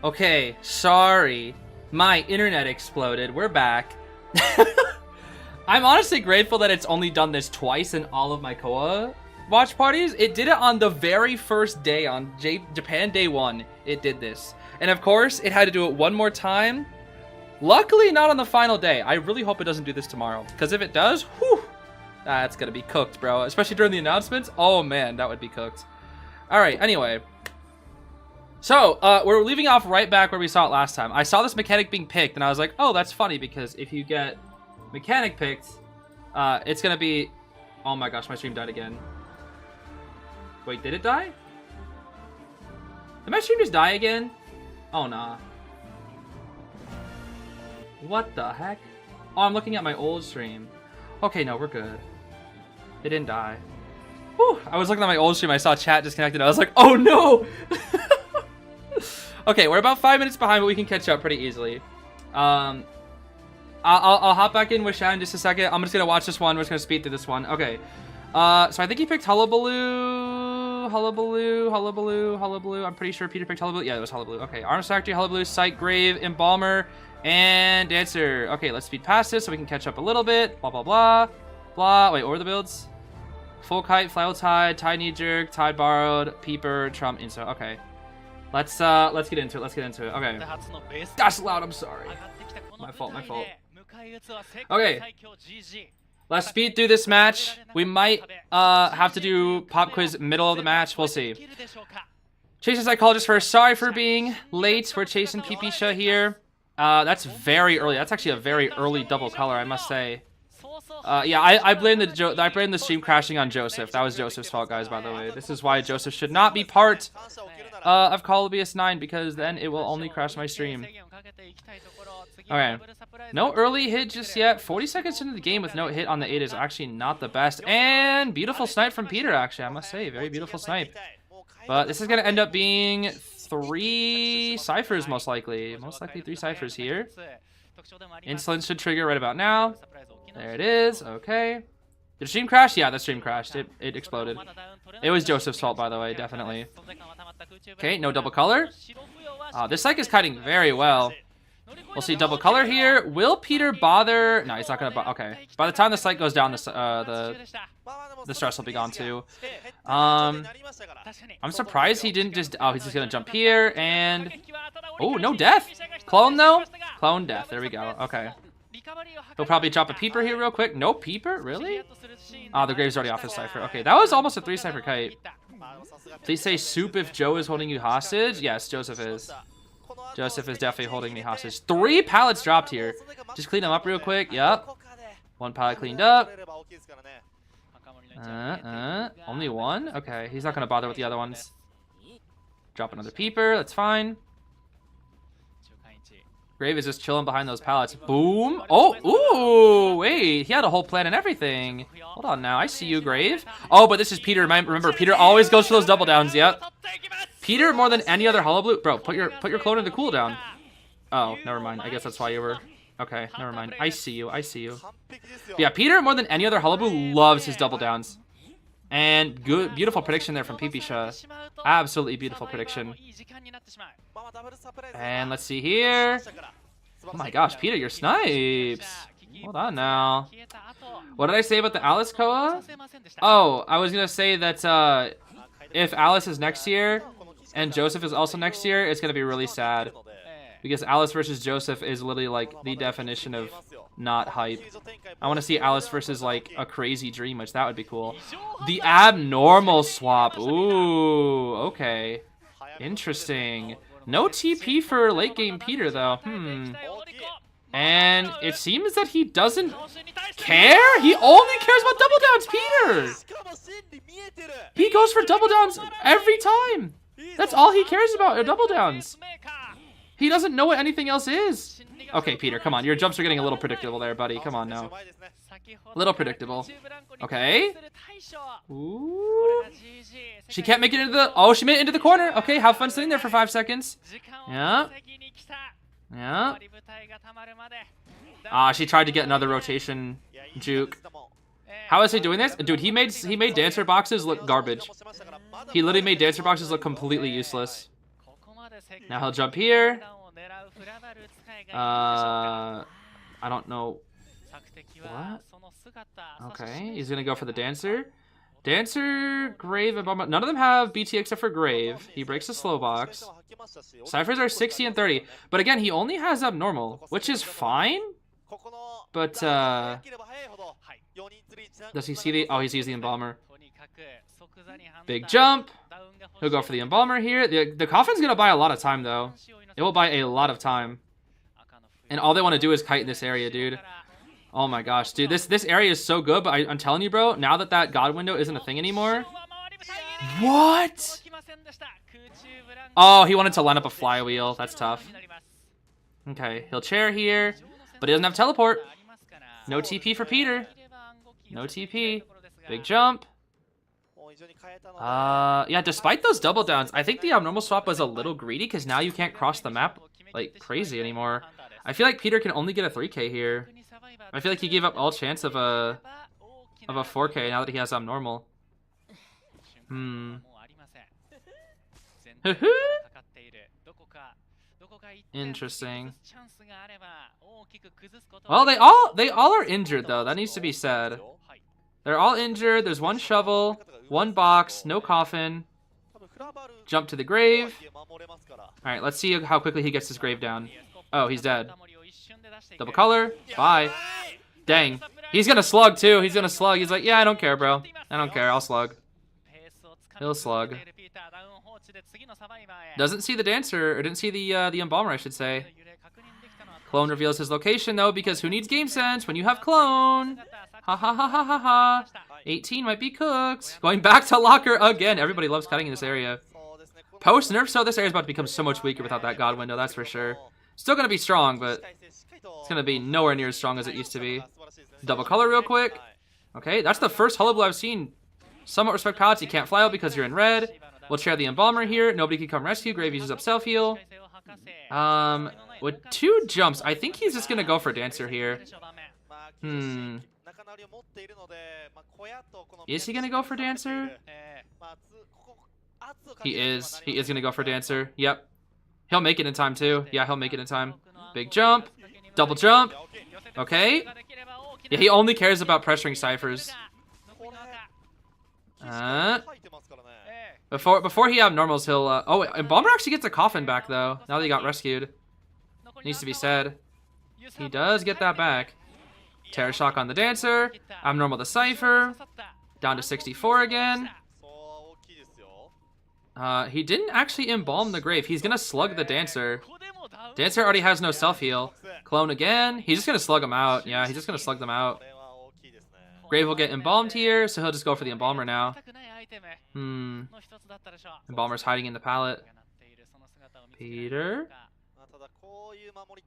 Okay, sorry. My internet exploded. We're back. I'm honestly grateful that it's only done this twice in all of my COA watch parties. It did it on the very first day, on Japan Day 1. It did this. And of course, it had to do it one more time. Luckily, not on the final day. I really hope it doesn't do this tomorrow. Because if it does, whew, that's going to be cooked, bro. Especially during the announcements. Oh, man, that would be cooked. All right, anyway. So, we're leaving off right back where we saw it last time. I saw this mechanic being picked, and I was like, oh, that's funny, because if you get mechanic picked, it's going to be... Oh my gosh, my stream died again. Wait, did it die? Did my stream just die again? Oh, nah. What the heck? Oh, I'm looking at my old stream. Okay, no, we're good. It didn't die. Whew, I was looking at my old stream, I saw chat disconnected, I was like, oh no! Okay, we're about 5 minutes behind, but we can catch up pretty easily. I'll hop back in with Shan in just a second. I'm just gonna watch this one. We're just gonna speed through this one. Okay. So I think he picked Hullabaloo. I'm pretty sure Peter picked Hullabaloo. Yeah, it was Hullabaloo. Okay, Arms Factory, Hullabaloo, Sight, Grave, Embalmer, and Dancer. Okay, let's speed past this so we can catch up a little bit. Blah, blah, blah. Blah. Wait, what were the builds? Full Kite, Fly Tide, Tide Knee Jerk, Tide Borrowed, Peeper, Trump, Insta. Okay. Let's get into it. Let's get into it. Okay. That's loud, I'm sorry. My fault, my fault. Okay. Let's speed through this match. We might have to do pop quiz middle of the match. We'll see. Chasing Psychologist first. Sorry for being late. We're chasing Pipisha here. That's very early. That's actually a very early double color, I must say. Yeah, I blame the stream crashing on Joseph. That was Joseph's fault, guys, by the way. This is why Joseph should not be part of Call of Abyss 9, because then it will only crash my stream. Okay. No early hit just yet. 40 seconds into the game with no hit on the 8 is actually not the best. And beautiful snipe from Peter, actually, I must say. Very beautiful snipe. But this is going to end up being 3 ciphers, most likely. Most likely 3 ciphers here. Insolence should trigger right about now. There it is. Okay. Did the stream crash? Yeah, the stream crashed. It exploded. It was Joseph's fault, by the way, definitely. Okay, no double color. This psych is kiting very well. We'll see double color here. Will Peter bother? No, he's not gonna bother. Okay. By the time the sight goes down, the stress will be gone too. I'm surprised he didn't just. Oh, he's just gonna jump here and. Oh, no death. Clone though. Clone death. There we go. Okay. He'll probably drop a peeper here real quick. No peeper, really? Oh, the grave's already off his cipher. Okay, that was almost a 3 cipher kite. Please say soup if Joe is holding you hostage. Yes, Joseph is. Joseph is definitely holding me hostage. 3 pallets dropped here. Just clean them up real quick. Yep. 1 pallet cleaned up. Only 1? Okay, he's not going to bother with the other ones. Drop another peeper. That's fine. Grave is just chilling behind those pallets. Boom. Oh, ooh, wait. He had a whole plan and everything. Hold on now. I see you, Grave. Oh, but this is Peter. Remember, Peter always goes for those double downs. Yep. Peter, more than any other Hullabaloo. Bro, put your clone in the cooldown. Oh, never mind. I guess that's why you were... Okay, never mind. I see you. I see you. But yeah, Peter, more than any other Hullabaloo, loves his double downs. And good, beautiful prediction there from Pipisha. Absolutely beautiful prediction. And let's see here. Oh my gosh, Peter, your snipes. Hold on now. What did I say about the Alice COA? Oh, I was going to say that if Alice is next year and Joseph is also next year, it's going to be really sad. Because Alice versus Joseph is literally like the definition of not hype. I want to see Alice versus like a crazy dream, which that would be cool. The abnormal swap. Ooh, okay. Interesting. No TP for late game Peter though. And it seems that he doesn't care. He only cares about double downs, Peter. He goes for double downs every time. That's all he cares about are double downs. He doesn't know what anything else is. Okay, Peter, come on. Your jumps are getting a little predictable there, buddy. Come on now. A little predictable. Okay. Ooh. She can't make it into the... Oh, she made it into the corner. Okay, have fun sitting there for 5 seconds. Yeah. Yeah. Ah, she tried to get another rotation juke. How is he doing this? Dude, he made dancer boxes look garbage. He literally made dancer boxes look completely useless. Now he'll jump here. I don't know. What? Okay, he's gonna go for the Dancer. Dancer, Grave, and Bomb. None of them have BT except for Grave. He breaks the slow box. Ciphers are 60 and 30. But again, he only has Abnormal, which is fine. But, does he see the... Oh, he sees the Embalmer. Big jump. He'll go for the Embalmer here. The Coffin's gonna buy a lot of time, though. It will buy a lot of time. And all they want to do is kite in this area, dude. Oh my gosh, dude, this area is so good, but I'm telling you, bro, now that that God window isn't a thing anymore. What? Oh, he wanted to line up a flywheel. That's tough. Okay, he'll chair here, but he doesn't have teleport. No TP for Peter. No TP. Big jump. Yeah, despite those double downs, I think the abnormal swap was a little greedy because now you can't cross the map like crazy anymore. I feel like Peter can only get a 3K here. I feel like he gave up all chance of a 4K now that he has abnormal. Interesting. Well, they all are injured though. That needs to be said. They're all injured. There's one shovel, one box, no coffin. Jump to the grave. All right, let's see how quickly he gets his grave down. Oh, he's dead. Double color. Bye. Dang. He's gonna slug too. He's gonna slug. He's like, yeah, I don't care, bro. I don't care. I'll slug. He'll slug. Doesn't see the Dancer, or didn't see the Embalmer, I should say. Clone reveals his location though, because who needs game sense when you have Clone? Ha ha ha ha ha ha. 18 might be cooked. Going back to locker again. Everybody loves cutting in this area. Post nerf, so this area is about to become so much weaker without that God window. That's for sure. Still gonna be strong, but it's gonna be nowhere near as strong as it used to be. Double color real quick. Okay, that's the first Hullabaloo I've seen. Somewhat respect pallets. You can't fly out because you're in red. We'll chair the Embalmer here. Nobody can come rescue. Grave uses up self heal. With 2 jumps, I think he's just gonna go for Dancer here. Is he gonna go for Dancer? He is. He is gonna go for Dancer. Yep. He'll make it in time too. Yeah, he'll make it in time. Big jump. Double jump. Okay. Yeah, he only cares about pressuring ciphers. Before he abnormals, he'll oh, Embalmer actually gets a coffin back though. Now that he got rescued. Needs to be said. He does get that back. Terror shock on the Dancer. Abnormal the cipher. Down to 64 again. He didn't actually embalm the grave. He's gonna slug the Dancer. Dancer already has no self-heal. Clone again. He's just gonna slug him out. Yeah, he's just gonna slug them out. Grave will get embalmed here, so he'll just go for the Embalmer now. Embalmer's hiding in the pallet. Peter.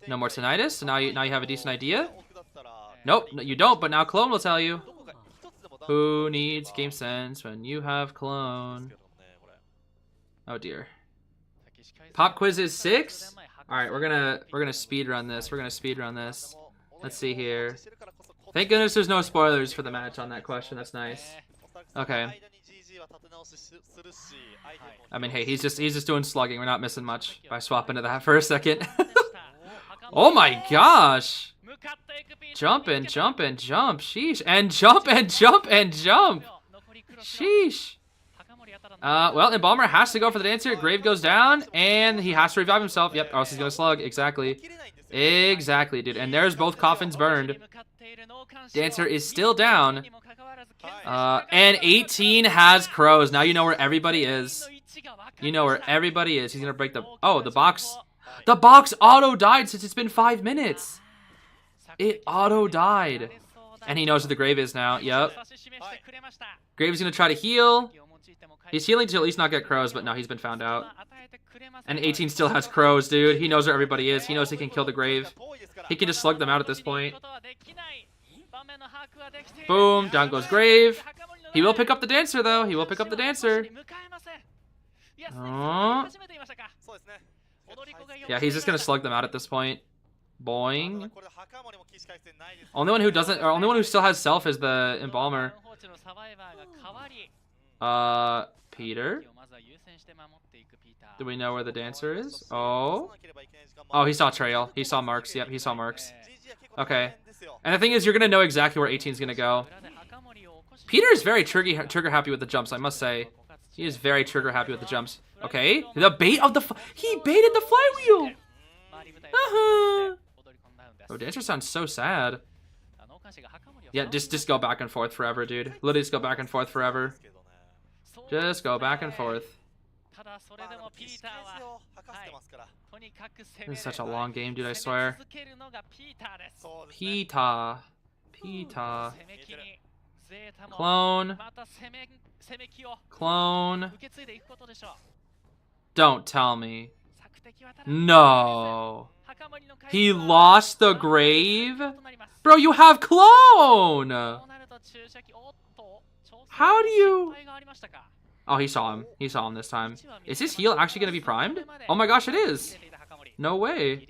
No more tinnitus, so now you have a decent idea. Nope, you don't, but now Clone will tell you. Who needs game sense when you have Clone? Oh dear. Pop quiz is 6. All right, we're gonna speed run this. We're gonna speed run this. Let's see here. Thank goodness there's no spoilers for the match on that question. That's nice. Okay. I mean, hey, he's just doing slugging. We're not missing much by swapping to that for a second. Oh my gosh! Jump and jump and jump. Sheesh. And jump and jump and jump. Sheesh. Well, Embalmer has to go for the Dancer. Grave goes down, and he has to revive himself. Yep, or else he's gonna slug. Exactly. Exactly, dude. And there's both coffins burned. Dancer is still down. And 18 has crows. Now you know where everybody is. You know where everybody is. He's gonna break the... Oh, the box. The box auto-died since it's been 5 minutes. It auto-died. And he knows where the grave is now. Yep. Grave's gonna try to heal. He's healing to at least not get crows, but no, he's been found out. And 18 still has crows, dude. He knows where everybody is. He knows he can kill the grave. He can just slug them out at this point. Boom, down goes Grave. He will pick up the Dancer, though. He will pick up the Dancer. Oh. Yeah, he's just gonna slug them out at this point. Boing. Only one who doesn't, or only one who still has self is the Embalmer. Peter? Do we know where the dancer is? Oh. Oh, he saw trail. He saw marks. Yep, he saw marks. Okay. And the thing is, you're going to know exactly where 18 is going to go. Peter is very trigger happy with the jumps, I must say. He is very trigger happy with the jumps. Okay. The bait of the... He baited the flywheel! Oh, dancer sounds so sad. Yeah, just go back and forth forever, dude. Literally just go back and forth forever. Just go back and forth. This is such a long game, dude, I swear. Pita. Clone. Clone. Don't tell me. No. He lost the grave? Bro, you have clone! How do you... Oh, he saw him. He saw him this time. Is his heal actually going to be primed? Oh my gosh, it is. No way.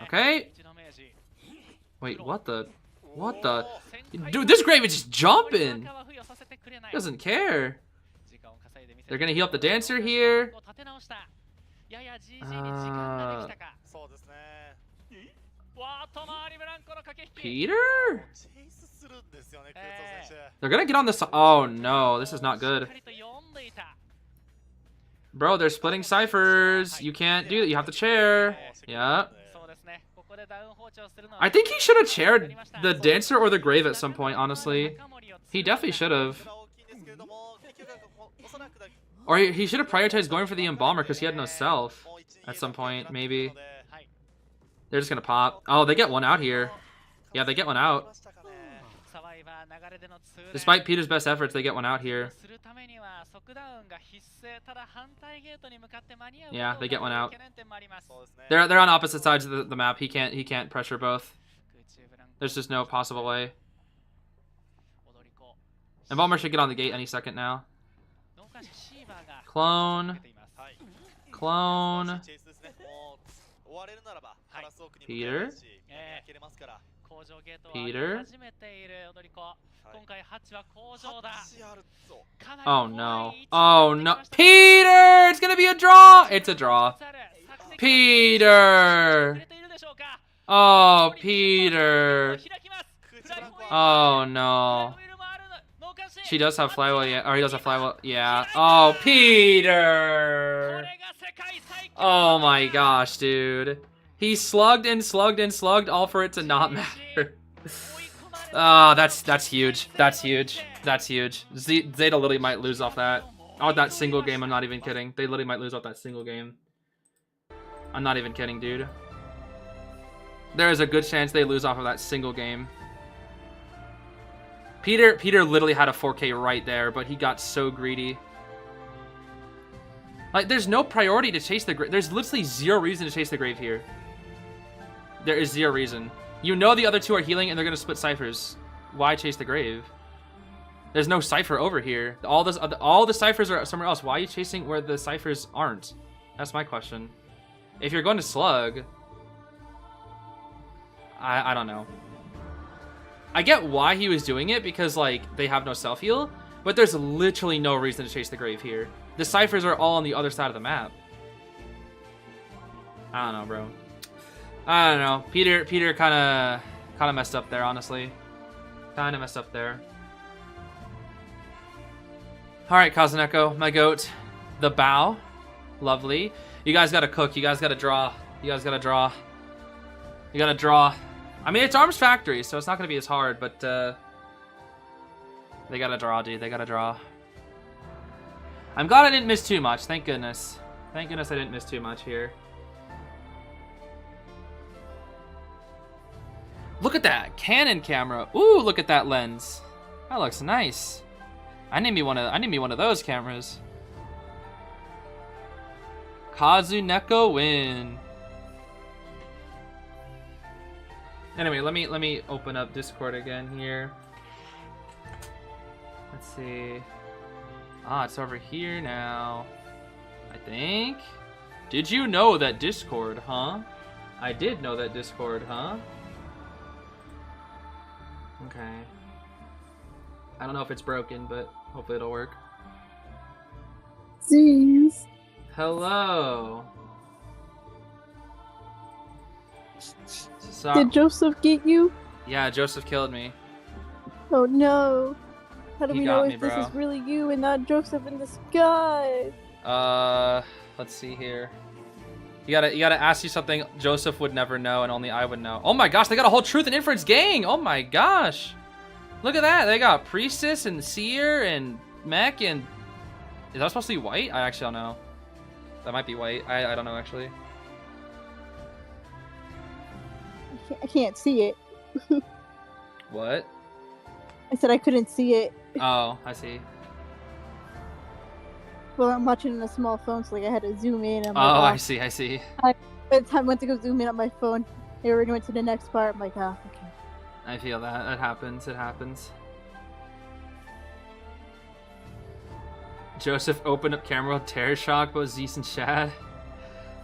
Okay. Wait, what the... What the... Dude, this grave is just jumping. He doesn't care. They're going to heal up the dancer here. Peter? They're gonna get on this. Oh no, this is not good. Bro, they're splitting ciphers. You can't do that. You have to chair. Yeah. I think he should have chaired the dancer or the grave at some point, honestly. He definitely should have. Or he should have prioritized going for the embalmer because he had no self at some point, maybe. They're just gonna pop. Oh, they get one out here. Yeah, they get one out. Despite Peter's best efforts, they get one out here. Yeah, they get one out. They're on opposite sides of the map. He can't pressure both. There's just no possible way. Embalmer should get on the gate any second now. Clone. Clone. Peter. Peter. Oh no. Oh no. Peter! It's gonna be a draw! It's a draw. Peter! Oh, Peter. Oh no. She does have flywheel, yeah. Or he does have flywheel, yeah. Oh, Peter! Oh my gosh, dude. He slugged and slugged and slugged, all for it to not matter. Oh, that's huge. That's huge. That's huge. Zeta literally might lose off that. Oh, that single game, I'm not even kidding. They literally might lose off that single game. I'm not even kidding, dude. There is a good chance they lose off of that single game. Peter literally had a 4K right there, but he got so greedy. Like, there's no priority to chase the grave. There's literally zero reason to chase the grave here. There is zero reason. You know the other two are healing and they're going to split ciphers. Why chase the grave? There's no cipher over here. All the ciphers are somewhere else. Why are you chasing where the ciphers aren't? That's my question. If you're going to slug... I don't know. I get why he was doing it, because, like, they have no self-heal, but there's literally no reason to chase the grave here. The ciphers are all on the other side of the map. I don't know, bro. I don't know. Peter kind of messed up there, honestly. Kind of messed up there. All right, Kazuneko, my goat. The bow. Lovely. You guys got to cook. You guys got to draw. You guys got to draw. You got to draw. I mean, it's Arms Factory, so it's not going to be as hard, but they got to draw, dude. They got to draw. I'm glad I didn't miss too much. Thank goodness. Thank goodness I didn't miss too much here. Look at that Canon camera. Ooh, look at that lens. That looks nice. I need me one of those cameras. Kazuneko win. Anyway, let me open up Discord again here. Let's see. Ah, it's over here now, I think. Did you know that Discord, huh? I did know that Discord, huh? Okay. I don't know if it's broken, but hopefully it'll work. Zeez. Hello. So, Did Joseph get you? yeah, Joseph killed me. Oh no. How do He we got know me, if this bro. is really you and not Joseph in disguise? Let's see here. You gotta ask you something Joseph would never know and only I would know. Oh my gosh, they got a whole Truth and Inference gang! Oh my gosh! Look at that! They got Priestess and Seer and Mech and... Is that supposed to be white? I actually don't know. That might be white. I don't know actually. I can't see it. What? I said I couldn't see it. Oh, I see. Well, I'm watching on a small phone, so like I had to zoom in. I'm Oh, like, I see, I see. By the time I went to go zoom in on my phone, they already went to the next part. I'm like, oh, okay. I feel that. That happens. It happens. Joseph opened up camera with terror shock about Zeez and Shad.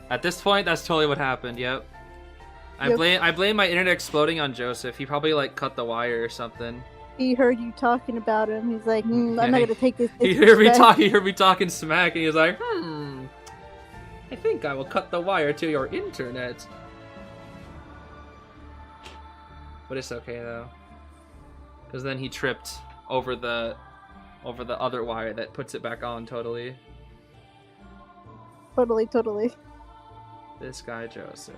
At this point, that's totally what happened. Yep. I blame my internet exploding on Joseph. He probably like cut the wire or something. He heard you talking about him. He's like, I'm not gonna take this. He heard me talking smack, and he was like, I think I will cut the wire to your internet. But it's okay though, because then he tripped over the other wire that puts it back on totally. Totally. This guy Joseph.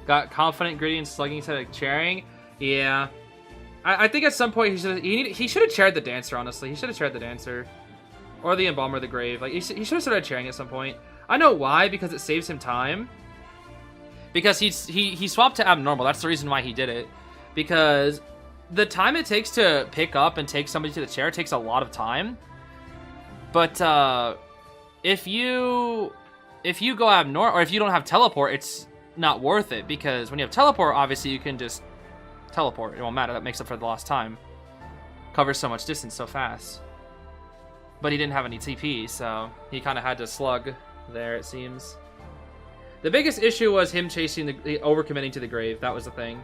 Got confident, gritty, and slugging instead of chairing. Yeah, I think at some point he should have chaired the dancer. Honestly, he should have chaired the dancer, or the embalmer, the grave. Like he should have started chairing at some point. I know why, because it saves him time. Because he swapped to abnormal. That's the reason why he did it. Because the time it takes to pick up and take somebody to the chair takes a lot of time. But if you go abnormal, or if you don't have teleport, it's not worth it, because when you have teleport, obviously you can just teleport. It won't matter. That makes up for the lost time. Covers so much distance so fast. But he didn't have any TP, so he kind of had to slug there, it seems. The biggest issue was him chasing the overcommitting to the grave. That was the thing.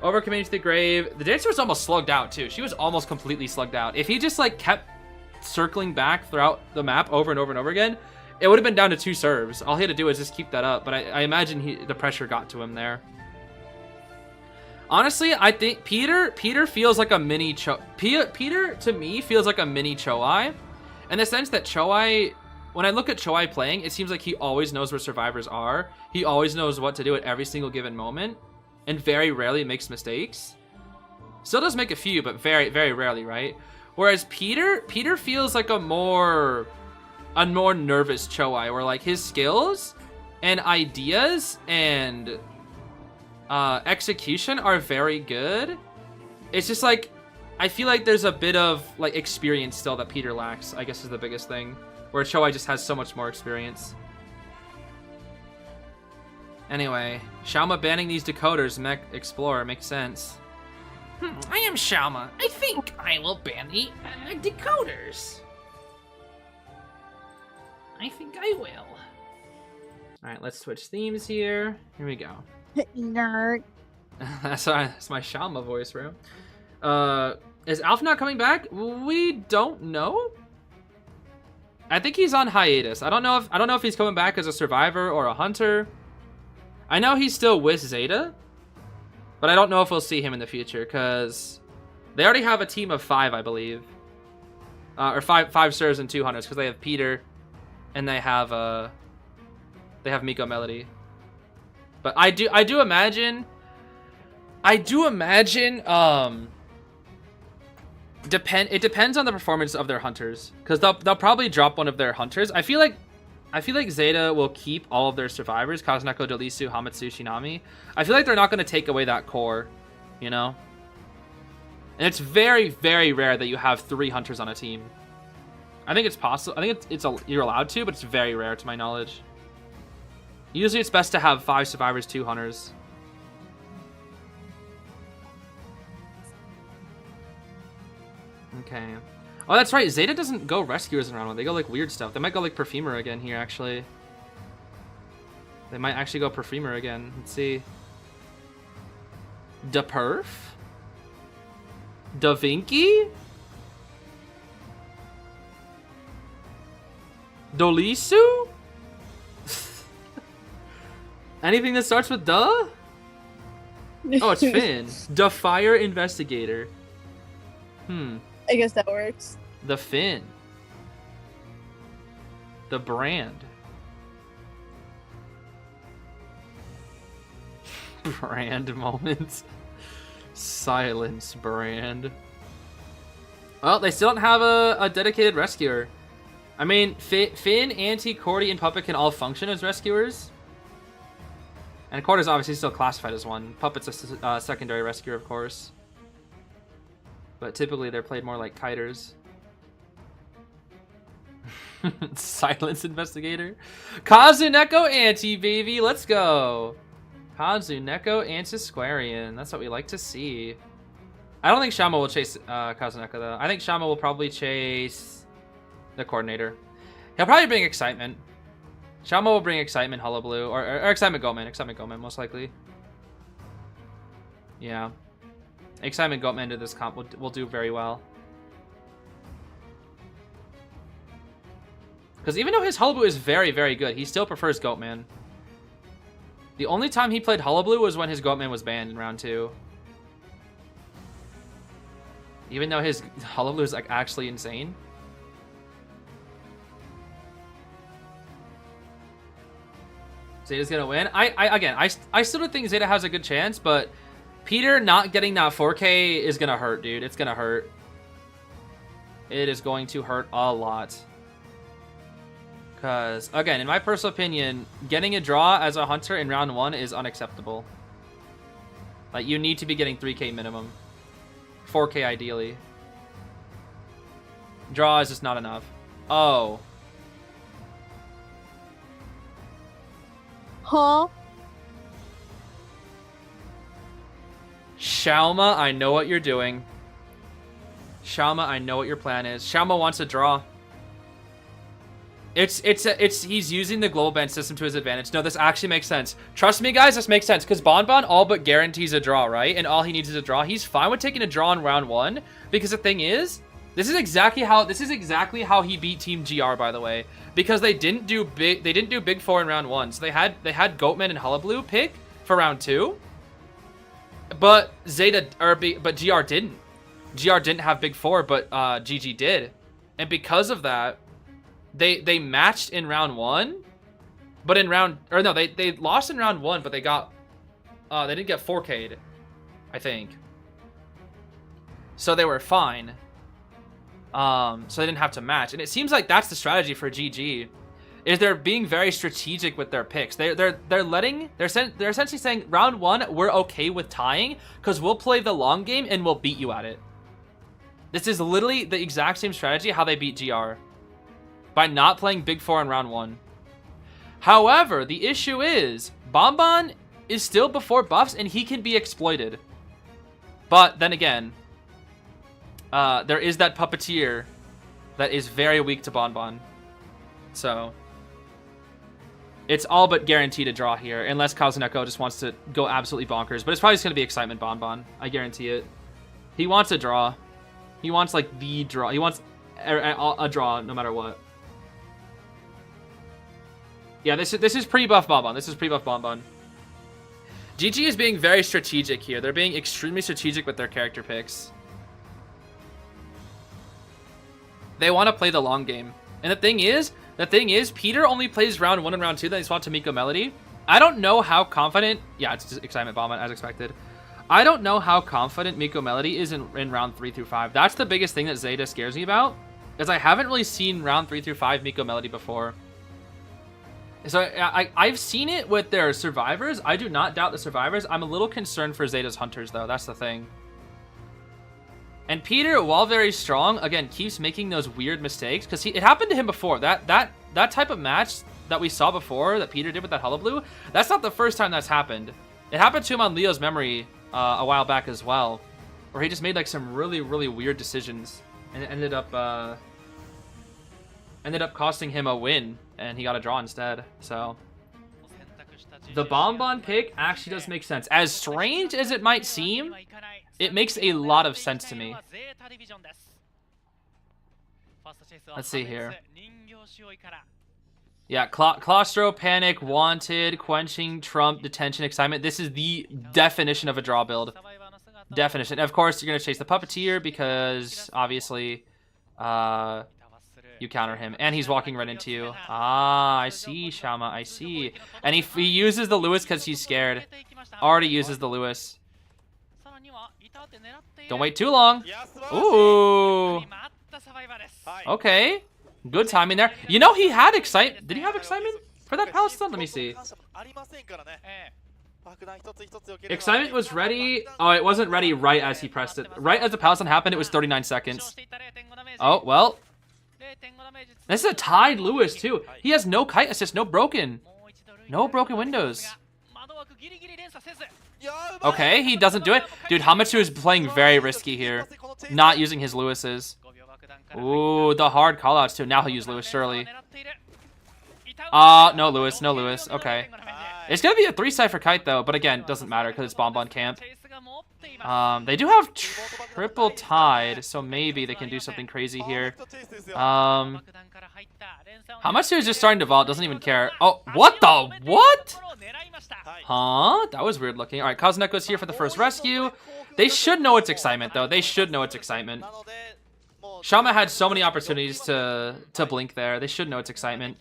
Overcommitting to the grave. The dancer was almost slugged out too. She was almost completely slugged out. If he just like kept circling back throughout the map over and over and over again, it would have been down to 2 serves. All he had to do was just keep that up, but I imagine the pressure got to him there. Honestly, I think Peter feels like a mini Peter to me feels like a mini Choai, in the sense that Choai, when I look at Choai playing, it seems like he always knows where survivors are. He always knows what to do at every single given moment, and very rarely makes mistakes. Still does make a few, but very, very rarely, right? Whereas Peter feels like a more nervous Choai, where like his skills and ideas and execution are very good. It's just like, I feel like there's a bit of like experience still that Peter lacks, I guess is the biggest thing. Where Choai just has so much more experience. Anyway, Xiaoma banning these decoders, Mech Explorer, makes sense. I am Xiaoma. I think I will ban the decoders. I think I will. Alright, let's switch themes here. Here we go. Nerd. That's my Xiaoma voice, bro. Is Alf not coming back? We don't know. I think he's on hiatus. I don't know if he's coming back as a survivor or a hunter. I know he's still with ZETA, but I don't know if we'll see him in the future, because they already have a team of 5, I believe, or five servers and 2 hunters, because they have Peter, and they have Miko Melody. But I do imagine. It depends on the performance of their hunters, because they'll probably drop one of their hunters. I feel like ZETA will keep all of their survivors, Kazunako, Delisu, Hamatsu, Shinami. I feel like they're not going to take away that core, you know? And it's very, very rare that you have 3 hunters on a team. I think it's possible. I think you're allowed to, but it's very rare to my knowledge. Usually it's best to have 5 survivors, 2 hunters. Okay. Oh, that's right. ZETA doesn't go rescuers in round 1. They go like weird stuff. They might go like perfumer again here, actually. They might actually go Perfumer again. Let's see. Da Perf? Da Vinci? Dolisu? Anything that starts with duh? Oh, it's Finn. Da Fire Investigator. I guess that works. The Finn. The Brand. Brand moments. Silence Brand. Well, they still don't have a dedicated rescuer. I mean, Finn, Auntie, Cordy, and Puppet can all function as rescuers. And Cordy's obviously still classified as one. Puppet's a secondary rescuer, of course. But typically they're played more like kiters. Silence Investigator. Kazuneko Auntie, baby. Let's go. Kazuneko Antisquarian. That's what we like to see. I don't think Shama will chase Kazuneko, though. I think Shama will probably chase the Coordinator. He'll probably bring Excitement. Shama will bring Excitement, Hullabaloo, or Excitement Goatman. Excitement Goatman, most likely. Yeah. Excitement Goatman to this comp will do very well. Because even though his Hullabaloo is very, very good, he still prefers Goatman. The only time he played Hullabaloo was when his Goatman was banned in round 2. Even though his Hullabaloo is like actually insane. Zeta's gonna win. I still don't think Zeta has a good chance, but Peter not getting that 4K is gonna hurt, dude. It's gonna hurt. It is going to hurt a lot. Because, again, in my personal opinion, getting a draw as a hunter in round 1 is unacceptable. Like, you need to be getting 3K minimum. 4K ideally. Draw is just not enough. Oh. Huh? Shauma, I know what you're doing. Shauma, I know what your plan is. Shauma wants a draw. He's using the global ban system to his advantage. No, this actually makes sense. Trust me, guys, this makes sense because Bonbon all but guarantees a draw, right? And all he needs is a draw. He's fine with taking a draw in round 1 because the thing is, this is exactly how he beat Team GR, by the way, because they didn't do big 4 in round 1. So they had Goatman and Hullabaloo pick for round 2, but GR didn't. GR didn't have big 4, but GG did, and because of that. They matched in round 1, but they lost in round 1, but they didn't get 4K'd, I think. So they were fine. So they didn't have to match, and it seems like that's the strategy for GG, is they're being very strategic with their picks. They're essentially saying round 1 we're okay with tying because we'll play the long game and we'll beat you at it. This is literally the exact same strategy how they beat GR. By not playing big 4 in round 1. However, the issue is Bonbon is still before buffs and he can be exploited. But then again, there is that Puppeteer that is very weak to Bonbon. So it's all but guaranteed a draw here, unless Kazuneko just wants to go absolutely bonkers. But it's probably just going to be Excitement Bonbon. I guarantee it. He wants a draw. He wants like the draw. He wants a draw no matter what. Yeah, this is pre-buff Bonbon. This is pre-buff Bonbon. GG is being very strategic here. They're being extremely strategic with their character picks. They want to play the long game. And the thing is, Peter only plays round 1 and round 2, then he swapped to Miko Melody. I don't know how confident... Yeah, it's just Excitement Bonbon, as expected. I don't know how confident Miko Melody is in round 3 through 5. That's the biggest thing that Zeta scares me about, is I haven't really seen round 3 through 5 Miko Melody before. So I've seen it with their survivors. I do not doubt the survivors. I'm a little concerned for Zeta's hunters, though. That's the thing. And Peter, while very strong, again, keeps making those weird mistakes. Because it happened to him before. That type of match that we saw before that Peter did with that Hullabaloo, that's not the first time that's happened. It happened to him on Leo's memory a while back as well. Where he just made like some really, really weird decisions. And it ended up costing him a win. And he got a draw instead, so. The Bonbon pick actually does make sense. As strange as it might seem, it makes a lot of sense to me. Let's see here. Yeah, claustro, panic, wanted, quenching, trump, detention, excitement. This is the definition of a draw build. Definition. Of course, you're going to chase the puppeteer because, obviously, you counter him. And he's walking right into you. Ah, I see, Shama, I see. And he uses the Lewis because he's scared. Already uses the Lewis. Don't wait too long. Ooh. Okay. Good timing there. You know, he had excitement. Did he have excitement for that palace stun? Let me see. Excitement was ready. Oh, it wasn't ready right as he pressed it. Right as the palace stun happened, it was 39 seconds. Oh, well. This is a tied Lewis, too. He has no kite assist, no broken. No broken windows. Okay, he doesn't do it. Dude, Hamitsu is playing very risky here. Not using his Lewis's. Ooh, the hard callouts too. Now he'll use Lewis, surely. No Lewis, no Lewis. Okay. It's gonna be a 3-cipher kite though, but again, doesn't matter because it's Bonbon camp. They do have triple tide, so maybe they can do something crazy here. Hamitsu is just starting to vault, doesn't even care. Oh, what the? What? Huh? That was weird looking. All right, Kazuneko's here for the first rescue. They should know it's excitement though. They should know it's excitement. Shama had so many opportunities to blink there. They should know it's excitement.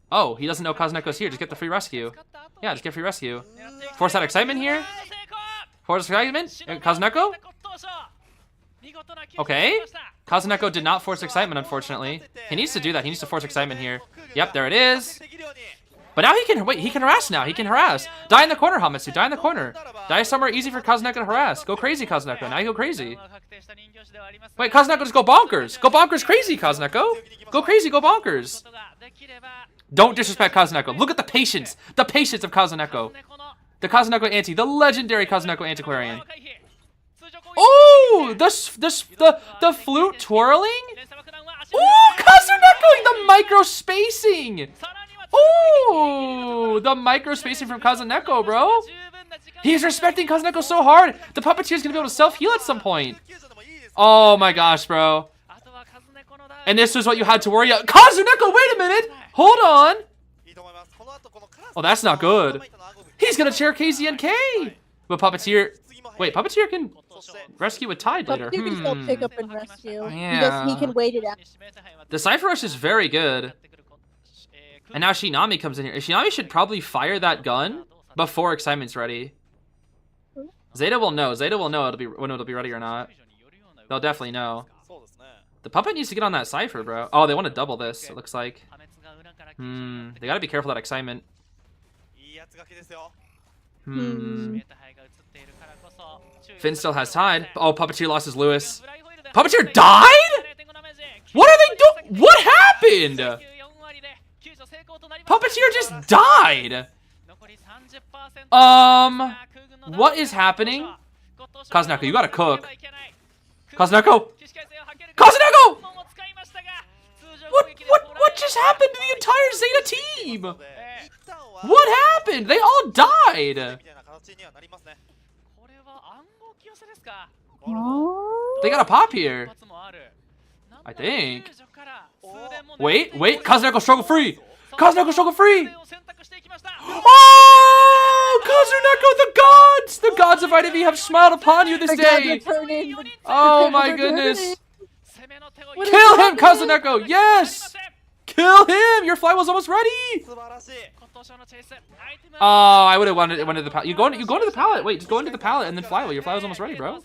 Oh, he doesn't know Kazuneko's here. Just get the free rescue. Yeah, just get free rescue. Force that excitement here. Force excitement. Kazuneko? Okay. Kazuneko did not force excitement, unfortunately. He needs to do that. He needs to force excitement here. Yep, there it is. But now he can, wait, he can harass now. He can harass. Die in the corner, Hamitsu. Die in the corner. Die somewhere easy for Kazuneko to harass. Go crazy, Kazuneko. Now you go crazy. Wait, Kazuneko, just go bonkers. Go bonkers crazy, Kazuneko. Go crazy, go bonkers. Don't disrespect Kazuneko. Look at the patience. The patience of Kazuneko. The Kazuneko Anti. The legendary Kazuneko Antiquarian. Oh, the flute twirling. Oh, Kazuneko, the micro spacing. Oh, the micro spacing from Kazuneko, bro. He's respecting Kazuneko so hard. The puppeteer's gonna be able to self-heal at some point. Oh my gosh, bro. And this was what you had to worry about. Kazuneko, wait a minute. Hold on. Oh, that's not good. He's gonna chair KZNK. But puppeteer, wait, puppeteer can rescue with tide later. Puppeteer can still pick up and rescue. Yeah. He can wait it out. The Cypher Rush is very good. And now Shinami comes in here. Shinami should probably fire that gun before excitement's ready. Zeta will know. Zeta will know when it'll be ready or not. They'll definitely know. The puppet needs to get on that Cypher, bro. Oh, they want to double this, it looks like. They gotta be careful of that excitement. Finn still has tide. Oh, Puppeteer lost his Lewis. Puppeteer died? What are they doing? What happened? Puppeteer just died. What is happening? Kazuneko, you gotta cook. Kazuneko! Kazuneko! What just happened to the entire Zeta team? What happened? They all died. They got a pop here. I think. Wait, Kazuneko struggle free. Kazuneko struggle free. Oh, Kazuneko, the gods! The gods of IDV have smiled upon you this day. Oh my goodness. Kill him, Kazuneko! Yes! Kill him! Your flywheel's almost ready! Oh, I would have wanted the pallet. You go into the pallet. Wait, just go into the pallet and then flywheel. Your flywheel's almost ready, bro.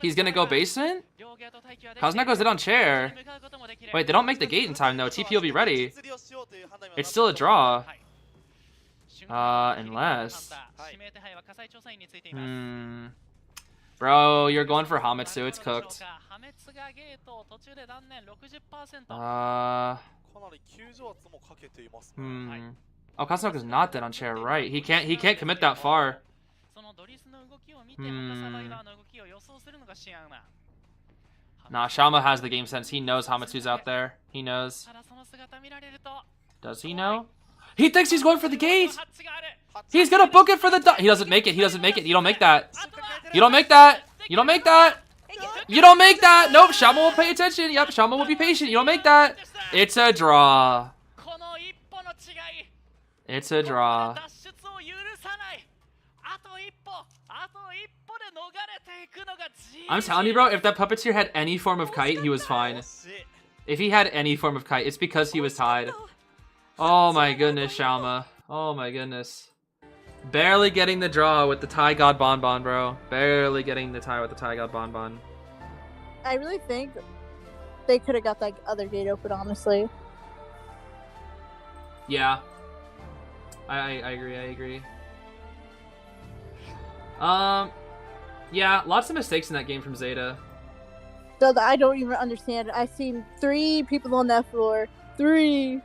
He's gonna go basement? Kazuneko's it on chair. Wait, they don't make the gate in time though. TP will be ready. It's still a draw. Unless. Bro, you're going for Hamitsu. It's cooked. Oh, Kazuneko's not dead on chair, right? He can't commit that far. Nah, Shama has the game sense. He knows Hamitsu's out there. He knows. Does he know? He thinks he's going for the gate. He's gonna book it for the He doesn't make it. He doesn't make it. You don't make that. You don't make that. You don't make that. You don't make that. Nope. Shama will pay attention. Yep. Shama will be patient. You don't make that. It's a draw. It's a draw. I'm telling you, bro, if that puppeteer had any form of kite, he was fine. If he had any form of kite, it's because he was tied. Oh my goodness, Shama. Oh my goodness. Barely getting the draw with the Tie God Bonbon, bro. Barely getting the tie with the Tie God Bonbon. I really think they could have got that other gate open, honestly. Yeah. I agree. Yeah, lots of mistakes in that game from Zeta. So I don't even understand. I've seen 3 people on that floor. 3!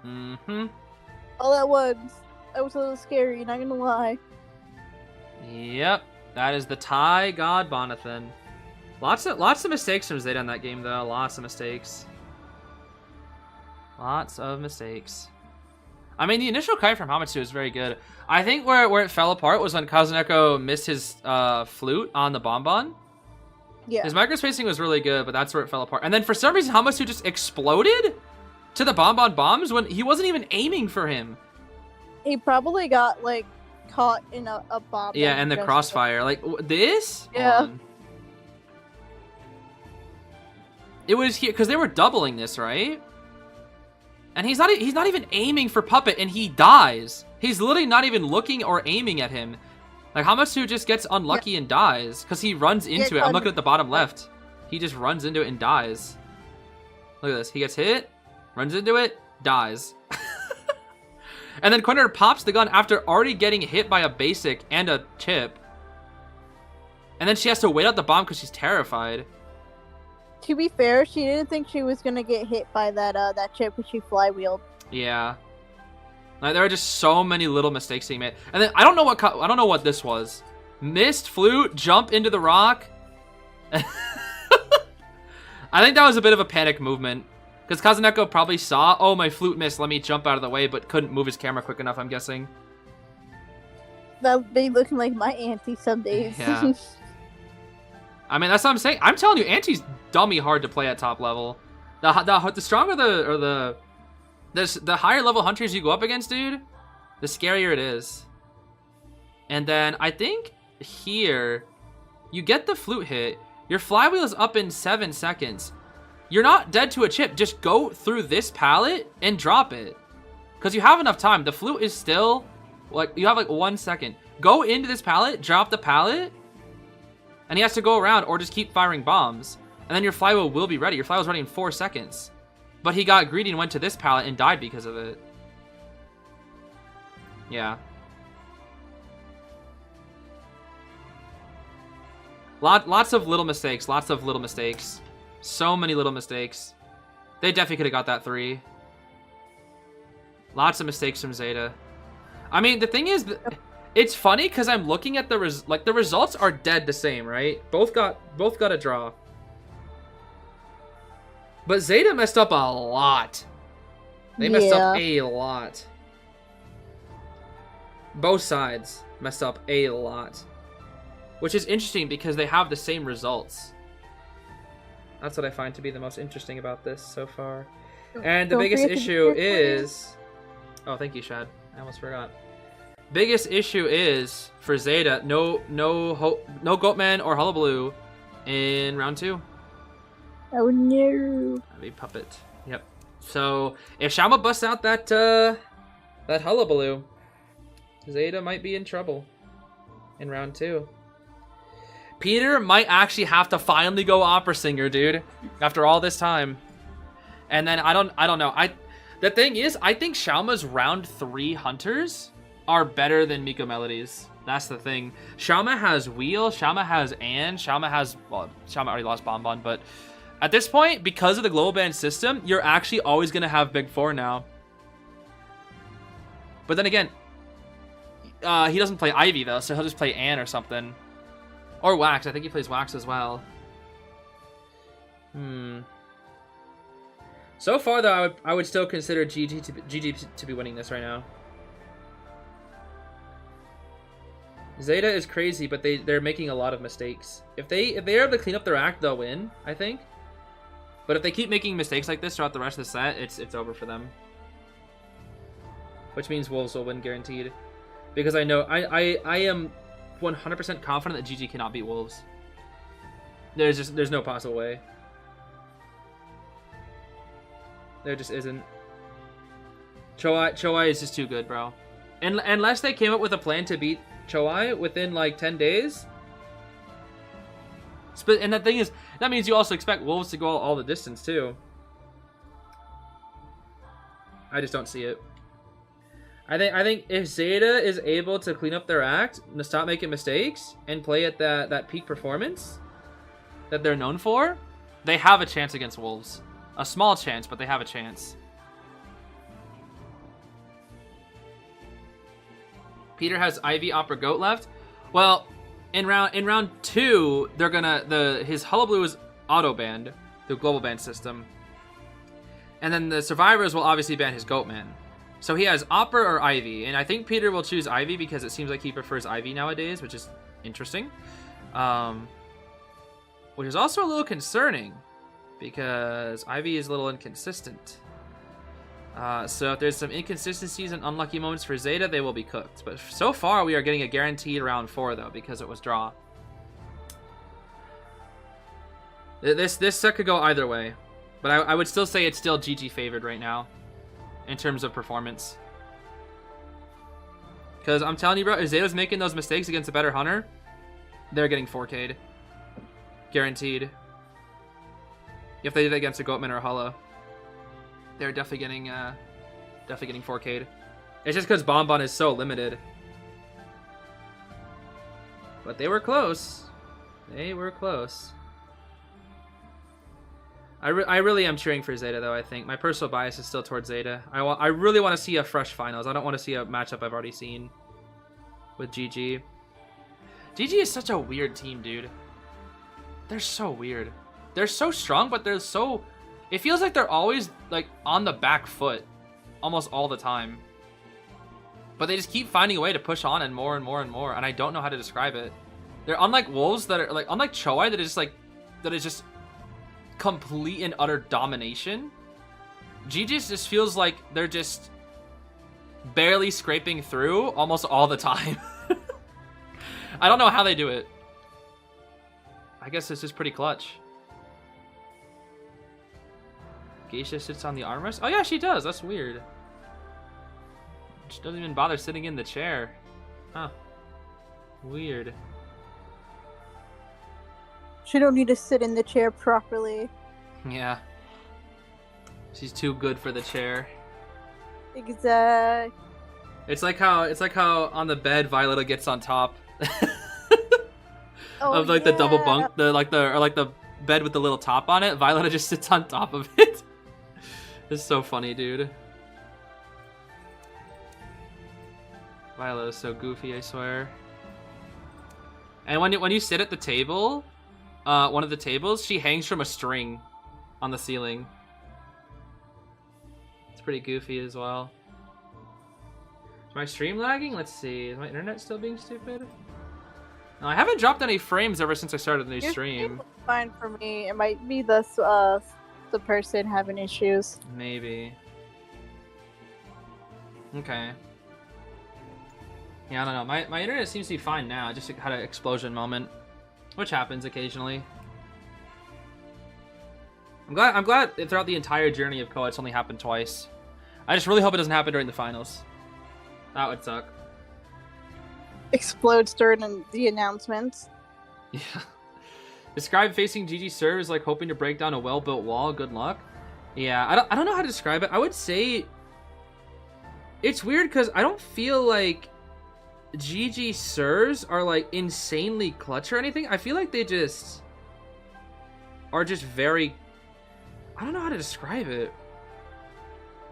Mm-hmm. All at once. That was a little scary, not gonna lie. Yep. That is the Tie God Bonathan. Lots of mistakes from Zeta in that game, though. Lots of mistakes. Lots of mistakes. I mean, the initial kite from Hamatsu is very good. I think where it fell apart was when Kazuneko missed his flute on the bonbon. Yeah. His microspacing was really good, but that's where it fell apart. And then for some reason, Hamatsu just exploded to the bonbon bombs when he wasn't even aiming for him. He probably got, like, caught in a bomb. Yeah, and the crossfire. Like, this? Yeah. It was here, because they were doubling this, right? And he's not even aiming for Puppet, and he dies. He's literally not even looking or aiming at him. Like, Hamatsu just gets unlucky and dies, because he runs into it. I'm looking at the bottom left. He just runs into it and dies. Look at this. He gets hit, runs into it, dies. And then Quinter pops the gun after already getting hit by a basic and a chip. And then she has to wait out the bomb because she's terrified. To be fair, she didn't think she was gonna get hit by that chip because she flywheeled. Yeah. Like, there are just so many little mistakes being made. And then I don't know what this was. Missed flute, jump into the rock. I think that was a bit of a panic movement. Because Kazuneko probably saw, oh, my flute missed, let me jump out of the way, but couldn't move his camera quick enough, I'm guessing. That would be looking like my auntie some days. Yeah. I mean, that's what I'm saying. I'm telling you, Auntie's dummy hard to play at top level. The stronger the higher level hunters you go up against, dude, the scarier it is. And then I think here, you get the flute hit. Your flywheel is up in 7 seconds. You're not dead to a chip. Just go through this pallet and drop it. Because you have enough time. The flute is still, like, you have like 1 second. Go into this pallet, drop the pallet, and he has to go around or just keep firing bombs. And then your flywheel will be ready. Your flywheel's ready in 4 seconds. But he got greedy and went to this pallet and died because of it. Yeah. Lots of little mistakes. Lots of little mistakes. So many little mistakes. They definitely could have got that 3. Lots of mistakes from Zeta. I mean, the thing is, it's funny because I'm looking at the results are dead the same, right? Both got a draw. But Zeta messed up a lot. They messed up a lot. Both sides messed up a lot. Which is interesting because they have the same results. That's what I find to be the most interesting about this so far. And the biggest issue is... Oh, thank you, Shad. I almost forgot. Biggest issue is, for Zeta, no Goatman or Hullabaloo in round 2. Oh no. That'd be Puppet. Yep. So, if Shama busts out that Hullabaloo, Zeta might be in trouble in round 2. Peter might actually have to finally go opera singer, dude, after all this time. And then I don't know. The thing is, I think Shauma's round 3 hunters are better than Miko Melody's. That's the thing. Shauma has Wheel, Shauma has Ann, Shauma has, well, Shauma already lost Bonbon, but at this point, because of the global band system, you're actually always going to have Big 4 now. But then again, he doesn't play Ivy though, so he'll just play Ann or something. Or Wax. I think he plays Wax as well. So far, though, I would still consider GG to be winning this right now. ZETA is crazy, but they're making a lot of mistakes. If they're able to clean up their act, they'll win, I think. But if they keep making mistakes like this throughout the rest of the set, it's over for them. Which means Wolves will win guaranteed. Because I know I am 100% confident that GG cannot beat Wolves. There's no possible way. There just isn't. COA is just too good, bro. And unless they came up with a plan to beat COA within like 10 days. And the thing is, that means you also expect Wolves to go all the distance too. I just don't see it. I think if ZETA is able to clean up their act, to stop making mistakes, and play at that peak performance that they're known for, they have a chance against Wolves. A small chance, but they have a chance. Peter has Ivy, Opera, Goat left. Well, in round 2, they're gonna his Hullabaloo is auto banned through global ban system, and then the survivors will obviously ban his Goatman. So he has Opera or Ivy, and I think Peter will choose Ivy because it seems like he prefers Ivy nowadays, which is interesting. Which is also a little concerning because Ivy is a little inconsistent. So if there's some inconsistencies and unlucky moments for ZETA, they will be cooked. But so far, we are getting a guaranteed round 4, though, because it was draw. This set could go either way. But I would still say it's still GG favored right now in terms of performance. Because I'm telling you, bro, if ZETA's making those mistakes against a better hunter, they're getting 4K'd. Guaranteed. If they did it against a Goatman or a Hulla, they're definitely getting 4K'd. It's just because Bonbon is so limited. But they were close. They were close. I really am cheering for ZETA, though, I think. My personal bias is still towards ZETA. I really want to see a fresh finals. I don't want to see a matchup I've already seen with GG. GG is such a weird team, dude. They're so weird. They're so strong, but they're so... It feels like they're always, like, on the back foot. Almost all the time. But they just keep finding a way to push on and more and more and more. And I don't know how to describe it. They're unlike Wolves that are, like, unlike COA that is just, like... That is just complete and utter domination. GG just feels like they're just barely scraping through almost all the time. I don't know how they do it. I guess this is pretty clutch. Geisha sits on the armrest? Oh yeah, she does. That's weird. She doesn't even bother sitting in the chair. Huh. Weird. She don't need to sit in the chair properly. Yeah. She's too good for the chair. Exactly. It's like how on the bed Violetta gets on top. Of like the double bunk, the bed with the little top on it. Violetta just sits on top of it. It's so funny, dude. Violetta's so goofy, I swear. And when you sit at the table, one of the tables, she hangs from a string on the ceiling. It's pretty goofy as well. Is my stream lagging? Let's see. Is my internet still being stupid? No, I haven't dropped any frames ever since I started the new stream. Fine for me. It might be the person having issues. Maybe. Okay. Yeah, I don't know. My internet seems to be fine now. I just had an explosion moment, which happens occasionally. I'm glad throughout the entire journey of COA it's only happened twice. I just really hope it doesn't happen during the finals. That would suck. Explodes during the announcements. Yeah. Describe facing GG servers like hoping to break down a well-built wall. Good luck. Yeah, I don't know how to describe it. I would say it's weird because I don't feel like GG servers are like insanely clutch or anything. I feel like they just are just very... I don't know how to describe it.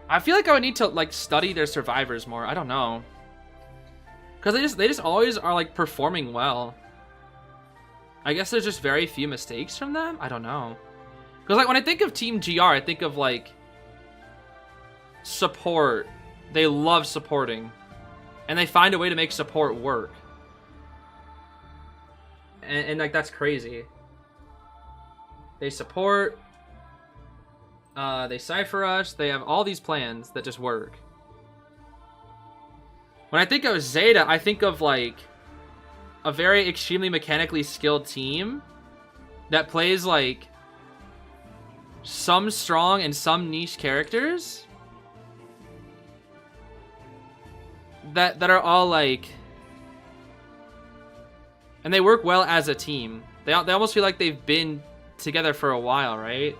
I feel like I would need to like study their survivors more. I don't know. Because they just always are like performing well. I guess there's just very few mistakes from them. I don't know. Because like when I think of Team GR, I think of like support. They love supporting. And they find a way to make support work. And like, that's crazy. They support. They cipher us. They have all these plans that just work. When I think of ZETA, I think of like a very extremely mechanically skilled team that plays like some strong and some niche characters that are all like, and they work well as a team. They almost feel like they've been together for a while, right?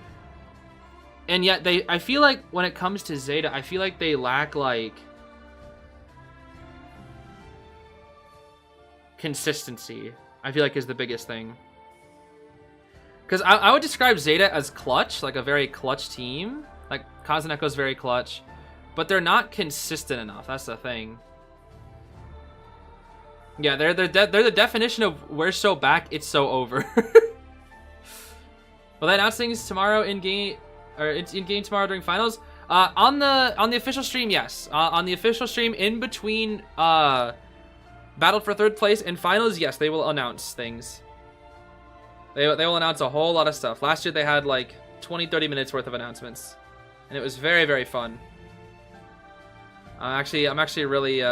And yet I feel like when it comes to ZETA, I feel like they lack like consistency. I feel like is the biggest thing. Because I would describe ZETA as clutch, like a very clutch team. Like Kazuneko's very clutch, but they're not consistent enough. That's the thing. Yeah, they're the definition of we're so back, it's so over. Will they announce things tomorrow in game, or it's in game tomorrow during finals? On the official stream, yes. On the official stream, in between battle for third place and finals, yes, they will announce things. They will announce a whole lot of stuff. Last year they had like 20-30 minutes worth of announcements, and it was very, very fun. I'm actually really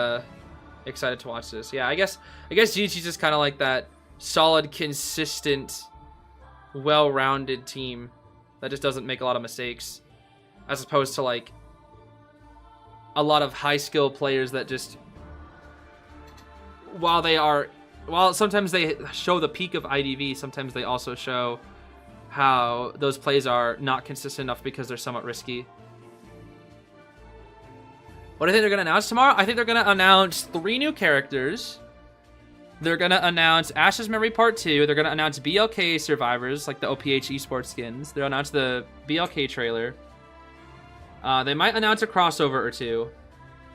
excited to watch this. Yeah, I guess GG's just kind of like that solid, consistent, well-rounded team that just doesn't make a lot of mistakes, as opposed to like a lot of high-skill players that just, while sometimes they show the peak of IDV, sometimes they also show how those plays are not consistent enough because they're somewhat risky. What do I think they're going to announce tomorrow? I think they're going to announce 3 new characters. They're going to announce Ash's Memory Part 2. They're going to announce BLK survivors, like the OPH esports skins. They'll announce the BLK trailer. They might announce a crossover or 2.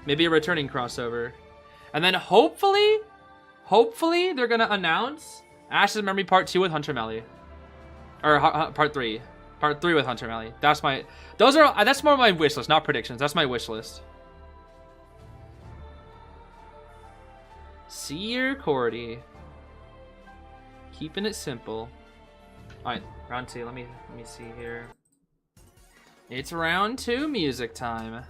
Maybe a returning crossover. And then hopefully they're going to announce Ash's Memory Part 2 with Hunter Melly. Or Part 3. Part 3 with Hunter Melly. That's more my wish list, not predictions. That's my wish list. Seer Cordy. Keeping it simple. Alright, round 2. Let me see here. It's round 2 music time.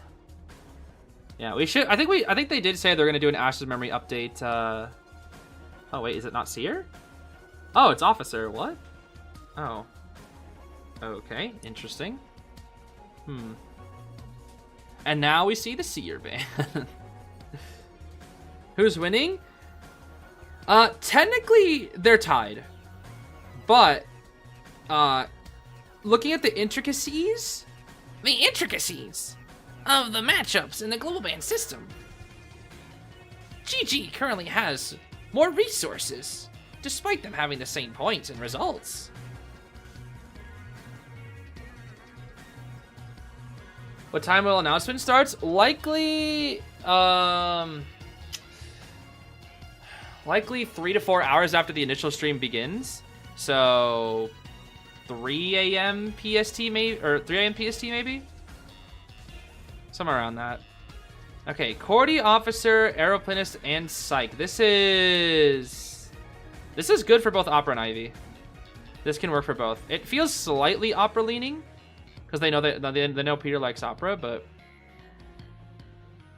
Yeah, we should. I think they did say they're gonna do an Ash's Memory update. Oh wait, is it not Seer? Oh, it's Officer. What? Oh. Okay, interesting. And now we see the Seer band. Who's winning? Technically they're tied, but looking at the intricacies of the matchups in the global band system, GG currently has more resources, despite them having the same points and results. What time will announcement starts? Likely 3 to 4 hours after the initial stream begins. So 3 a.m. PST maybe, or 3 a.m. PST maybe? Somewhere around that. Okay, Cordy, Officer, Aeroplanist, and Psych. This is good for both Opera and Ivy. This can work for both. It feels slightly Opera leaning, because they know Peter likes Opera, but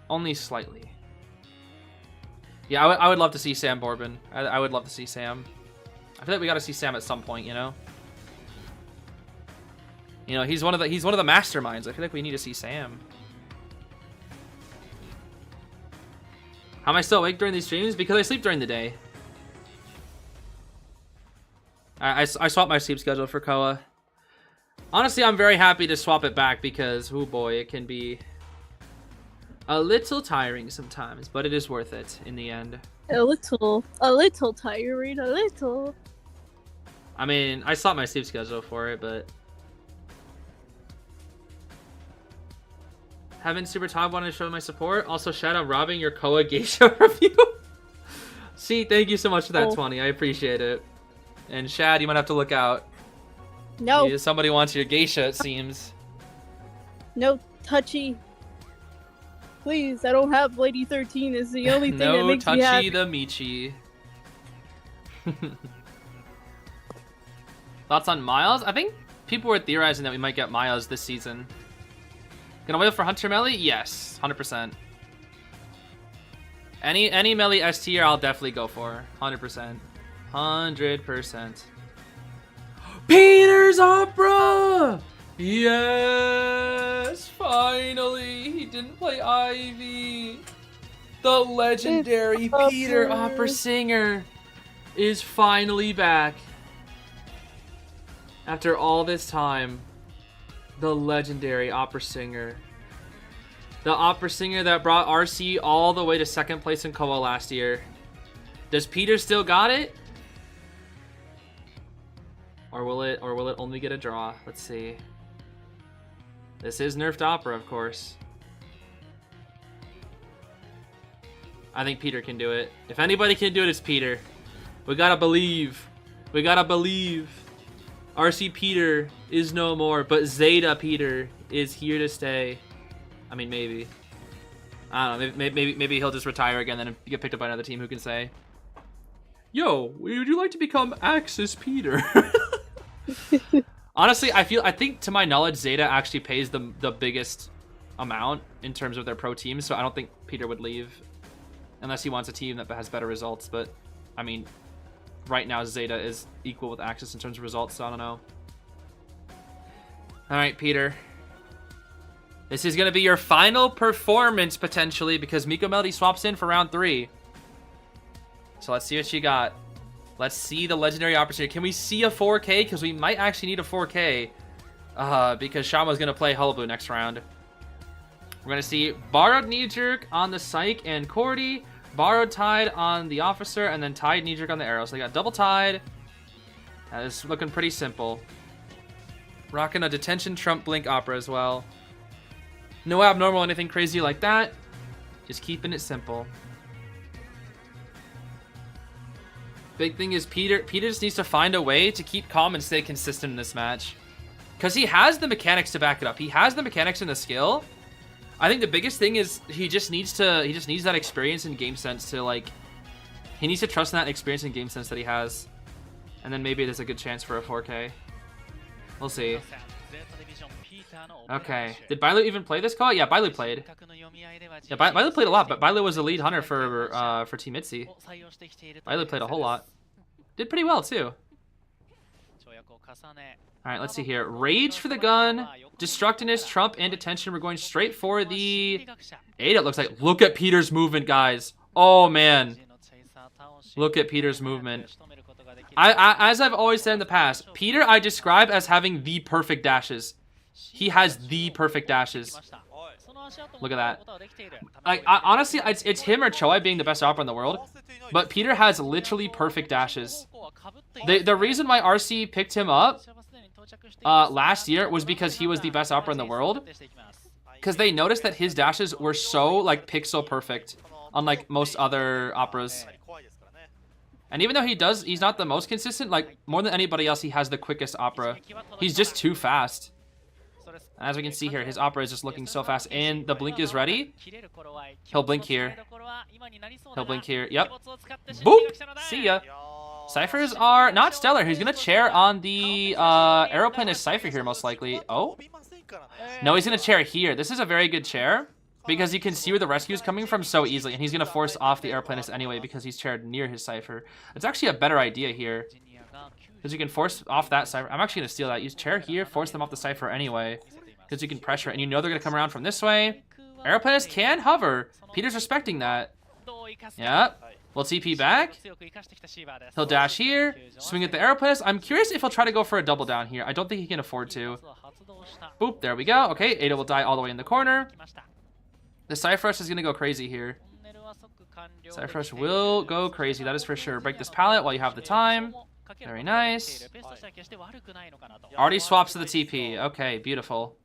only slightly. Yeah, I would love to see Sam Borbin. I would love to see Sam. I feel like we got to see Sam at some point, you know. You know, he's one of the masterminds. I feel like we need to see Sam. How am I still awake during these streams? Because I sleep during the day. I swapped my sleep schedule for COA. Honestly, I'm very happy to swap it back because, oh boy, it can be a little tiring sometimes, but it is worth it in the end. A little tiring, a little. I mean, I swapped my sleep schedule for it, but haven't Super Top wanted to show my support. Also, shout out robbing your COA geisha review. See, thank you so much for that, 20. I appreciate it. And Shad, you might have to look out. No. Somebody wants your geisha, it seems. No touchy. Please, I don't have Lady 13. Is the only thing that No makes me happy. touchy the Michi. Thoughts on Miles? I think people were theorizing that we might get Miles this season. Gonna wait for Hunter Melee? Yes, 100%. Any Melee S tier, I'll definitely go for. 100%. 100%. Peter's Opera! Yes! Finally! He didn't play Ivy! The legendary Peter Opera Singer is finally back. After all this time, the legendary opera singer. The opera singer that brought RC all the way to 2nd place in COA last year. Does Peter still got it? Or will it only get a draw? Let's see. This is nerfed opera, of course. I think Peter can do it. If anybody can do it, it's Peter. We gotta believe. We gotta believe. RC Peter is no more, but ZETA Peter is here to stay. I mean, maybe. I don't know. Maybe he'll just retire again and get picked up by another team. Who can say? Yo, would you like to become AXIZ Peter? Honestly, I think to my knowledge, ZETA actually pays the biggest amount in terms of their pro teams, so I don't think Peter would leave unless he wants a team that has better results. But I mean, right now ZETA is equal with AXIZ in terms of results, so I don't know. Alright, Peter. This is going to be your final performance, potentially, because Miko Melody swaps in for round 3. So let's see what you got. Let's see the legendary opportunity. Can we see a 4K? Because we might actually need a 4K. Because Shama's going to play Hullabaloo next round. We're going to see Borrowed Knee Jerk on the Psych and Cordy. Borrowed Tide on the Officer, and then Tide Knee Jerk on the Arrow. So they got double Tide. That is looking pretty simple. Rocking a Detention Trump Blink Opera as well. No abnormal, anything crazy like that. Just keeping it simple. Big thing is Peter just needs to find a way to keep calm and stay consistent in this match. Because he has the mechanics to back it up. He has the mechanics and the skill. I think the biggest thing is he just needs that experience and game sense to, like, he needs to trust in that experience and game sense that he has. And then maybe there's a good chance for a 4K. We'll see. Okay. Did Bailu even play this call? Yeah, Bailu played. Yeah, Bailu played a lot, but Bailu was the lead hunter for Team Itzy. Bailu played a whole lot. Did pretty well too. Alright, let's see here. Rage for the gun, Destructinist, Trump, and Detention. We're going straight for the 8, it looks like. Look at Peter's movement, guys. Oh, man. Look at Peter's movement. As I've always said in the past, Peter I describe as having the perfect dashes. He has the perfect dashes. Look at that. Honestly, it's him or Choi being the best opera in the world. But Peter has literally perfect dashes. The reason why RC picked him up last year was because he was the best opera in the world. Because they noticed that his dashes were so, like, pixel perfect, unlike most other operas. And even though he's not the most consistent, like, more than anybody else, he has the quickest opera. He's just too fast. As we can see here, his opera is just looking so fast. And the blink is ready. He'll blink here. He'll blink here. Yep. Boop! See ya. Ciphers are not stellar. He's going to chair on the aeroplane as Cypher here, most likely. Oh? No, he's going to chair here. This is a very good chair, because you can see where the rescue is coming from so easily. And he's going to force off the aeroplanist anyway, because he's chaired near his Cypher. It's actually a better idea here, because you can force off that Cypher. I'm actually going to steal that. Use chair here, force them off the Cypher anyway, because you can pressure it. And you know they're going to come around from this way. Aeroplanist can hover. Peter's respecting that. Yep. We'll TP back. He'll dash here. Swing at the aeroplanist. I'm curious if he'll try to go for a double down here. I don't think he can afford to. Boop. There we go. Okay. Ada will die all the way in the corner. The Cypherrush is going to go crazy here. Cypherrush will go crazy. That is for sure. Break this pallet while you have the time. Very nice. Already swaps to the TP. Okay. Beautiful.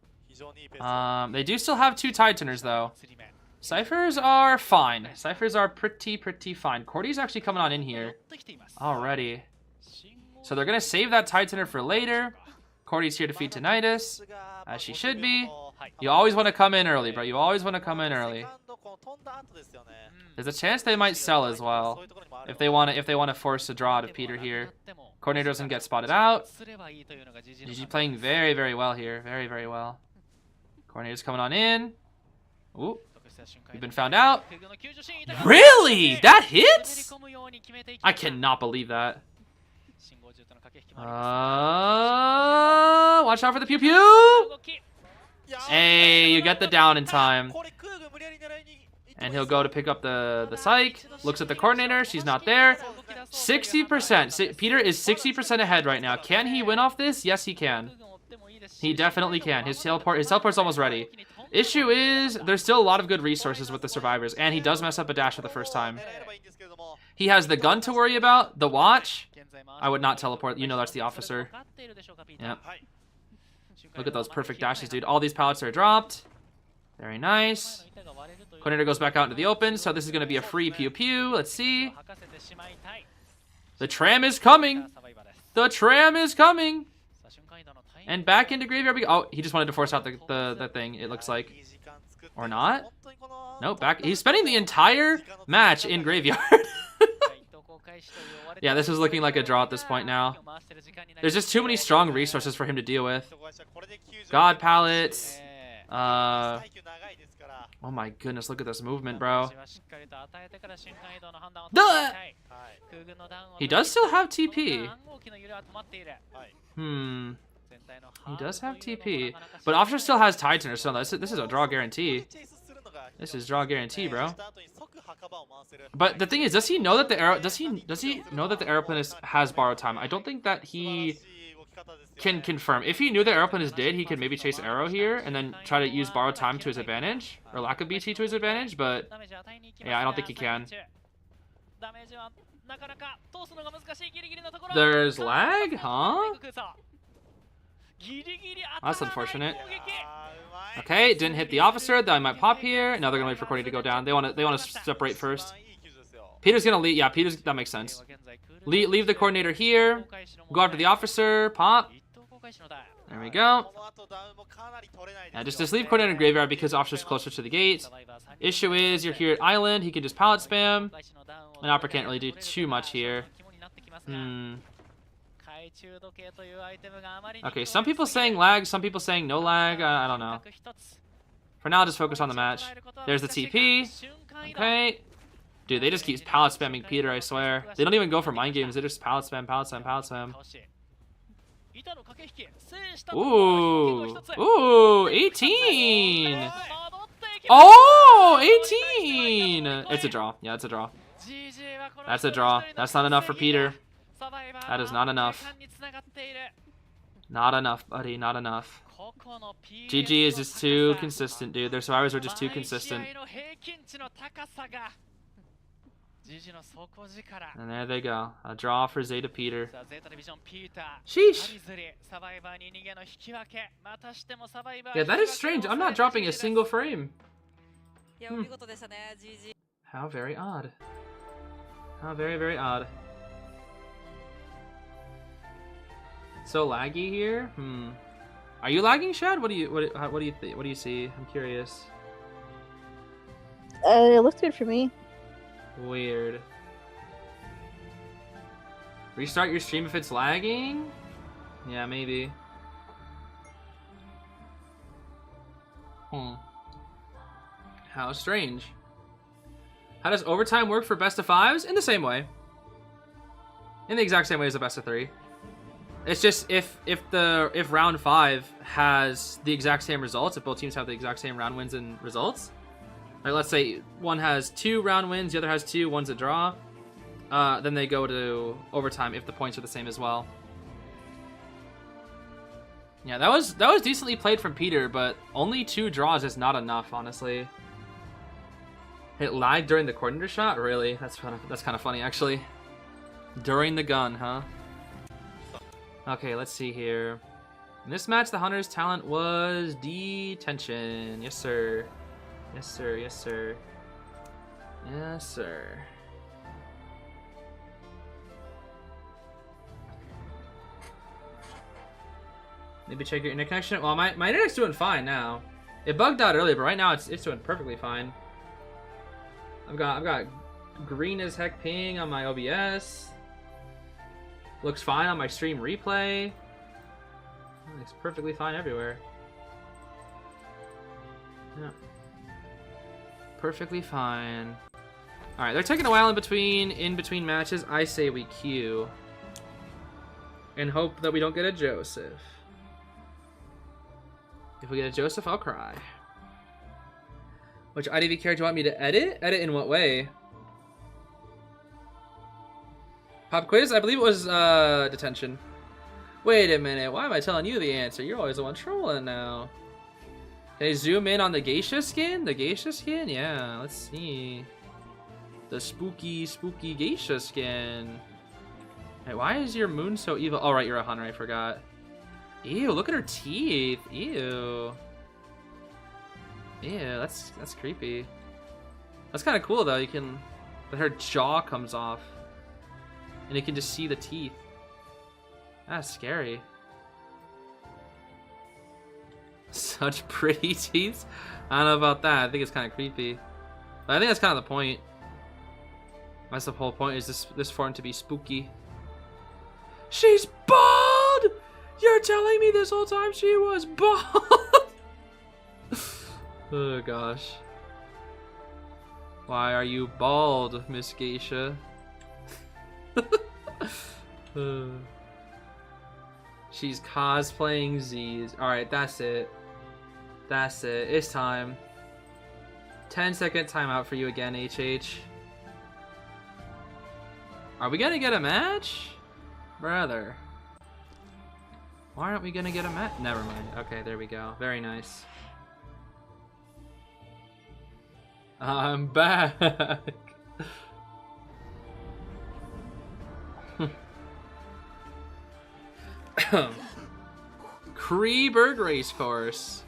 They do still have 2 Tide Turners, though. Cyphers are fine. Cyphers are pretty fine. Cordy's actually coming on in here already. So they're going to save that Tide Turner for later. Cordy's here to feed Tinnitus, as she should be. You always want to come in early, bro. You always want to come in early. There's a chance they might sell as well if they want to force a draw to Peter here. Coordinator doesn't get spotted out. GG playing very, very well here. Very, very well. Coordinator's coming on in. Ooh. We've been found out. Really? That hits? I cannot believe that. Watch out for the pew pew. Hey, you get the down in time. And he'll go to pick up the psych. Looks at the coordinator. She's not there. 60%. Peter is 60% ahead right now. Can he win off this? Yes, he can. He definitely can. His teleport's almost ready. Issue is, there's still a lot of good resources with the survivors, and he does mess up a dash for the first time. He has the gun to worry about, the watch. I would not teleport. You know that's the officer. Yep. Look at those perfect dashes, dude. All these pallets are dropped. Very nice. Coordinator goes back out into the open, so this is going to be a free pew pew. Let's see. The tram is coming. The tram is coming. And back into graveyard we go. Oh, he just wanted to force out the thing, it looks like. Or not? Nope, back. He's spending the entire match in graveyard. Yeah, this is looking like a draw at this point now. There's just too many strong resources for him to deal with. God pallets. Oh my goodness, look at this movement, bro. Duh! He does still have TP. He does have TP. But Officer still has Titan, so this is a draw guarantee. This is draw guarantee, bro. But the thing is, does he know that the arrow does he know that the aeroplanist has borrowed time? I don't think that he can confirm. If he knew the aeroplanist did, he could maybe chase arrow here and then try to use borrowed time to his advantage, or lack of BT to his advantage, but yeah, I don't think he can. There's lag, huh? That's unfortunate. Okay, didn't hit the officer. That might pop here. Now they're gonna wait for Courtney to go down. They want to separate first. Peter's gonna leave. Yeah, that makes sense. Leave the coordinator here. Go after the officer. Pop. There we go. Yeah, just leave coordinator in graveyard because officer's closer to the gate. Issue is you're here at island. He can just pallet spam. An opera can't really do too much here. Okay, some people saying lag, some people saying no lag. I don't know. For now, just focus on the match. There's the TP. Okay. Dude, they just keep pallet spamming Peter, I swear. They don't even go for mind games. They just pallet spam, pallet spam, pallet spam. Ooh. Ooh, 18. Oh, 18. It's a draw. Yeah, it's a draw. That's a draw. That's not enough for Peter. That is not enough. Not enough, buddy. Not enough. GG is just too consistent, dude. Their survivors are just too consistent. And there they go. A draw for Zeta Peter. Sheesh. Yeah, that is strange. I'm not dropping a single frame. How very odd. How very, very odd. So laggy here? Are you lagging, Shad? What do you see? I'm curious. It looks good for me. Weird. Restart your stream if it's lagging? Yeah, maybe. How strange. How does overtime work for best of fives? In the same way. In the exact same way as a best of three. It's just if round 5 has the exact same results, if both teams have the exact same round wins and results, like let's say one has 2 round wins, the other has 2, one's a draw, then they go to overtime if the points are the same as well. Yeah, that was decently played from Peter, but only 2 draws is not enough, honestly. It lagged during the coordinator shot? Really? That's kind of funny, actually. During the gun, huh? Okay, let's see here. In this match, the Hunter's talent was detention. Yes, sir. Yes, sir. Yes, sir. Yes, sir. Maybe check your internet connection. Well, my internet's doing fine now. It bugged out earlier, but right now it's doing perfectly fine. I've got green as heck ping on my OBS. Looks fine on my stream replay. Looks perfectly fine everywhere. Yeah. Perfectly fine. Alright, they're taking a while in between matches. I say we queue. And hope that we don't get a Joseph. If we get a Joseph, I'll cry. Which IDV character do you want me to edit? Edit in what way? Pop quiz? I believe it was detention. Wait a minute, why am I telling you the answer? You're always the one trolling now. Can I zoom in on the geisha skin? The geisha skin? Yeah, let's see. The spooky geisha skin. Hey, why is your moon so evil? Oh, right, you're a hunter, I forgot. Ew, look at her teeth. Ew. Ew, that's creepy. That's kind of cool, though. You can... That her jaw comes off. And you can just see the teeth. That's scary. Such pretty teeth. I don't know about that. I think it's kind of creepy. But I think that's kind of the point. That's the whole point, is this form to be spooky. She's bald! You're telling me this whole time she was bald? Oh gosh. Why are you bald, Miss Geisha? She's cosplaying Zeez. Alright, that's it. That's it. It's time. 10-second timeout for you again, HH. Are we gonna get a match? Brother. Why aren't we gonna get a match? Never mind. Okay, there we go. Very nice. I'm back. Kreeberg Racecourse.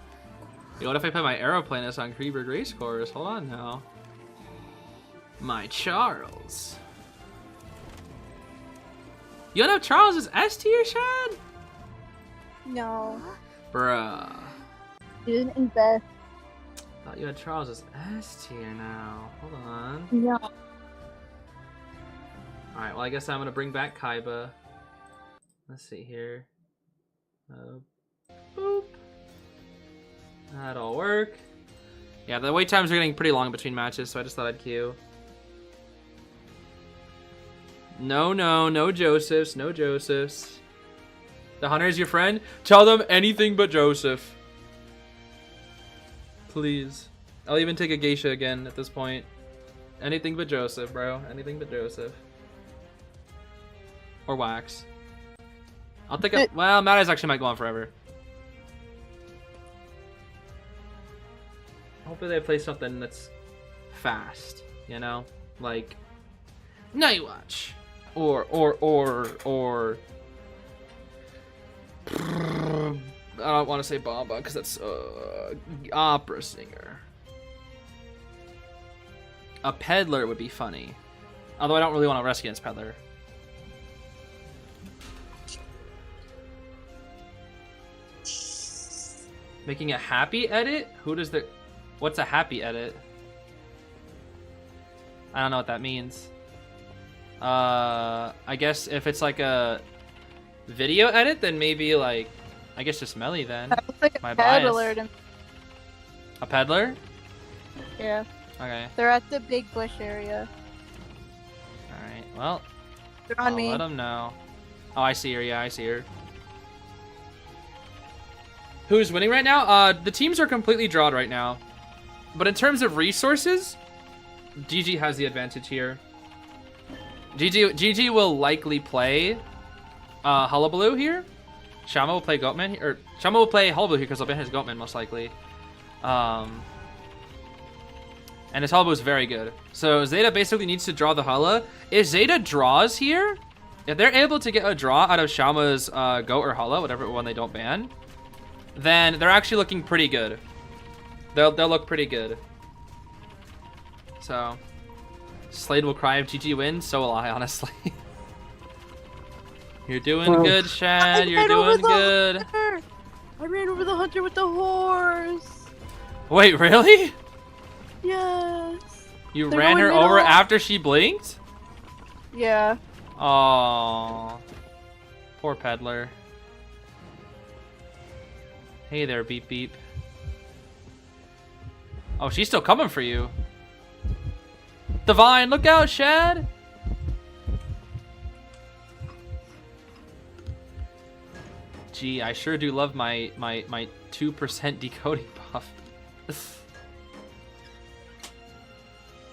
Yo, what if I put my aeroplanist on Kreeberg Racecourse? Hold on now. My Charles. You don't have Charles as S tier, Shad? No. Bruh. You didn't invest. Thought you had Charles as S tier now. Hold on. No. Alright, well I guess I'm gonna bring back Kaiba. Let's see here. Boop. That'll work. Yeah, the wait times are getting pretty long between matches, so I just thought I'd queue. No Josephs, no Josephs. The hunter is your friend? Tell them anything but Joseph. Please. I'll even take a geisha again at this point. Anything but Joseph, bro. Anything but Joseph. Or Wax. I'll take a... Well, Mad Eyes actually might go on forever. Hopefully they play something that's fast, you know? Like... Night Watch. Or... I don't want to say Bamba because that's opera singer. A peddler would be funny. Although I don't really want to rest against peddler. Making a happy edit? Who does the... What's a happy edit? I don't know what that means. I guess if it's like a video edit, then maybe like... I guess just Melly then. That looks like My a peddler. bias. A peddler? Yeah. Okay. They're at the big bush area. Alright, well... They're on I'll me. let them know. Oh, I see her. Yeah, I see her. Who's winning right now? The teams are completely drawn right now. But in terms of resources, GG has the advantage here. GG will likely play Hullabaloo here. Shama will play Goatman here. Or Shama will play Hullabaloo here because Albin has Goatman most likely. And his Hullabaloo is very good. So Zeta basically needs to draw the Hulla. If Zeta draws here, if they're able to get a draw out of Shama's Goat or Hulla, whatever one they don't ban, then they're actually looking pretty good. They'll look pretty good. So Slade will cry if GG wins. So will I, honestly. You're doing good, Shad. You're doing good. I ran over the hunter with the horse. Wait, really? Yes. You They're ran her going over middle. after she blinked? Yeah. Oh, poor peddler. Hey there, beep beep. Oh, she's still coming for you. Divine, look out, Shad. Gee, I sure do love my 2% decoding buff.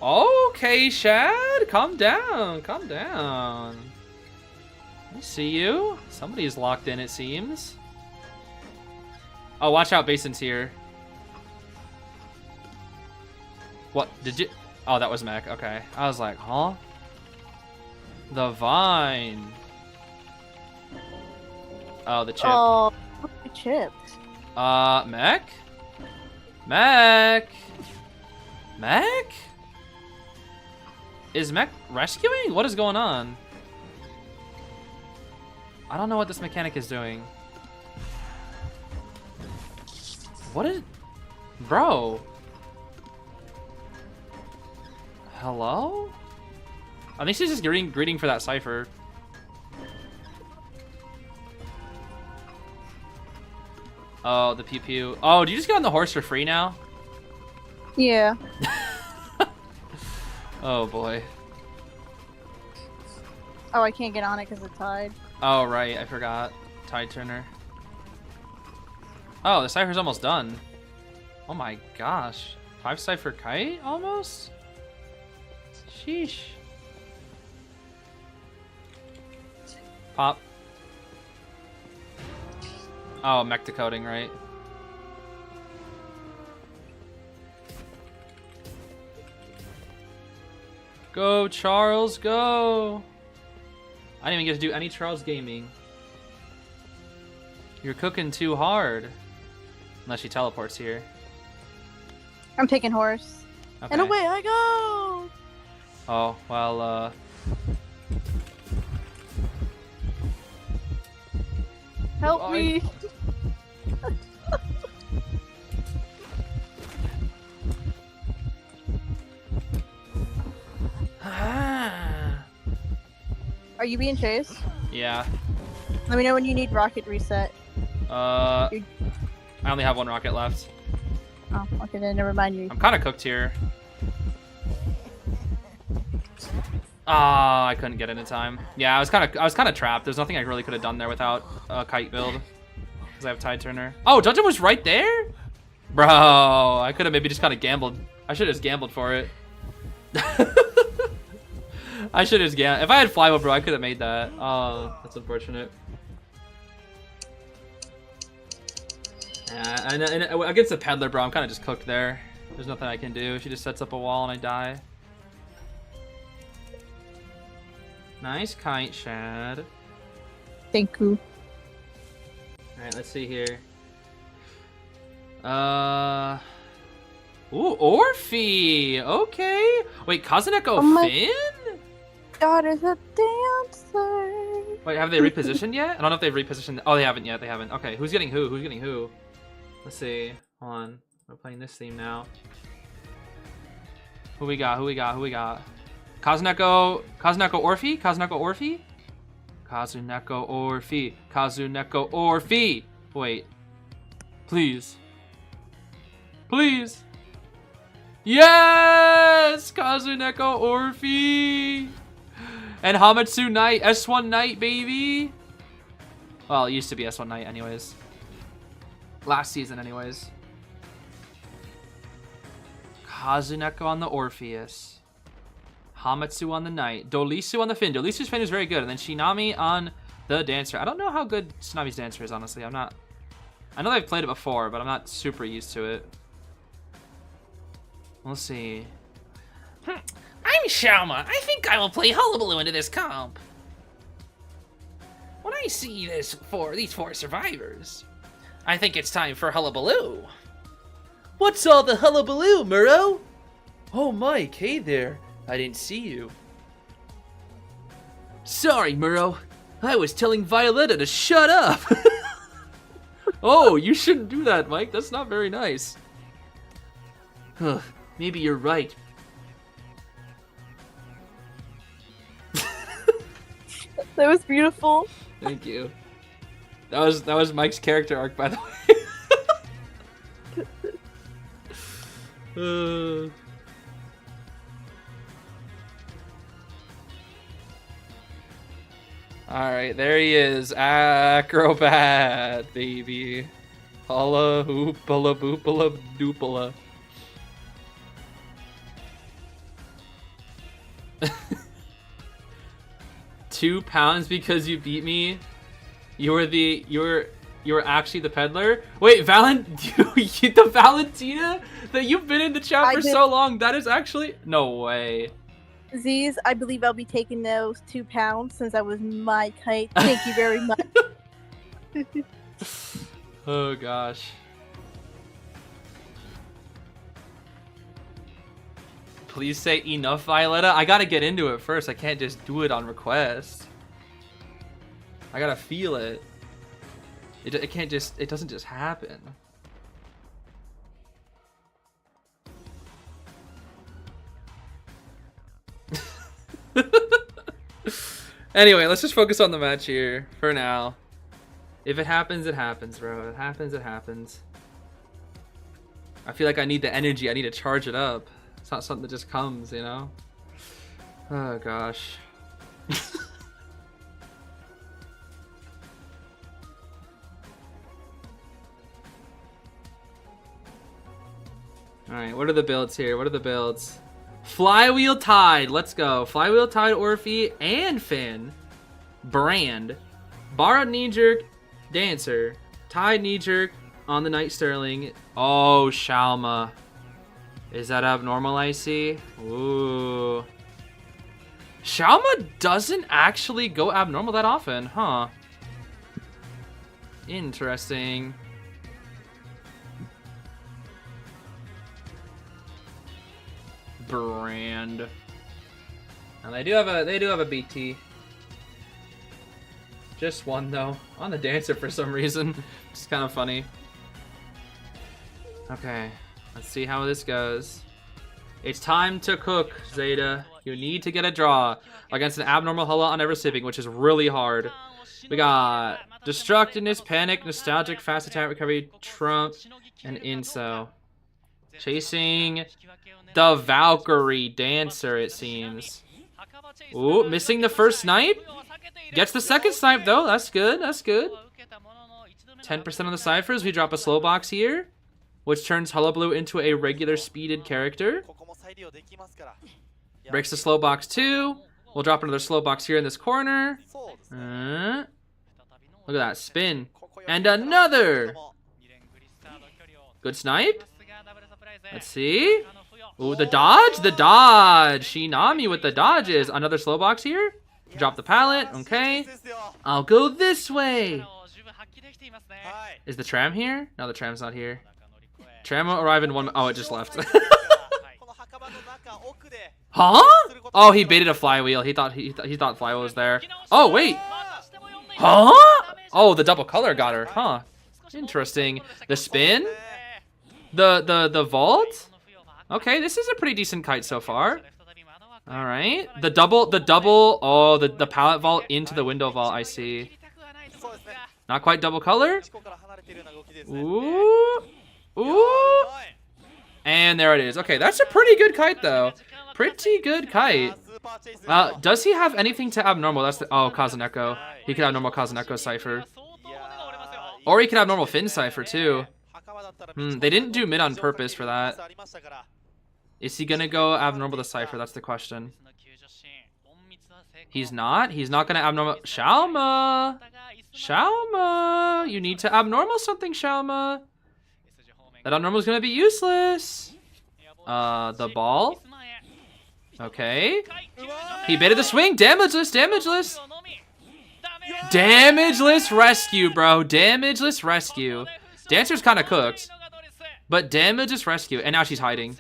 Okay, Shad, calm down, calm down. I see you. Somebody's locked in, it seems. Oh, watch out, Basin's here. What, did you? Oh, that was Mech, okay. I was like, huh? The Vine. Oh, the chip. Oh, the chip. Mech? Mech? Mech? Is Mech rescuing? What is going on? I don't know what this mechanic is doing. What is... Bro. Hello? I think she's just greeting for that cipher. Oh, the pew pew. Oh, do you just get on the horse for free now? Yeah. Oh boy. Oh, I can't get on it because it's tied. Oh right, I forgot. Tide turner. Oh, the cipher's almost done. Oh my gosh. 5 cipher kite almost? Sheesh. Pop. Oh, mech decoding, right? Go, Charles, go! I didn't even get to do any Charles gaming. You're cooking too hard. Unless she teleports here. I'm taking horse. Okay. And away I go! Oh, well, Help Bye. me! Are you being chased? yeah. Let me know when you need rocket reset. I only have 1 rocket left. Oh, okay, then never mind you. I'm kind of cooked here. Ah, I couldn't get it in time. Yeah, I was kind of trapped. There's nothing I really could have done there without a kite build, because I have tide turner. Oh, Dungeon was right there, bro. I could have maybe just kind of gambled. I should have just gambled for it. I should have just gambled. If I had flyable, bro, I could have made that. Oh, that's unfortunate. Yeah, and against the peddler, bro, I'm kind of just cooked there. There's nothing I can do. She just sets up a wall and I die. Nice kite, Shad. Thank you. Alright, let's see here. Ooh, Orphe! Okay. Wait, Kazuneko Finn? God is a dancer. Wait, have they repositioned yet? I don't know if they've repositioned. Oh, they haven't yet. They haven't. Okay, who's getting who? Who's getting who? Let's see. Hold on. We're playing this theme now. Who we got? Who we got? Who we got? Kazuneko Orphe? Kazuneko Orphe? Kazuneko Orphe. Kazuneko Orphe. Wait. Please. Please. Yes! Kazuneko Orphe. And Hamatsu Knight. S1 Knight, baby. Well, it used to be S1 Knight anyways. Last season anyways. Kazuneko on the Orpheus. Hamatsu on the Knight. Dolisu on the Finn. Dolisu's Finn is very good. And then Shinami on the Dancer. I don't know how good Shinami's Dancer is, honestly. I know they've played it before, but I'm not super used to it. We'll see. I'm Shauma. I think I will play Hullabaloo into this comp. When I see these four survivors, I think it's time for Hullabaloo. What's all the hullabaloo, Murrow? Oh, Mike, hey there. I didn't see you. Sorry, Murrow. I was telling Violetta to shut up. Oh, you shouldn't do that, Mike. That's not very nice. Huh, maybe you're right. That was beautiful. Thank you. That was Mike's character arc, by the way. Alright, there he is. Acrobat, baby. Holla hoopala boopala doopala. £2 because you beat me? You were actually the peddler? Wait, the Valentina that you've been in the chat for so long, that is actually no way. Zeez, I believe I'll be taking those £2 since that was my kite. Thank you very much. Oh gosh. Please say enough, Violetta. I gotta get into it first. I can't just do it on request. I gotta feel it. It can't just. It doesn't just happen. Anyway, let's just focus on the match here for now. If it happens, it happens, bro. If it happens, it happens. I feel like I need the energy. I need to charge it up. It's not something that just comes, you know? Oh, gosh. Alright, what are the builds here? What are the builds? Flywheel Tide. Let's go. Flywheel Tide, Orphe, and Finn. Brand. Borrowed Knee Jerk, Dancer. Tide Knee Jerk on the Knight Sterling. Oh, Shalma. Is that abnormal, I see? Ooh. Shalma doesn't actually go abnormal that often, huh? Interesting. Brand. And they do have a BT. Just one though. On the Dancer for some reason. It's kind of funny. Okay. Let's see how this goes. It's time to cook, Zeta. You need to get a draw against an abnormal Hulla on Ever Sipping, which is really hard. We got Destructiveness, Panic, Nostalgic, Fast Attack, Recovery, Trump, and Inso. Chasing the Valkyrie Dancer, it seems. Ooh, missing the first snipe. Gets the second snipe, though. That's good. That's good. 10% of the ciphers. We drop a slow box here, which turns Hullabaloo into a regular speeded character. Breaks the slow box too. We'll drop another slow box here in this corner. Look at that spin. And another. Good snipe. Let's see. Ooh, the dodge. The dodge. Shinami with the dodges. Another slow box here. Drop the pallet. Okay. I'll go this way. Is the tram here? No, the tram's not here. Tram will arrive in one. Oh, it just left. Huh? Oh, he baited a flywheel. He thought flywheel was there. Oh, wait. Huh? Oh, the double color got her. Huh. Interesting. The spin? The vault? Okay, this is a pretty decent kite so far. All right. The double. Oh, the pallet vault into the window vault, I see. Not quite double color. Ooh. Ooh. And there it is. Okay, that's a pretty good kite, though. Pretty good kite. Does he have anything to abnormal? That's the... Oh, Kazuneko. He could have normal Kazuneko cipher. Or he could have normal Finn cipher, too. They didn't do mid on purpose for that. Is he gonna go abnormal to cipher? That's the question. He's not? He's not gonna abnormal... Shalma! Shalma! You need to abnormal something, Shalma. That abnormal is gonna be useless. The ball. Okay. He baited the swing. Damageless, damageless. Damageless rescue, bro. Damageless rescue. Dancer's kind of cooked. But damageless rescue. And now she's hiding.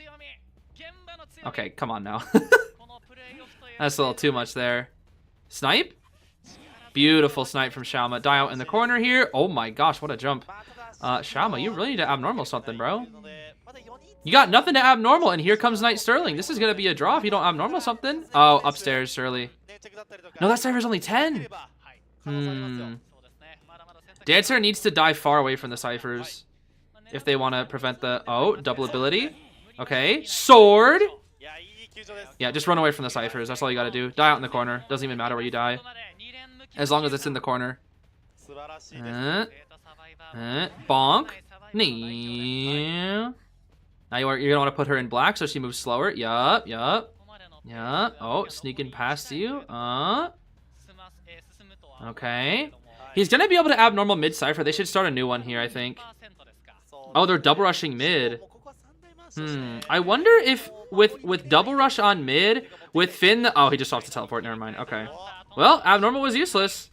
Okay, come on now. That's a little too much there. Snipe? Beautiful snipe from Shalma. Die out in the corner here. Oh my gosh, what a jump. Shalma, you really need to abnormal something, bro. You got nothing to abnormal, and here comes Knight Sterling. This is gonna be a draw if you don't abnormal something. Oh, upstairs, Shirley. No, that cipher's only 10. Dancer needs to die far away from the ciphers if they want to prevent the... Oh, double ability. Okay, sword. Yeah, just run away from the ciphers. That's all you gotta do. Die out in the corner. Doesn't even matter where you die. As long as it's in the corner. Bonk. Now you're gonna want to put her in black so she moves slower. Yup. Oh, sneaking past you. Okay. He's gonna be able to abnormal mid cipher. They should start a new one here, I think. Oh, they're double rushing mid. I wonder if with double rush on mid, with Finn... Oh, he just stopped the teleport. Never mind. Okay. Well, abnormal was useless.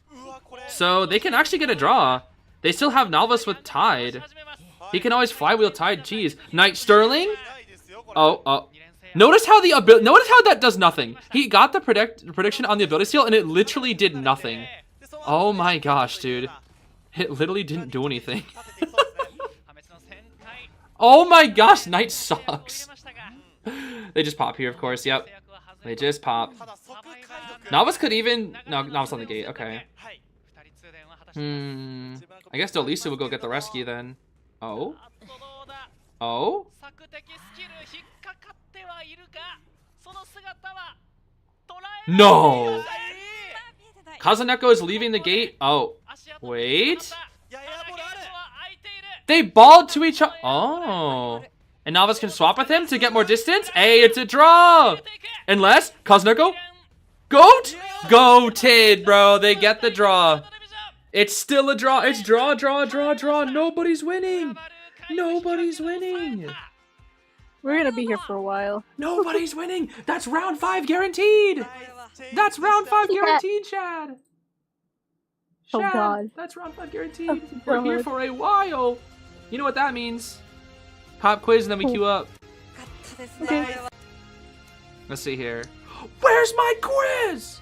So they can actually get a draw. They still have Novice with Tide. He can always flywheel Tide cheese. Knight Sterling? Oh. Notice how that does nothing. He got the prediction on the ability seal and it literally did nothing. Oh my gosh, dude. It literally didn't do anything. Oh my gosh, Knight sucks. They just pop here, of course. Yep. They just pop. Novice could even... No, Novice on the gate. Okay. I guess Dolisu will go get the rescue then. Oh? Oh? No! Kazuneko is leaving the gate. Oh. Wait. They balled to each other. Oh. And Novice can swap with him to get more distance. Hey, it's a draw. Unless Kazuneko. Goat? Goated, bro. They get the draw. It's still a draw. It's draw. Nobody's winning. Nobody's winning. We're gonna be here for a while. Nobody's winning. That's round 5 guaranteed. That's round 5 guaranteed, Chad. Oh God. That's round 5 guaranteed. Oh, We're here for a while. You know what that means. Pop quiz and then we queue up. Okay. Let's see here. Where's my quiz?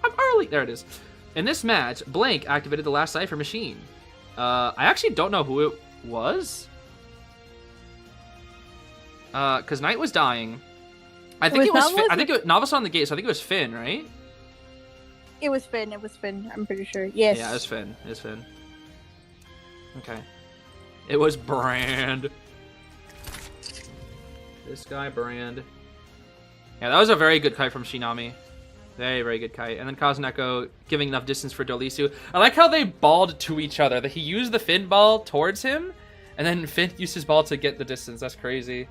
I'm early. There it is. In this match, Blank activated the last cipher machine. I actually don't know who it was. Because Knight was dying. I think it was Finn. I think it was Novice on the gate, so I think it was Finn, right? It was Finn. I'm pretty sure. Yes. Yeah, it was Finn. Okay. It was Brand. This guy, Brand. Yeah, that was a very good kite from Shinami. Very, very good kite. And then Kazuneko giving enough distance for Dolisu. I like how they balled to each other. That he used the Finn ball towards him, and then Finn used his ball to get the distance. That's crazy.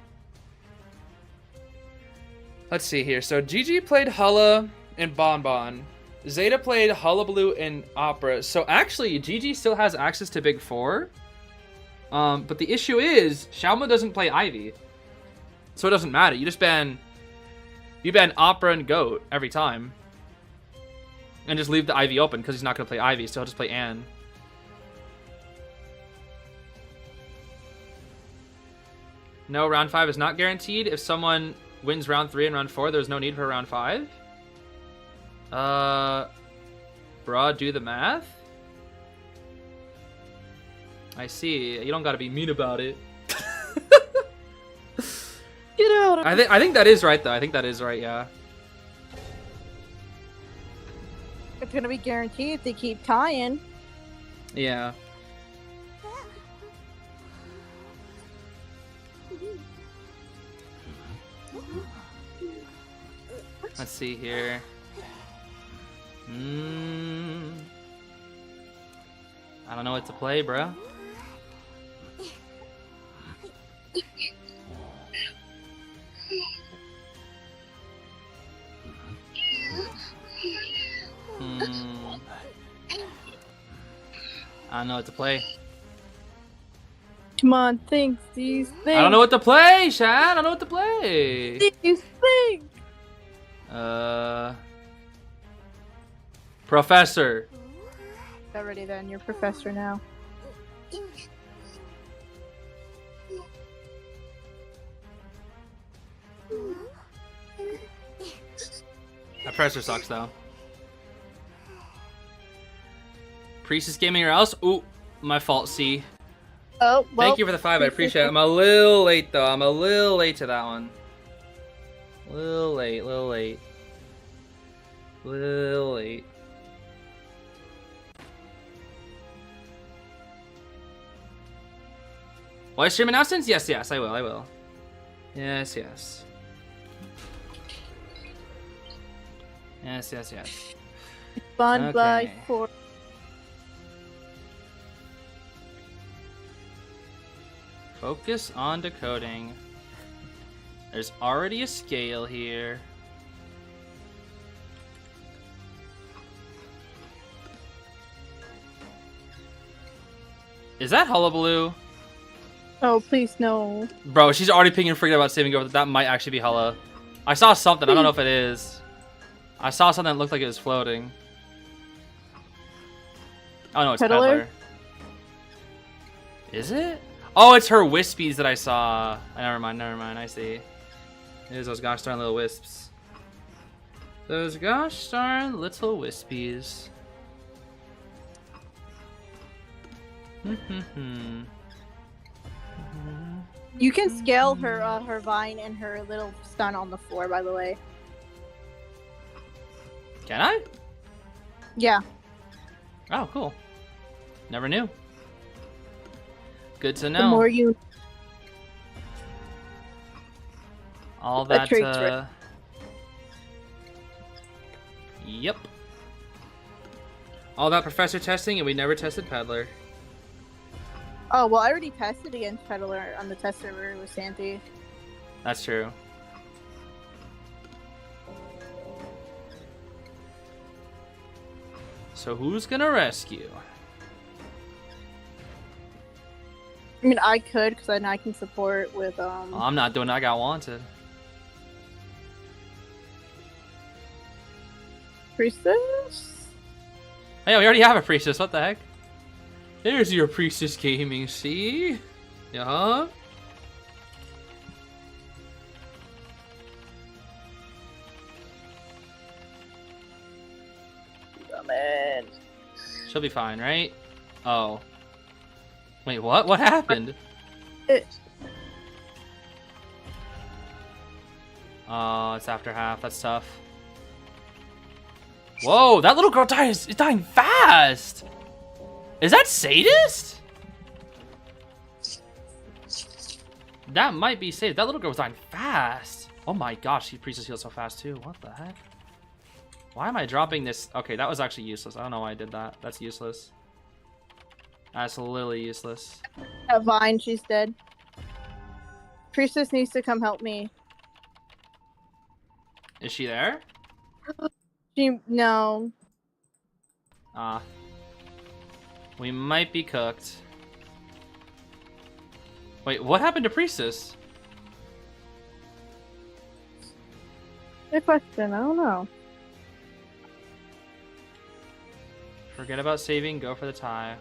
Let's see here. So GG played Hala and Bonbon. Zeta played Hullabaloo and Opera. So actually, GG still has access to Big 4. But the issue is, Xiaoma doesn't play Ivy. So it doesn't matter. You just ban Opera and Goat every time. And just leave the Ivy open because he's not going to play Ivy, so he'll just play Anne. No, round 5 is not guaranteed. If someone wins round 3 and round 4, there's no need for round 5. Bruh, do the math? I see. You don't gotta be mean about it. Get out! I think that is right, though. I think that is right, yeah. It's gonna be guaranteed if they keep tying. Yeah. Let's see here. I don't know what to play, bro. I don't know what to play. Come on, think these things. I don't know what to play, Shad. I don't know what to play. These things. Professor. Already then, you're professor now. That pressure sucks though. Priestess gaming or else? Ooh, my fault, C. Oh, well. Thank you for the 5. I appreciate it. I'm a little late though. I'm a little late to that one. Little late. Live stream announcements? Yes, I will. Yes. Yes. Spawned by Okay. 4. Focus on decoding. There's already a scale here. Is that Hullabaloo? Oh, please no. Bro, she's already pinging freaking about saving over. That might actually be Hulla. I saw something. I don't know if it is. I saw something that looked like it was floating. Oh no, it's Peddler? Peddler. Is it? Oh, it's her wispies that I saw. Never mind. I see. It is those gosh darn little wisps. Those gosh darn little wispies. You can scale her vine and her little stun on the floor, by the way. Can I? Yeah. Oh, cool. Never knew. Good to The know. more you. All That that, trait's right. Yep. All that professor testing, and we never tested Peddler. Oh, well, I already tested against Peddler on the test server with Santi. That's true. So who's gonna rescue? I mean, I could, because then I can support with, I'm not doing it. I got wanted. Priestess? Hey, we already have a priestess. What the heck? There's your priestess gaming. See? Yeah. Oh, man. She'll be fine, right? Oh. Wait, what? What happened? Oh, it's after half. That's tough. Whoa, that little girl is dying fast! Is that sadist? That might be sadist. That little girl was dying fast. Oh my gosh, she priestess healed so fast too. What the heck? Why am I dropping this? Okay, that was actually useless. I don't know why I did that. That's useless. That's literally useless. That vine, she's dead. Priestess needs to come help me. Is she there? No. Ah. We might be cooked. Wait, what happened to priestess? Good question. I don't know. Forget about saving, go for the tie.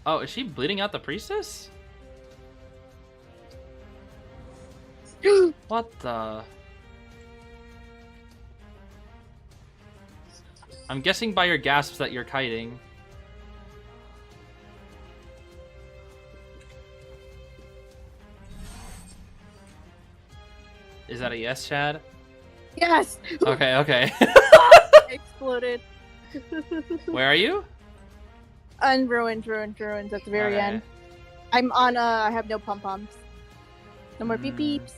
Oh, is she bleeding out the priestess? What the? I'm guessing by your gasps that you're kiting. Is that a yes, Chad? Yes! Okay. Exploded. Where are you? On ruins at the very Okay. end. I'm on, I have no pom-poms. No more beep beeps.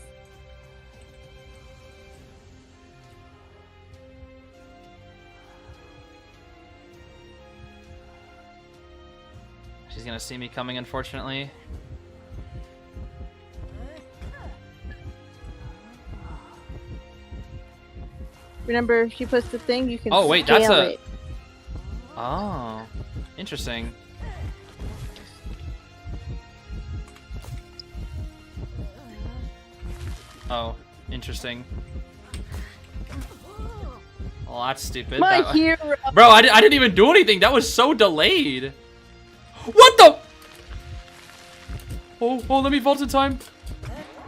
She's gonna see me coming, unfortunately. Remember, if she puts the thing, you can Oh, wait, that's scale a- it. Oh, interesting. Oh, interesting. Well, that's stupid. My That- hero! Bro, I didn't even do anything. That was so delayed. What the? Oh, let me vault in time.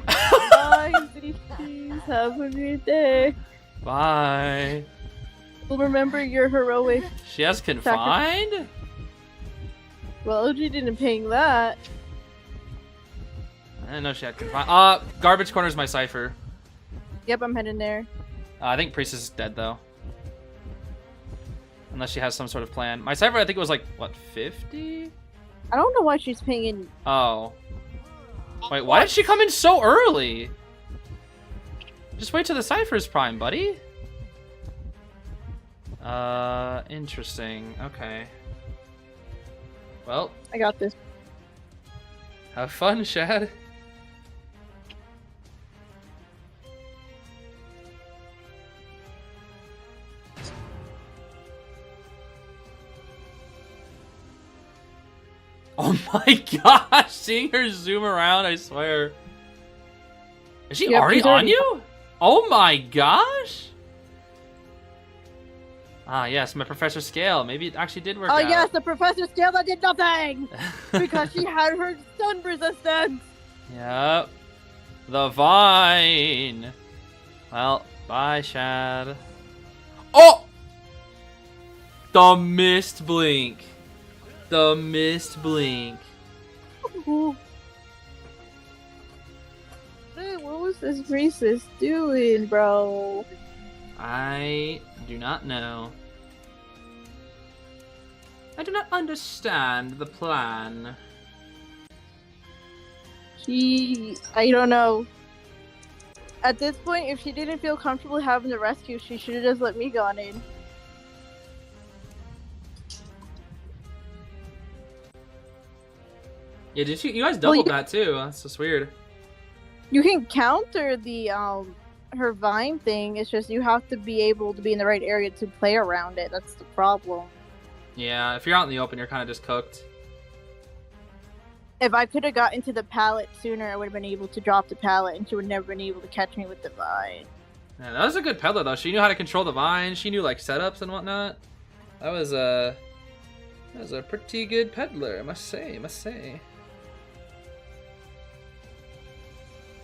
Bye, Zeez. Have a good day. Bye. We'll remember your heroic. She has confined? Well, she didn't ping that. I didn't know she had confine. Garbage corner's my cipher. Yep, I'm heading there. I think Priestess is dead though. Unless she has some sort of plan. My cipher, I think it was like, what, 50? I don't know why she's pinging. Oh. Wait, why did she come in so early? Just wait till the cipher's prime, buddy. Interesting. Okay. Well, I got this. have fun, Shad. Oh my gosh, seeing her zoom around, I swear. Is she Yep, already she's on already- you? Oh my gosh! Ah, yes, my Professor Scale. Maybe it actually did work Oh out. yes, the Professor Scale that did nothing! Because she had her stun resistance! Yep. The Vine! Well, bye, Shad. Oh! The Mist Blink. The Mist Blink. Ooh. Hey, what was this racist doing, bro? I do not know. I do not understand the plan. I don't know. At this point, if she didn't feel comfortable having the rescue, she should have just let me go on in. Yeah, did you guys doubled you- that too? That's just weird. You can counter the her vine thing. It's just you have to be able to be in the right area to play around it. That's the problem. Yeah, if you're out in the open, you're kind of just cooked. If I could have got into the pallet sooner, I would have been able to drop the pallet, and she would never been able to catch me with the vine. Yeah, that was a good peddler though. She knew how to control the vine. She knew like setups and whatnot. That was a pretty good peddler, I must say.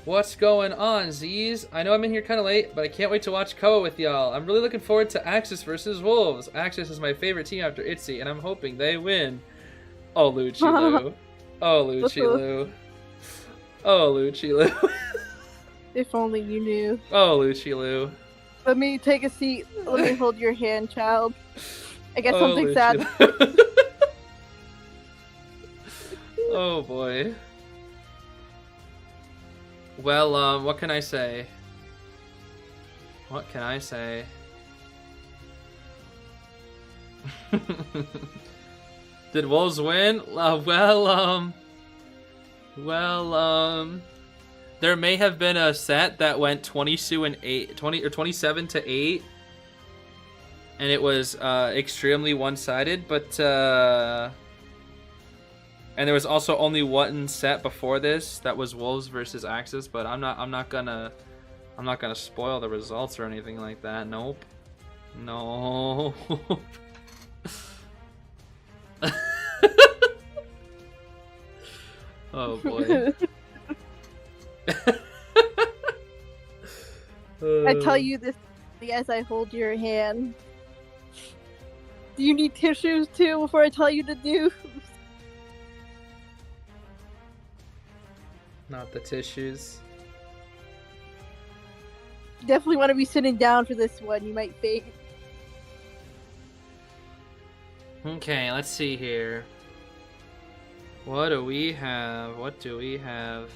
What's going on, Zeez? I know I'm in here kind of late, but I can't wait to watch COA with y'all. I'm really looking forward to AXIZ versus Wolves. AXIZ is my favorite team after ITZY, and I'm hoping they win. Oh, Lucci Lou. Oh, Lucci Lou. Oh, Lucci Lou. If only you knew. Oh, Lucci Lou. Let me take a seat. Let me hold your hand, child. I guess Oh, something sad. Lucci Lou. Oh, boy. Well, what can I say? What can I say? Did Wolves win? There may have been a set that went 27 to 8, and it was extremely one-sided, but and there was also only one set before this that was Wolves versus AXIZ, but I'm not gonna spoil the results or anything like that. Nope. No. Oh boy. I tell you this as I hold your hand. Do you need tissues too before I tell you to do? Not the tissues. Definitely want to be sitting down for this one. You might faint. Okay, let's see here. What do we have? What do we have?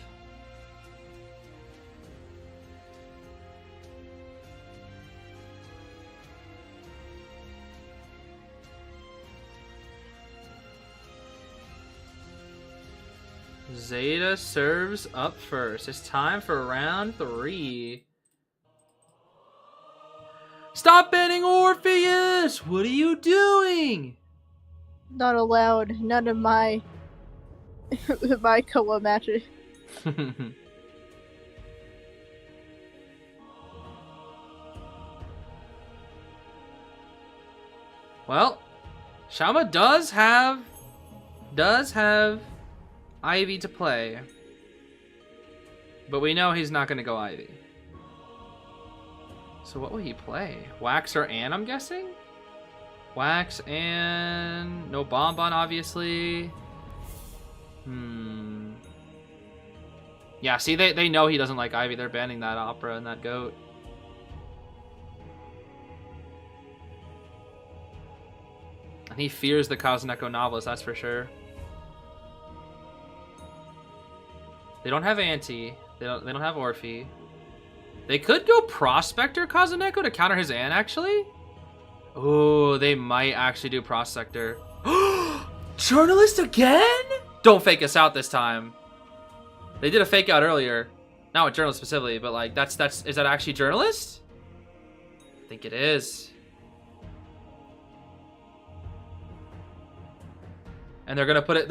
Zeta serves up first. It's time for round 3. Stop banning Orpheus! What are you doing? Not allowed. None of my my COA matches. Well, Shama does have Ivy to play, but we know he's not going to go Ivy. So what will he play? Wax or Ann, I'm guessing? Wax and no Bonbon, obviously. Yeah, see, they know he doesn't like Ivy. They're banning that Opera and that Goat. And he fears the Kazuneko novelist, that's for sure. They don't have Anti. They don't have Orphe. They could go Prospector Kazuneko to counter his Ann, actually. Oh, they might actually do Prospector. Journalist again? Don't fake us out this time. They did a fake out earlier. Not with Journalist specifically, but like is that actually Journalist? I think it is. And they're gonna put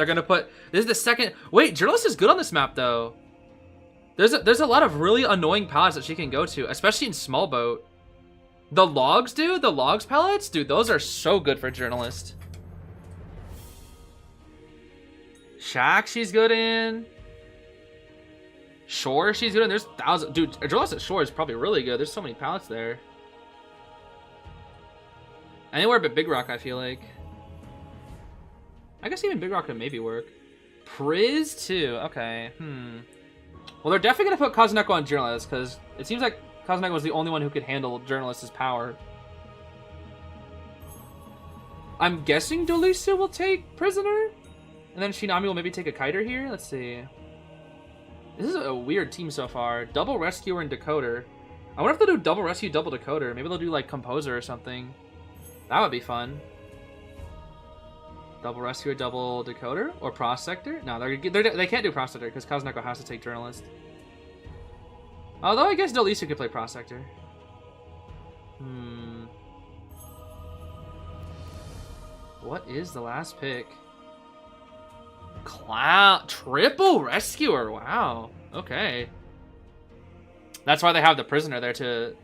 this is the second. Wait, Journalist is good on this map though. There's a lot of really annoying palettes that she can go to, especially in small boat. The logs, dude, the logs palettes, dude, those are so good for Journalist. Shack, she's good in. Shore, she's good in. There's thousands, dude. Journalist at Shore is probably really good. There's so many palettes there. Anywhere but Big Rock, I feel like. I guess even Big Rock could maybe work. Priz too. Okay. Well, they're definitely gonna put Kazuneko on Journalist because it seems like Kazuneko was the only one who could handle Journalist's power. I'm guessing Dolisu will take Prisoner, and then Shinami will maybe take a Kiter here. Let's see. This is a weird team so far. Double Rescuer and Decoder. I wonder if they'll do Double Rescue, Double Decoder. Maybe they'll do like Composer or something. That would be fun. Double Rescuer, Double Decoder, or Prospector? No, they can't do Prospector because Kazuneko has to take Journalist. Although I guess Dolisu could play Prospector. What is the last pick? Clown Triple Rescuer. Wow. Okay. That's why they have the Prisoner there to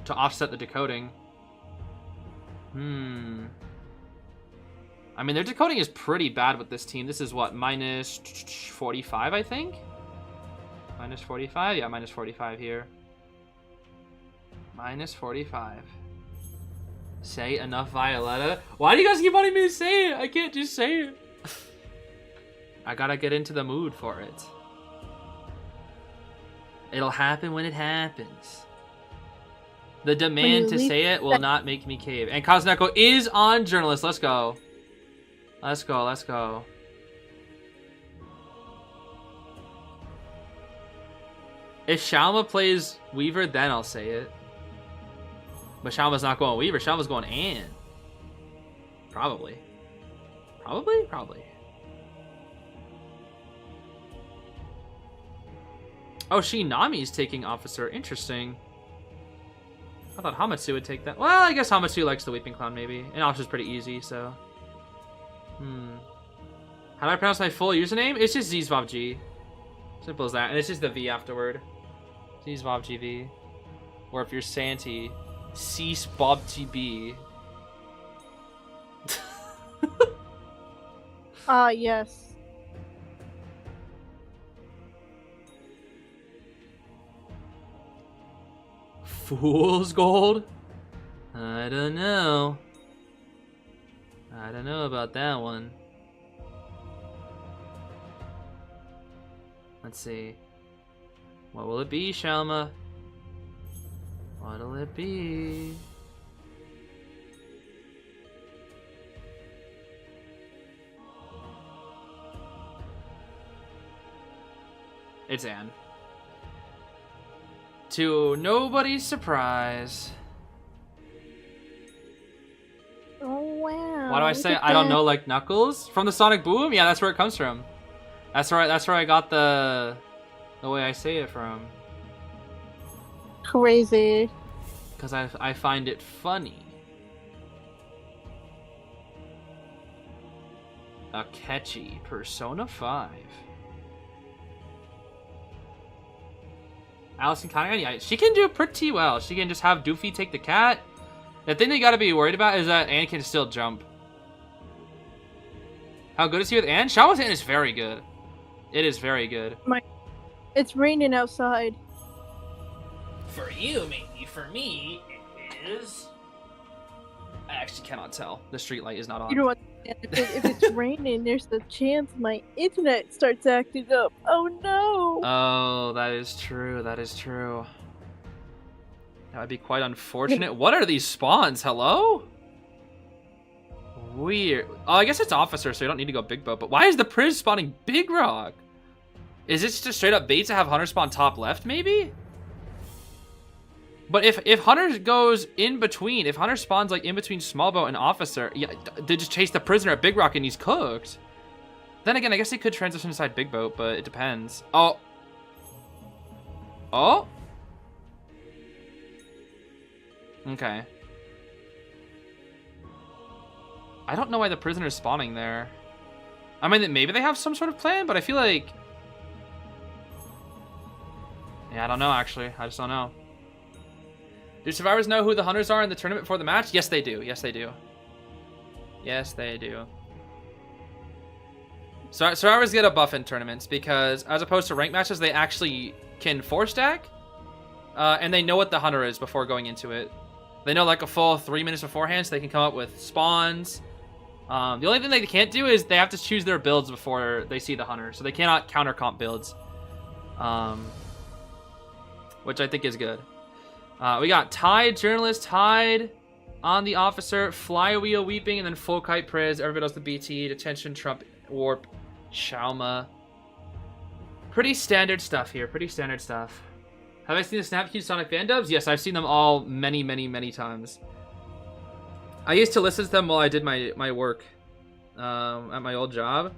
offset the decoding. I mean, their decoding is pretty bad with this team. This is what, minus 45, I think? Minus 45? Yeah, minus 45 here. Minus 45. Say enough, Violetta. Why do you guys keep wanting me to say it? I can't just say it. I gotta get into the mood for it. It'll happen when it happens. The demand to say it will not make me cave. And Kazuneko is on Journalist. Let's go. Let's go, let's go. If Shalma plays Weaver, then I'll say it. But Shalma's not going Weaver, Shalma's going Ann. Probably. Probably? Probably. Oh, Shinami's taking Officer. Interesting. I thought Hamatsu would take that. Well, I guess Hamatsu likes the Weeping Clown, maybe. And Officer's pretty easy, so... How do I pronounce my full username? It's just ZeezVobG. Simple as that. And it's just the V afterward. ZeezVobGV. Or if you're Santi, CeaseBobGB. Yes. Fool's Gold? I don't know. I don't know about that one. Let's see. What will it be, Shalma? What'll it be? It's Anne. To nobody's surprise. Oh wow. Why do I say I don't know like Knuckles? From the Sonic Boom? Yeah, that's where it comes from. That's where I got the way I say it from. Crazy. Because I find it funny. Akechi, Persona 5. Allison Conrad, yeah, she can do pretty well. She can just have Doofy take the cat. The thing they gotta be worried about is that Anne can still jump. How good is he with Anne? Shao's Anne is very good. It is very good. It's raining outside. For you, maybe. For me, it is... I actually cannot tell. The street light is not on. You know what? And if it's raining, there's the chance my internet starts acting up. Oh no! Oh, that is true. That is true. That would be quite unfortunate. What are these spawns? Hello? Weird. Oh, I guess it's officer, so you don't need to go big boat. But why is the Priz spawning big rock? Is this just straight up bait to have Hunter spawn top left, maybe? But if Hunter goes in between, if Hunter spawns like in between small boat and officer, yeah, they just chase the prisoner at big rock and he's cooked. Then again, I guess he could transition inside big boat, but it depends. Oh. Oh. Okay. I don't know why the prisoner's spawning there. I mean, maybe they have some sort of plan, but I feel like... Yeah, I don't know, actually. I just don't know. Do survivors know who the hunters are in the tournament before the match? Yes, they do. Yes, they do. Yes, they do. So survivors get a buff in tournaments because, as opposed to ranked matches, they actually can 4-stack. And they know what the hunter is before going into it. They know like a full 3 minutes beforehand, so they can come up with spawns. The only thing they can't do is they have to choose their builds before they see the hunter. So they cannot counter comp builds. Which I think is good. We got Tide, Journalist, Tide on the Officer, Flywheel, Weeping, and then Full Kite, Priz. Everybody else the BT, Detention, Trump, Warp, Shauma. Pretty standard stuff here. Pretty standard stuff. Have I seen the Snap Cube Sonic fan dubs? Yes, I've seen them all many, many, many times. I used to listen to them while I did my work at my old job.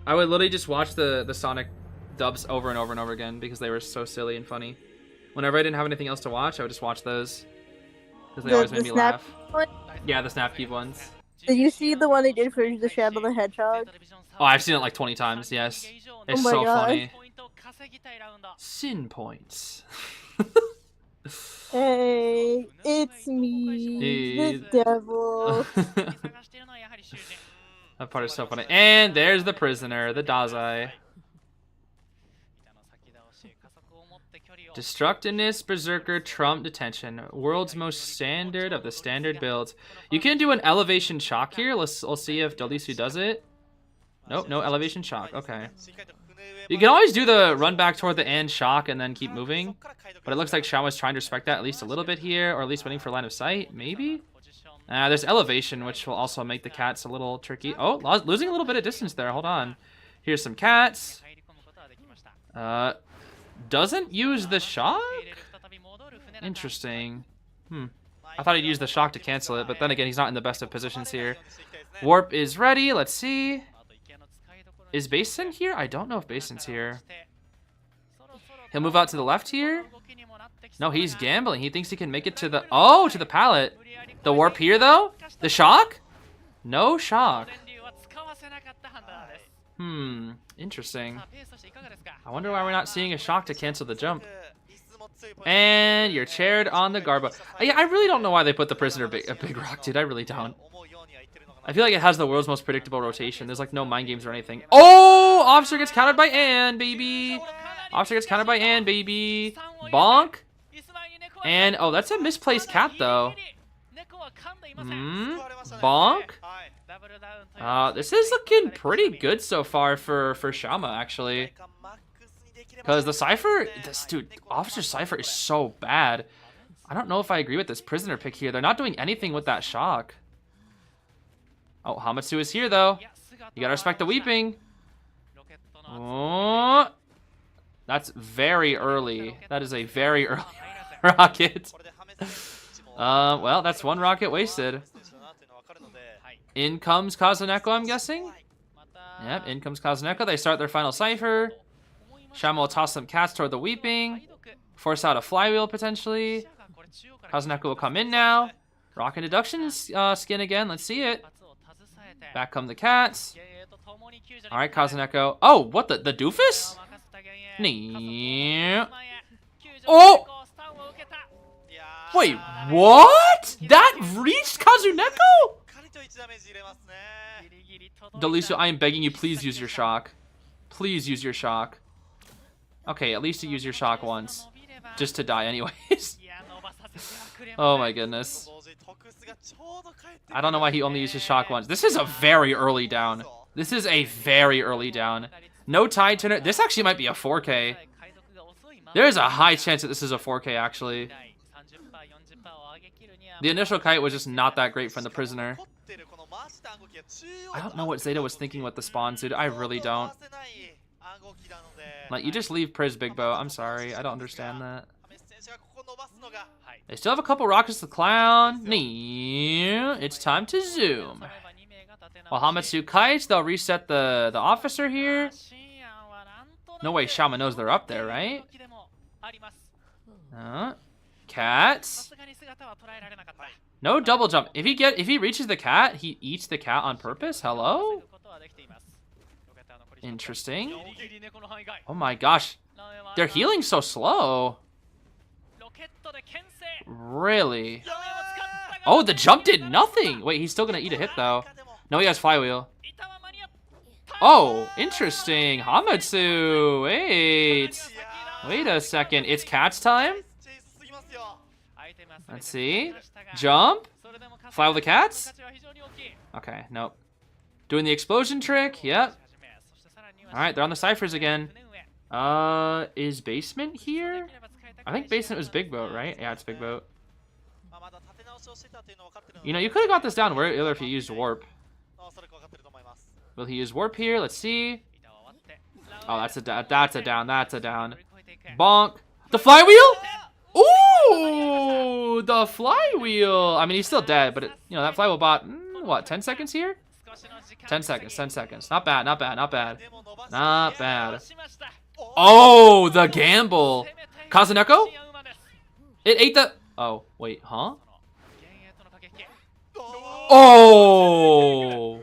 I would literally just watch the Sonic dubs over and over and over again because they were so silly and funny. Whenever I didn't have anything else to watch, I would just watch those because they always made me laugh. One? Yeah, the Snap Cube ones. Did you see the one they did for the Shadow the Hedgehog? Oh, I've seen it like 20 times, yes. It's my so God. funny. Sin points. Hey, it's me, the devil. That part is so funny. And there's the prisoner, the Dazai. Destructiveness, Berserker, Trump, Detention. World's most standard of the standard builds. You can do an elevation shock here. We'll see if Dolisu does it. Nope, no elevation shock. Okay. You can always do the run back toward the end shock and then keep moving. But it looks like Xiaoma's trying to respect that at least a little bit here, or at least waiting for line of sight, maybe? There's elevation, which will also make the cats a little tricky. Oh, losing a little bit of distance there. Hold on. Here's some cats. Doesn't use the shock? Interesting. I thought he'd use the shock to cancel it, but then again, he's not in the best of positions here. Warp is ready. Let's see. Is Basin here? I don't know if Basin's here. He'll move out to the left here. No, he's gambling. He thinks he can make it to the... Oh, to the pallet. The warp here, though? The shock? No shock. Interesting. I wonder why we're not seeing a shock to cancel the jump. And you're chaired on the Garbo. Yeah, I really don't know why they put the prisoner a big rock, dude. I really don't. I feel like it has the world's most predictable rotation. There's like no mind games or anything. Oh, Officer gets countered by Ann, baby. Officer gets countered by Ann, baby. Bonk. And, oh, that's a misplaced cat, though. Bonk. This is looking pretty good so far for Shama, actually. Because the Cypher, Officer Cypher is so bad. I don't know if I agree with this prisoner pick here. They're not doing anything with that shock. Oh, Hamatsu is here, though. You gotta respect the weeping. Oh, that's very early. That is a very early rocket. Well, that's one rocket wasted. In comes Kazuneko, I'm guessing. Yep, in comes Kazuneko. They start their final cipher. Shama will toss some cats toward the weeping. Force out a flywheel, potentially. Kazuneko will come in now. Rocket deduction skin again. Let's see it. Back come the cats. Alright, Kazuneko. Oh, what the doofus? Oh! Wait, what? That reached Kazuneko? Deliso, I am begging you, please use your shock. Please use your shock. Okay, at least you use your shock once. Just to die anyways. Oh my goodness. I don't know why he only uses shock once. This is a very early down. This is a very early down. No tide turner. This actually might be a 4K. There's a high chance that this is a 4K actually. The initial kite was just not that great from the prisoner. I don't know what Zeta was thinking with the spawns, dude. I really don't. Like, you just leave Priz Big Bow. I'm sorry. I don't understand that. They still have a couple rockets to clown. It's time to zoom. While Hamatsu kites, they'll reset the officer here. No way Shama knows they're up there, right? Cats. No double jump. If he reaches the cat, he eats the cat on purpose. Hello? Interesting. Oh my gosh. They're healing so slow. Really? Oh, the jump did nothing. Wait, he's still gonna eat a hit though. No, he has flywheel. Oh, interesting. Hamatsu. Wait a second. It's cat's time? Let's see. Jump. Fly with the cats? Okay, nope. Doing the explosion trick. Yep. Alright, they're on the ciphers again. Is basement here? I think basement was Big Boat, right? Yeah, it's Big Boat. You know, you could have got this down earlier if you used warp. Will he use warp here? Let's see. Oh, that's a down. That's a down. Bonk. The flywheel? Ooh, the flywheel. I mean, he's still dead, but you know that flywheel bot. What? 10 seconds here? 10 seconds. 10 seconds. Not bad. Not bad. Not bad. Not bad. Oh, the gamble. Kazuneko? It ate the. Oh, wait, huh? Oh.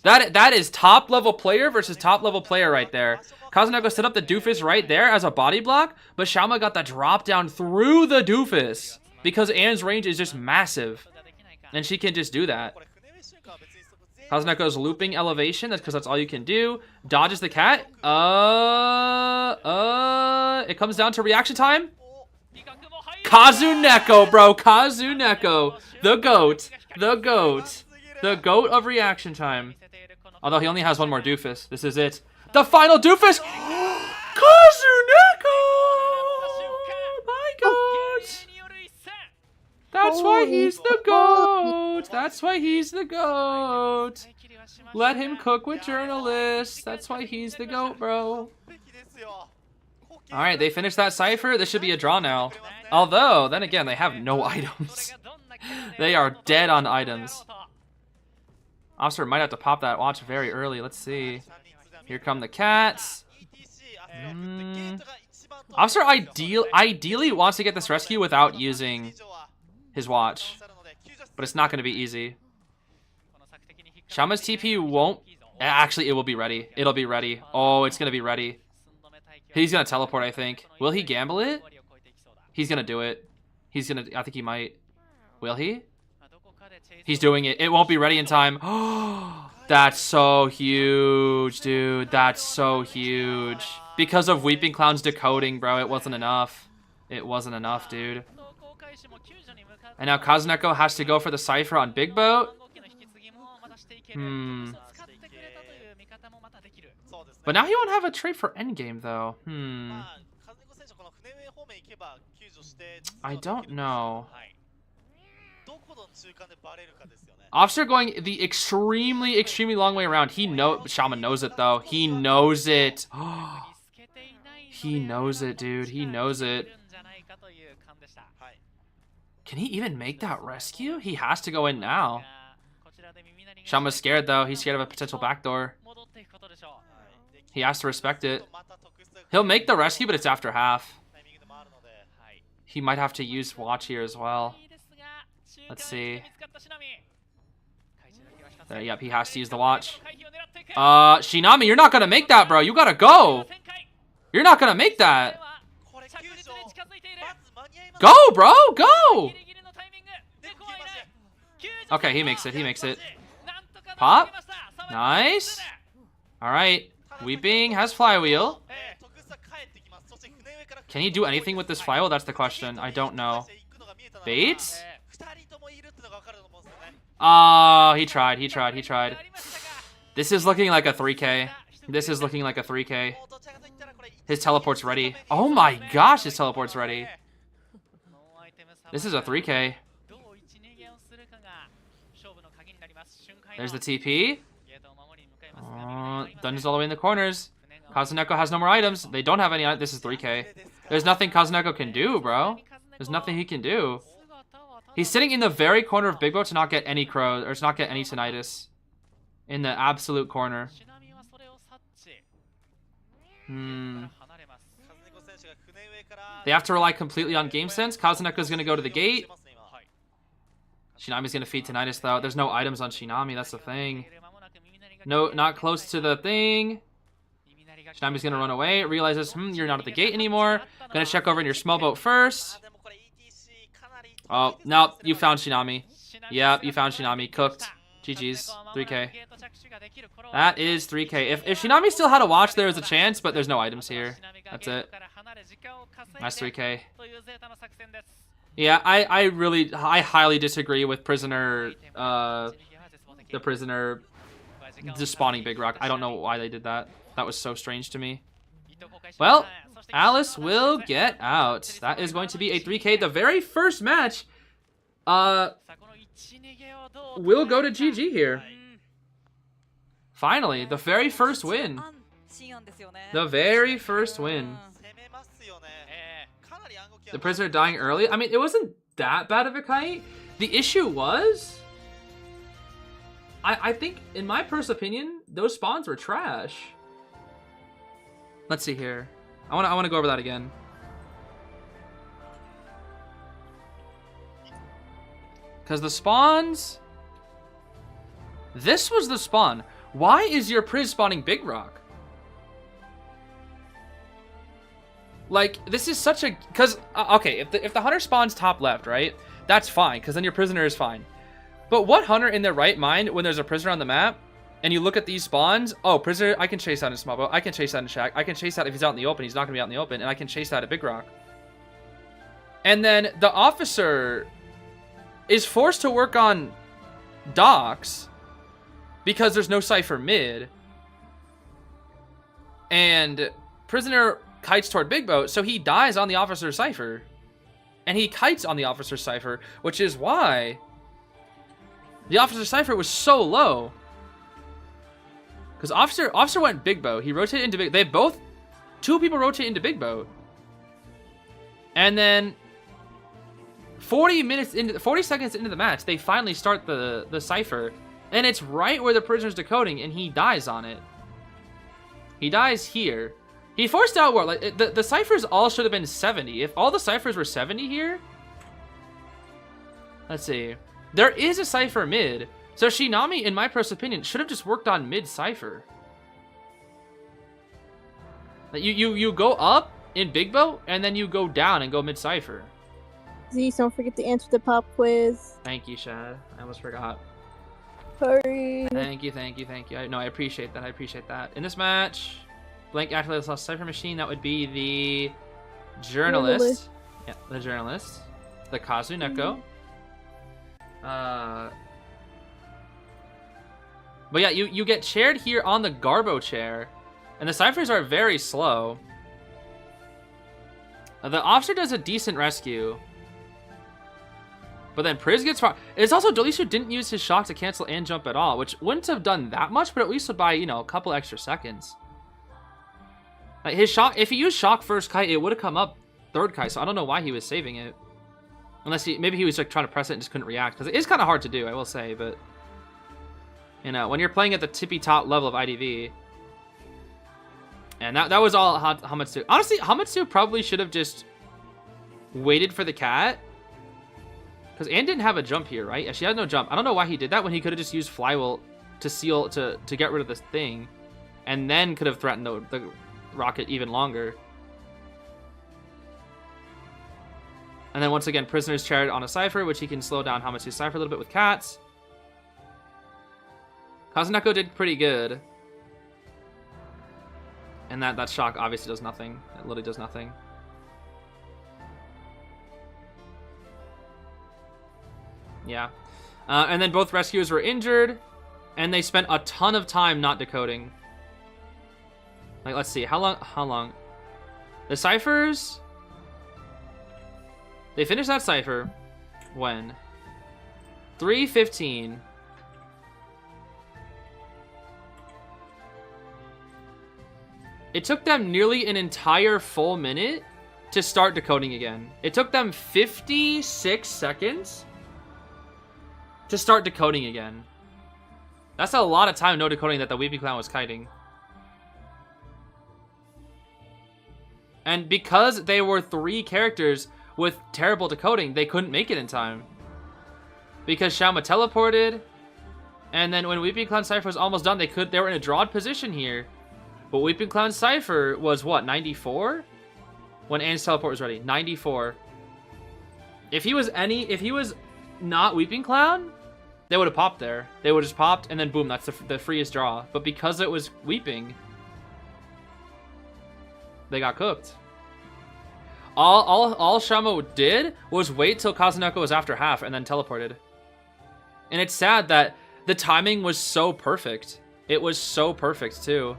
That is top level player versus top level player right there. Kazuneko set up the doofus right there as a body block, but Shama got the drop down through the doofus because Anne's range is just massive, and she can just do that. Kazuneko's looping elevation. That's because that's all you can do. Dodges the cat. It comes down to reaction time. Kazuneko, bro. Kazuneko. The goat. The goat. The goat of reaction time. Although he only has one more doofus. This is it. The final doofus. Kazuneko. My God. That's why he's the GOAT. That's why he's the GOAT. Let him cook with journalists. That's why he's the GOAT, bro. Alright, they finished that cipher. This should be a draw now. Although, then again, they have no items. They are dead on items. Officer might have to pop that watch very early. Let's see. Here come the cats. Officer ideally wants to get this rescue without using his watch, but it's not going to be easy. Shama's TP won't. Actually, it will be ready. It'll be ready. Oh, it's going to be ready. He's going to teleport, I think. Will he gamble it? He's going to do it. He's going to. I think he might. Will he? He's doing it. It won't be ready in time. That's so huge, dude. That's so huge. Because of Weeping Clown's decoding, bro, it wasn't enough. It wasn't enough, dude. And now Kazuneko has to go for the cipher on Big Boat. But now he won't have a trade for endgame, though. I don't know. Officer going the extremely, extremely long way around. Shaman knows it, though. He knows it. He knows it, dude. He knows it. Can he even make that rescue? He has to go in now. Shama's scared, though. He's scared of a potential backdoor. He has to respect it. He'll make the rescue, but it's after half. He might have to use watch here as well. Let's see. There, yep, he has to use the watch. Shinami, you're not going to make that, bro. You got to go. You're not going to make that. Go, bro. Go. Okay, he makes it. He makes it. Pop. Nice. All right. Weeping has flywheel. Can he do anything with this flywheel? That's the question. I don't know. Bates? Oh, he tried. This is looking like a 3K. His teleport's ready. Oh my gosh, his teleport's ready. This is a 3K. There's the TP. Dungeon's all the way in the corners. Kazuneko has no more items. They don't have any. This is 3K. There's nothing Kazuneko can do, bro. There's nothing he can do. He's sitting in the very corner of Big Boat to not get any crow, or to not get any tinnitus. In the absolute corner. They have to rely completely on game sense. Kazuneko's gonna go to the gate. Shinami's gonna feed tinnitus though. There's no items on Shinami, that's the thing. No, not close to the thing. Shinami's gonna run away. Realizes, you're not at the gate anymore. Gonna check over in your small boat first. Oh, no, you found Shinami. Yep, you found Shinami. Cooked. GG's. 3K. That is 3K. If Shinami still had a watch, there was a chance, but there's no items here. That's it. That's 3K. Yeah, I highly disagree with Prisoner, the Prisoner just spawning Big Rock. I don't know why they did that. That was so strange to me. Well, Alice will get out. That is going to be a 3K. The very first match will go to GG here. Finally, the very first win. The very first win. The Prisoner dying early. I mean, it wasn't that bad of a kite. The issue was, I think, in my personal opinion, those spawns were trash. Let's see here. I want to go over that again. Because the spawns... This was the spawn. Why is your Priz spawning Big Rock? Like, this is such a... Because, okay, if the Hunter spawns top left, right? That's fine, because then your Prisoner is fine. But what Hunter in their right mind, when there's a Prisoner on the map, and you look at these spawns, oh, Prisoner, I can chase out in small boat, I can chase out in shack, I can chase out if he's out in the open, he's not going to be out in the open, and I can chase out at Big Rock. And then the officer is forced to work on docks because there's no Cypher mid. And Prisoner kites toward Big Boat, so he dies on the officer's Cypher. And he kites on the officer's Cypher, which is why the officer's Cypher was so low. Because officer went Big Boat. He rotated into Big... They both... Two people rotate into Big Boat. And then 40 seconds into the match, they finally start the Cypher. And it's right where the Prisoner's decoding, and he dies on it. He dies here. He forced out war. Like, the Cyphers all should have been 70. If all the Cyphers were 70 here... Let's see. There is a Cypher mid. So Shinami, in my personal opinion, should have just worked on mid Cypher. Like you go up in Big Boat, and then you go down and go mid Cypher. Zeez, don't forget to answer the pop quiz. Thank you, Shad. I almost forgot. Hurry. Thank you. I appreciate that. In this match, Blank actually lost Cypher Machine. That would be the journalist. Yeah, the journalist. The Kazuneko. But yeah, you get chaired here on the Garbo chair, and the Cyphers are very slow. The officer does a decent rescue, but then Priz gets far. It's also Delisha didn't use his shock to cancel and jump at all, which wouldn't have done that much, but at least would buy, you know, a couple extra seconds. Like his shock, if he used shock first kite, it would have come up third kite, so I don't know why he was saving it. Unless maybe he was like trying to press it and just couldn't react, because it is kind of hard to do, I will say, but you know, when you're playing at the tippy top level of IDV. And that was all Hamatsu. Honestly, Hamatsu probably should have just waited for the cat. Because Anne didn't have a jump here, right? Yeah, she had no jump. I don't know why he did that when he could have just used Flywheel to seal, to get rid of this thing. And then could have threatened the rocket even longer. And then once again, Prisoner's chaired on a Cypher, which he can slow down Hamatsu's Cypher a little bit with cats. Kazuneko did pretty good. And that shock obviously does nothing. It literally does nothing. Yeah. And then both rescuers were injured, and they spent a ton of time not decoding. Like, let's see, how long? The ciphers, they finished that cipher when? 3:15. It took them nearly an entire full minute to start decoding again. It took them 56 seconds to start decoding again. That's a lot of time no decoding that the Weeping Clown was kiting. And because they were 3 characters with terrible decoding, they couldn't make it in time. Because Shauma teleported, and then when Weeping Clown Cypher was almost done, they were in a drawed position here. But Weeping Clown Cypher was what, 94? When Anne's teleport was ready, 94. If he was not Weeping Clown, they would have popped there. They would have just popped, and then boom, that's the freest draw. But because it was Weeping, they got cooked. All Shamo did was wait till Kazunoko was after half and then teleported. And it's sad that the timing was so perfect. It was so perfect too.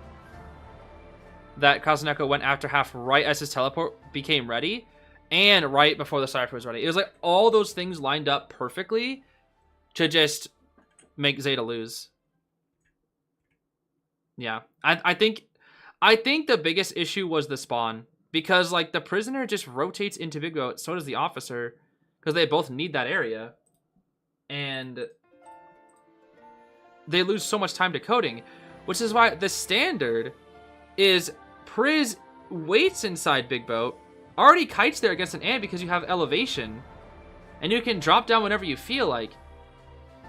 That Kazunoko went after half right as his teleport became ready, and right before the Cypher was ready. It was like all those things lined up perfectly to just make Zeta lose. Yeah, I think the biggest issue was the spawn, because like the prisoner just rotates into Big Boat, so does the officer, because they both need that area, and they lose so much time decoding, which is why the standard is Priz waits inside Big Boat, already kites there against an ant because you have elevation, and you can drop down whenever you feel like.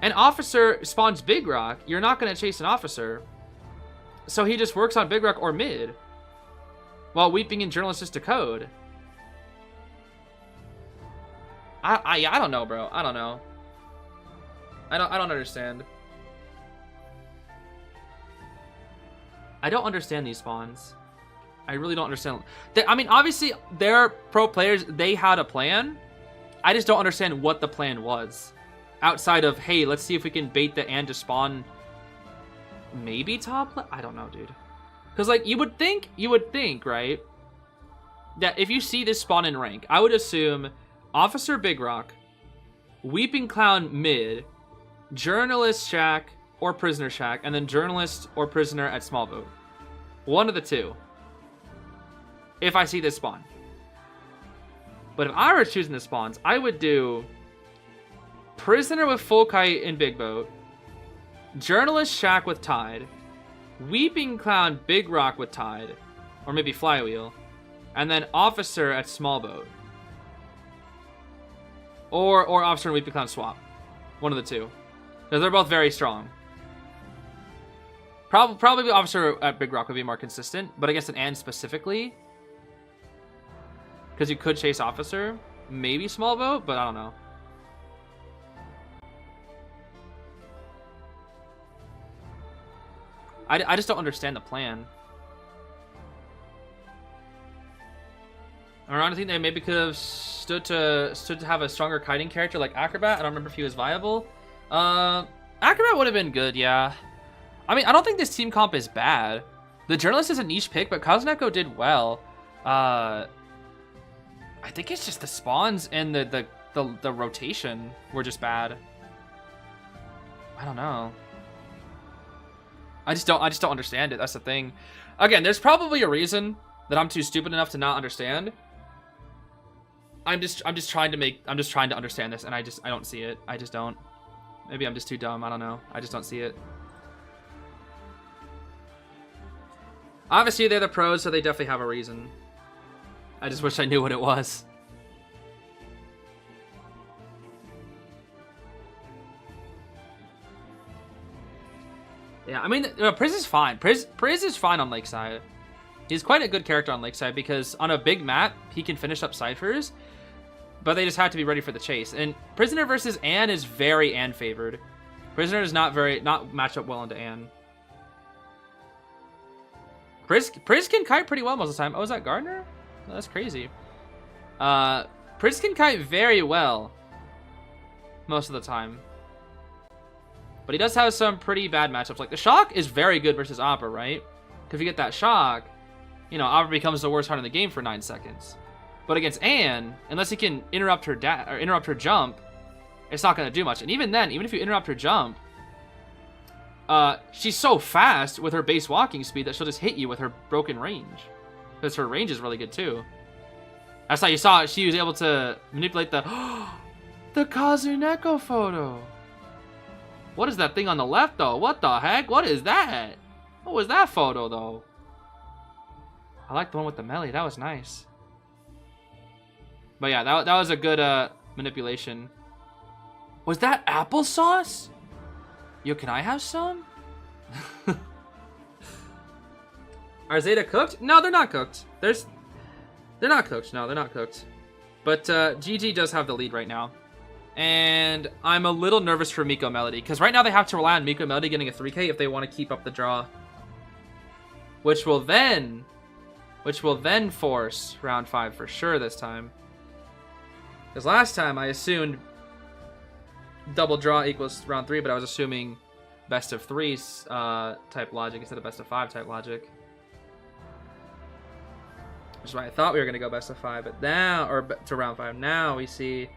An officer spawns Big Rock, you're not going to chase an officer, so he just works on Big Rock or mid, while Weeping and Journalist just decode. I don't know, bro. I don't know. I don't understand. I don't understand these spawns. I really don't understand. I mean, obviously, they're pro players. They had a plan. I just don't understand what the plan was. Outside of, hey, let's see if we can bait the Ant to spawn maybe top. I don't know, dude. Because, like, you would think, right, that if you see this spawn in rank, I would assume Officer Big Rock, Weeping Clown mid, Journalist Shack or Prisoner Shack, and then Journalist or Prisoner at Small Boat. One of the two. If I see this spawn. But if I were choosing the spawns, I would do Prisoner with Full Kite in Big Boat, Journalist Shack with Tide, Weeping Clown Big Rock with Tide, or maybe Flywheel, and then Officer at Small Boat. Or Officer and Weeping Clown swap. One of the two. Because they're both very strong. Probably the Officer at Big Rock would be more consistent, but against an Ant specifically, because you could chase Officer, maybe Small Boat, but I don't know. I just don't understand the plan. I think they maybe could have stood to have a stronger kiting character like Acrobat. I don't remember if he was viable. Acrobat would have been good, yeah. I mean, I don't think this team comp is bad. The Journalist is a niche pick, but Kazuneko did well. I think it's just the spawns and the rotation were just bad. I don't know. I just don't understand it. That's the thing. Again, there's probably a reason that I'm too stupid enough to not understand. I'm just trying to understand this, and I don't see it. I just don't. Maybe I'm just too dumb. I don't know. I just don't see it. Obviously, they're the pros, so they definitely have a reason. I just wish I knew what it was. Yeah, I mean, Priz is fine. Priz is fine on Lakeside. He's quite a good character on Lakeside because on a big map, he can finish up ciphers, but they just have to be ready for the chase. And Prisoner versus Anne is very Anne favored. Prisoner is not match up well into Anne. Priz can kite pretty well most of the time. Oh, is that Gardner? Oh, that's crazy. Priz can kite very well most of the time. But he does have some pretty bad matchups. Like, the Shock is very good versus Opera, right? Because if you get that Shock, you know, Opera becomes the worst card in the game for 9 seconds. But against Anne, unless he can interrupt her jump, it's not going to do much. And even then, even if you interrupt her jump, she's so fast with her base walking speed that she'll just hit you with her broken range. Because her range is really good, too. That's how you saw it. She was able to manipulate the Kazuneko photo. What is that thing on the left, though? What the heck? What is that? What was that photo, though? I like the one with the melee. That was nice. But yeah, that was a good manipulation. Was that applesauce? Yo, can I have some? Are Zeta cooked? No, they're not cooked. They're not cooked. No, they're not cooked. But GG does have the lead right now. And I'm a little nervous for Miko Melody, because right now they have to rely on Miko Melody getting a 3K if they want to keep up the draw. Which will then force round 5 for sure this time. Because last time I assumed double draw equals round 3, but I was assuming best of 3 type logic instead of best of 5 type logic. Which is why I thought we were going to go best of 5, but now, or to round 5. Now we see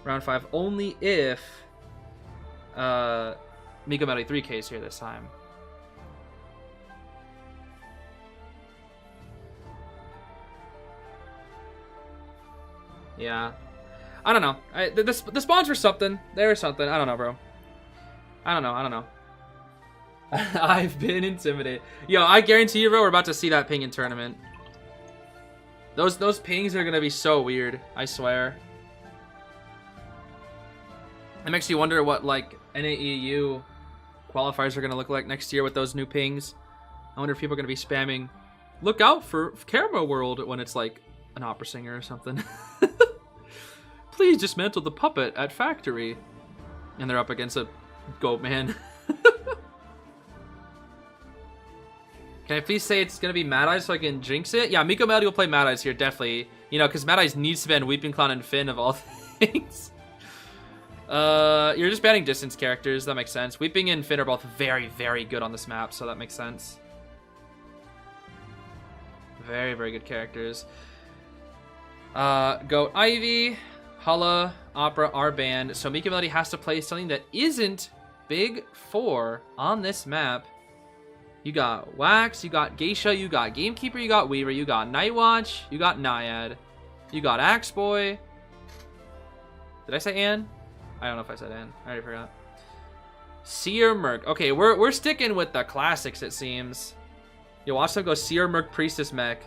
round 5 only if Miko Melody 3Ks here this time. Yeah. I don't know. The spawns were something. They were something. I don't know, bro. I don't know. I've been intimidated. Yo, I guarantee you, bro, we're about to see that ping in tournament. Those pings are going to be so weird. I swear. It makes you wonder what, like, NAEU qualifiers are going to look like next year with those new pings. I wonder if people are going to be spamming, look out for Camera World, when it's like an opera singer or something. Please dismantle the puppet at factory. And they're up against a goat man. Can I please say it's going to be Mad Eyes so I can jinx it? Yeah, Miko Melody will play Mad Eyes here, definitely. You know, because Mad Eyes needs to ban Weeping Clown and Finn of all things. You're just banning distance characters. That makes sense. Weeping and Finn are both very, very good on this map, so that makes sense. Very, very good characters. Goat Ivy, Hala, Opera are banned, so Miko Melody has to play something that isn't Big 4 on this map. You got Wax, you got Geisha, you got Gamekeeper, you got Weaver, you got Nightwatch, you got Naiad, you got Axe Boy. Did I say Ann? I don't know if I said Ann. I already forgot. Seer Merc. Okay, we're sticking with the classics, it seems. You watch them go Seer Merc Priestess Mech.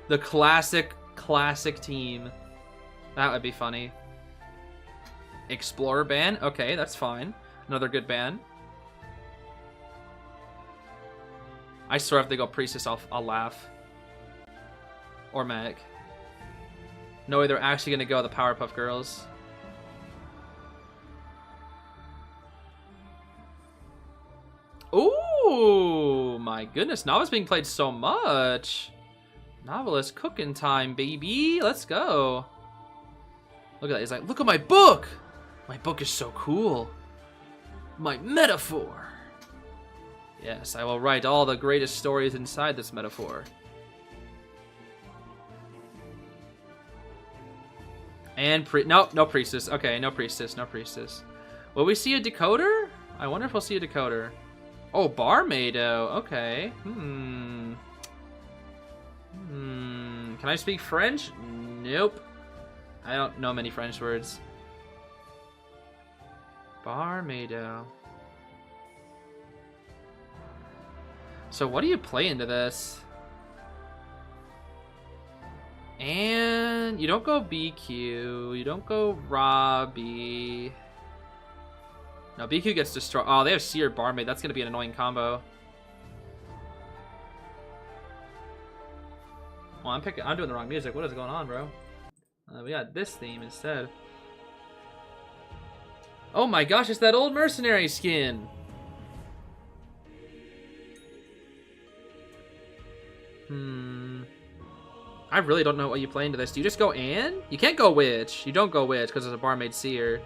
The classic team. That would be funny. Explorer ban. Okay, that's fine. Another good ban. I swear if they go Priestess, I'll laugh. Or Mech. No way they're actually going to go the Powerpuff Girls. Ooh, my goodness. Novel's being played so much. Novelist cooking time, baby. Let's go. Look at that. He's like, look at my book. My book is so cool. My metaphor. Yes, I will write all the greatest stories inside this metaphor. And no priestess. Okay, no priestess. Will we see a decoder? I wonder if we'll see a decoder. Oh, Barmado. Okay. Can I speak French? Nope. I don't know many French words. Barmado. So what do you play into this? And you don't go BQ. You don't go Robbie. No, BQ gets destroyed. Oh, they have Seer Barmaid. That's going to be an annoying combo. Well, I'm doing the wrong music. What is going on, bro? We got this theme instead. Oh my gosh, it's that old mercenary skin. I really don't know what you play into this. Do you just go Ann? You can't go Witch. You don't go Witch because it's a Barmaid Seer.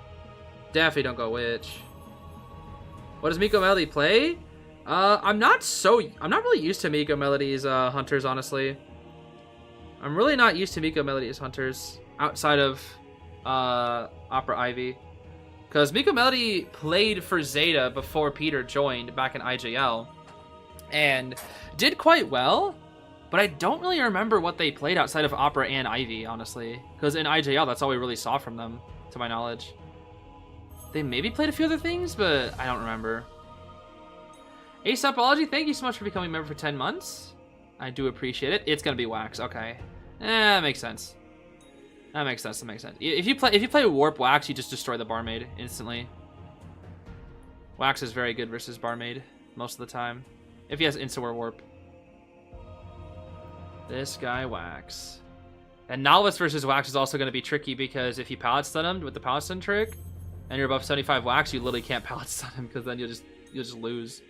Definitely don't go witch. What does Miko Melody play? I'm not really used to Miko Melody's hunters, honestly. I'm really not used to Miko Melody's hunters outside of Opera Ivy. Because Miko Melody played for Zeta before Peter joined back in IJL. And did quite well. But I don't really remember what they played outside of Opera and Ivy, honestly. Because in IJL, that's all we really saw from them, to my knowledge. They maybe played a few other things, but I don't remember. Ace Apology, thank you so much for becoming a member for 10 months. I do appreciate it. It's gonna be Wax, okay. That makes sense. That makes sense, that makes sense. If you play Warp Wax, you just destroy the Barmaid instantly. Wax is very good versus Barmaid most of the time. If he has Insta-War Warp. This guy Wax. And Novice versus Wax is also going to be tricky because if you pallet stun him with the pallet stun trick and you're above 75 Wax, you literally can't pallet stun him because then you'll just lose.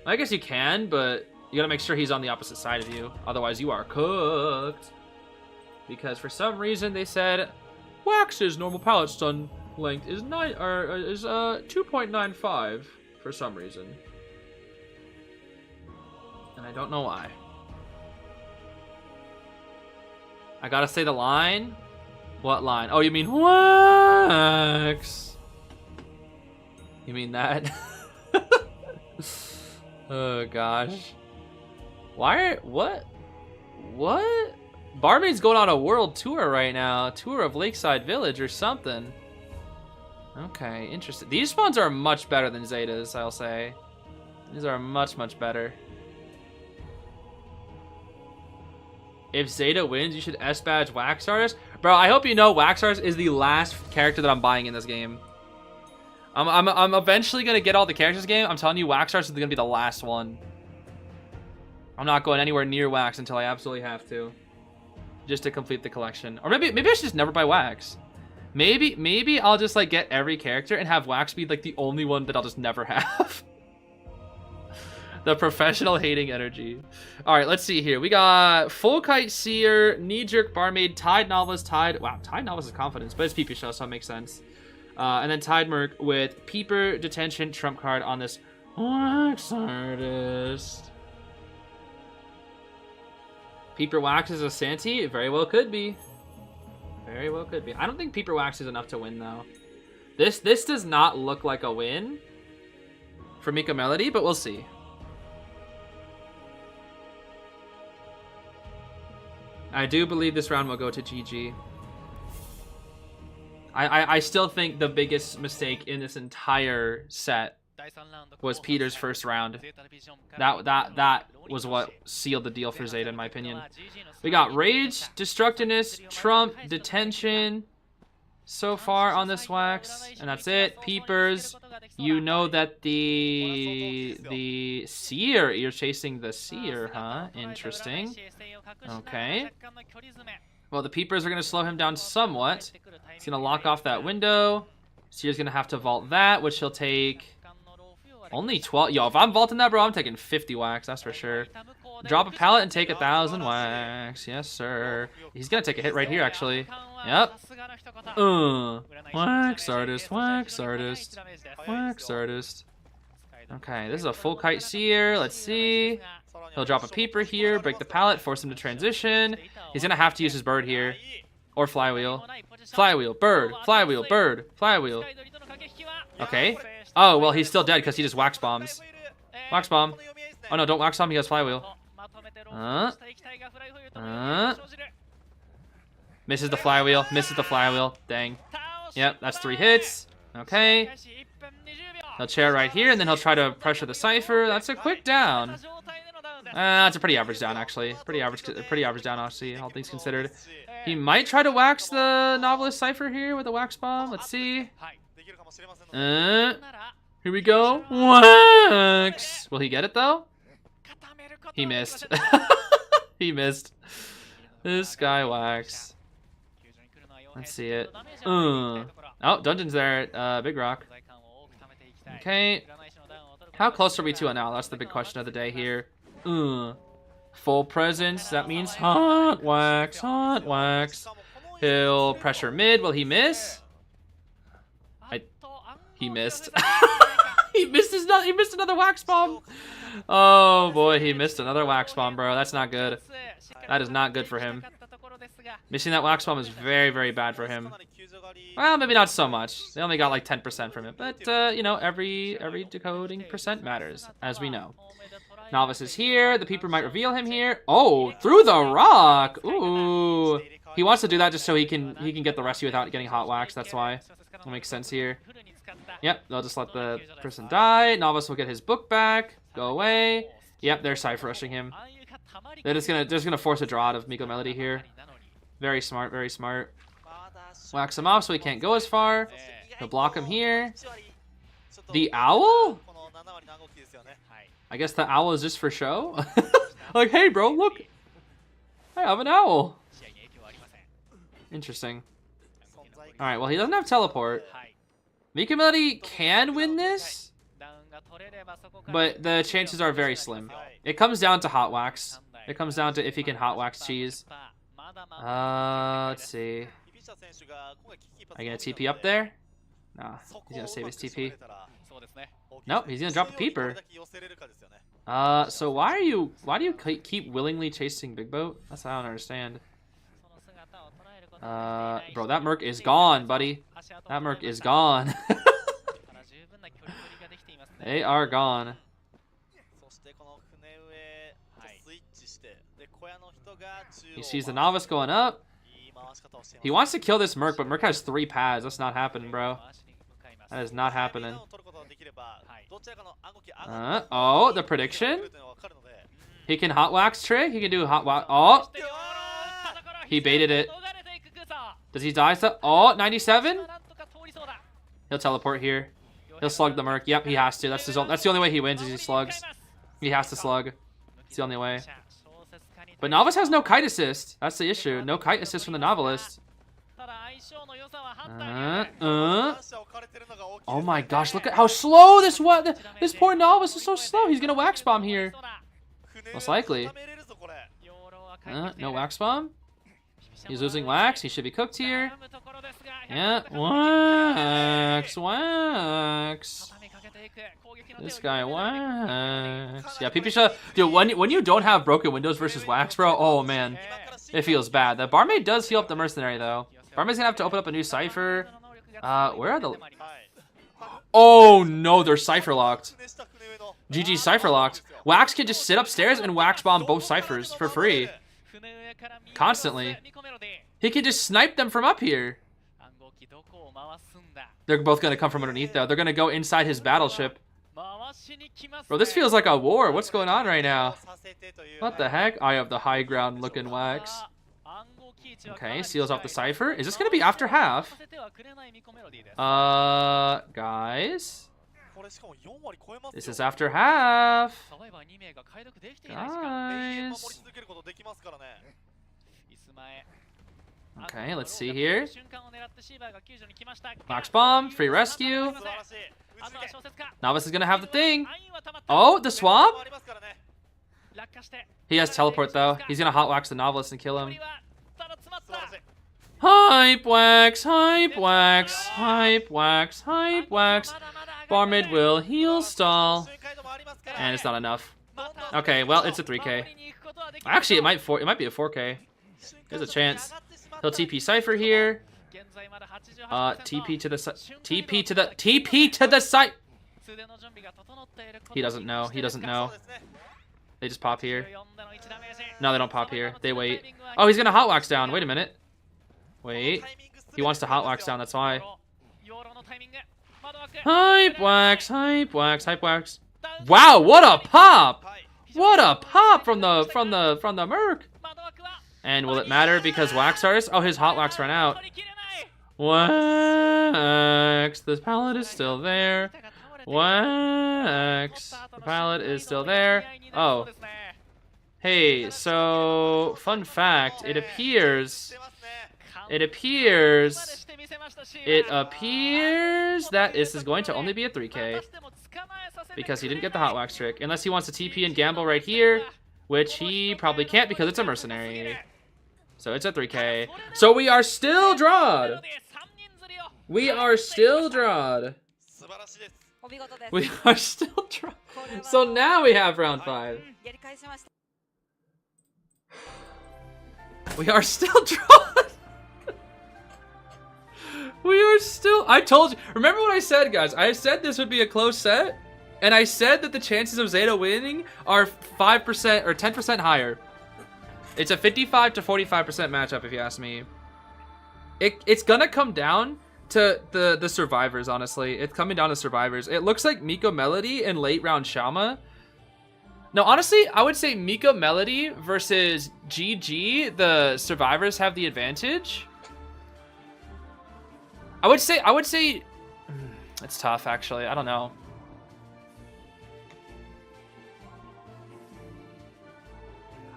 I guess you can, but you got to make sure he's on the opposite side of you. Otherwise, you are cooked. Because for some reason they said Wax's normal pallet stun length is 2.95 for some reason. And I don't know why. I gotta say the line? What line? Oh, you mean Wax? You mean that? Oh, gosh. Why? What? Barmaid's going on a world tour right now. Tour of Lakeside Village or something. Okay, interesting. These spawns are much better than Zeta's, I'll say. These are much, much better. If Zeta wins, you should S-Badge Wax Artist. Bro, I hope you know Wax Artist is the last character that I'm buying in this game. I'm eventually going to get all the characters in this game. I'm telling you, Wax Artist is going to be the last one. I'm not going anywhere near Wax until I absolutely have to. Just to complete the collection. Or maybe I should just never buy Wax. Maybe I'll just like get every character and have Wax be like the only one that I'll just never have. The professional hating energy. All right, let's see here. We got Full Kite Seer, Knee Jerk Barmaid, Tide Novelist, Tide. Wow, Tide Novelist is confidence, but it's Peepy Show, so it makes sense. And then Tide Merc with Peeper, Detention, Trump card on this Wax Artist. Peeper Wax is a Santee? It very well could be. Very well could be. I don't think Peeper Wax is enough to win, though. This does not look like a win for Miko Melody, but we'll see. I do believe this round will go to GG. I still think the biggest mistake in this entire set was Peter's first round. That was what sealed the deal for Zeta, in my opinion. We got Rage, Destructiveness, Trump, Detention so far on this Wax, and that's it. Peepers, you know that the Seer, you're chasing the Seer, huh? Interesting. Okay. Well, the Peepers are going to slow him down somewhat. He's going to lock off that window. Seer's going to have to vault that, which he'll take only 12. Yo, if I'm vaulting that, bro, I'm taking 50 Wax, that's for sure. Drop a pallet and take 1,000 Wax. Yes, sir. He's going to take a hit right here, actually. Yep. Wax Artist, Wax Artist, Wax Artist. Okay, this is a Full Kite Seer. Let's see. He'll drop a Peeper here, break the pallet, force him to transition. He's going to have to use his bird here. Or Flywheel. Flywheel, bird, Flywheel, bird, Flywheel. Okay. Oh, well, he's still dead because he just Wax Bombs. Wax Bomb. Oh, no, don't Wax Bomb. He has Flywheel. Misses the Flywheel. Misses the Flywheel. Dang. Yep, that's 3 hits. Okay. He'll chair right here, and then he'll try to pressure the Cypher. That's a quick down. That's a pretty average down, actually. Pretty average down, honestly, all things considered. He might try to wax the Novelist Cypher here with a Wax Bomb. Let's see. Here we go. Wax! Will he get it, though? He missed. He missed. This guy Wax. Let's see it. Oh, Dungeon's there at Big Rock. Okay. How close are we to it now? That's the big question of the day here. Full presence. That means hot Wax. Hot Wax. He'll pressure mid. Will he miss? He missed. He missed another wax bomb. Oh boy, he missed another wax bomb, bro. That's not good. That is not good for him. Missing that wax bomb is very, very bad for him. Well, maybe not so much. They only got like 10% from it, but you know, every decoding percent matters, as we know. Novice is here. The peeper might reveal him here. Oh, through the rock. Ooh. He wants to do that just so he can get the rescue without getting hot wax. That's why. That makes sense here. Yep, they'll just let the person die. Novice will get his book back. Go away. Yep, they're cypher rushing him. They're just gonna force a draw out of Miko Melody here. Very smart, very smart. Wax him off so he can't go as far. He'll block him here. The owl? I guess the owl is just for show? Like, hey bro, look! I have an owl! Interesting. Alright, well he doesn't have teleport. Miko Melody can win this, but the chances are very slim. It comes down to hot wax. It comes down to if he can hot wax cheese. Let's see. Are you gonna TP up there? Nah, he's gonna save his TP. Nope, he's gonna drop a peeper. So why do you keep willingly chasing Big Boat? That's what I don't understand. Bro, that Merc is gone, buddy. That Merc is gone. They are gone. He sees the Novice going up. He wants to kill this Merc, but Merc has 3 pads. That's not happening, bro. That is not happening. Oh, the prediction? He can hot wax trick. He can do hot wax. Oh! He baited it. Does he die? Oh, 97? He'll teleport here. He'll slug the Merc. Yep, he has to. That's the only way he wins is he slugs. He has to slug. It's the only way. But Novice has no kite assist. That's the issue. No kite assist from the Novelist. Oh my gosh, look at how slow this poor Novice is so slow. He's gonna wax bomb here. Most likely. No wax bomb. He's losing wax. He should be cooked here. Yeah, wax. This guy wax. Yeah, PP shot. Dude, when you don't have broken windows versus wax, bro, oh man, it feels bad. The barmaid does heal up the mercenary though. Barmaid's gonna have to open up a new cipher. Where are the? Oh no, they're cipher locked. GG cipher locked. Wax can just sit upstairs and wax bomb both ciphers for free. Constantly. He can just snipe them from up here. They're both gonna come from underneath though. They're gonna go inside his battleship. Bro, this feels like a war. What's going on right now? What the heck? I have the high ground looking wax. Okay, seals off the cipher. Is this gonna be after half? Guys. This is after half. Guys. Okay, let's see here. Wax bomb, free rescue. Novice is gonna have the thing. Oh, the swamp? He has teleport though. He's gonna hot wax the Novelist and kill him. Hype wax, hype wax, hype wax, hype wax. Barmaid will heal stall. And it's not enough. Okay, well, it's a 3K. Actually, it might be a 4K. There's a chance. He'll TP Cypher here. TP to the site. He doesn't know. He doesn't know. They just pop here. No, they don't pop here. They wait. Oh, he's gonna hot wax down. Wait a minute. Wait. He wants to hot wax down. That's why. Hype wax, hype wax, hype wax. Wow, what a pop! What a pop from the Merc. And will it matter because wax artist? Oh, his hot wax ran out. Wax. The pallet is still there. Wax. The pallet is still there. Oh. Hey, so fun fact. It appears that this is going to only be a 3K because he didn't get the hot wax trick. Unless he wants to TP and gamble right here, which he probably can't because it's a mercenary. So it's a 3K. So we are still drawed. We are still drawed. We are still trying. So now we have round 5. We are still drawn. We are still. I told you. Remember what I said, guys? I said this would be a close set, and I said that the chances of ZETA winning are 5% or 10% higher. It's a 55 to 45% matchup, if you ask me. It's gonna come down to the survivors, honestly. It's coming down to survivors. It looks like Miko Melody and late round Shama. No, honestly, I would say Miko Melody versus GG, the survivors have the advantage. I would say it's tough, actually. I don't know.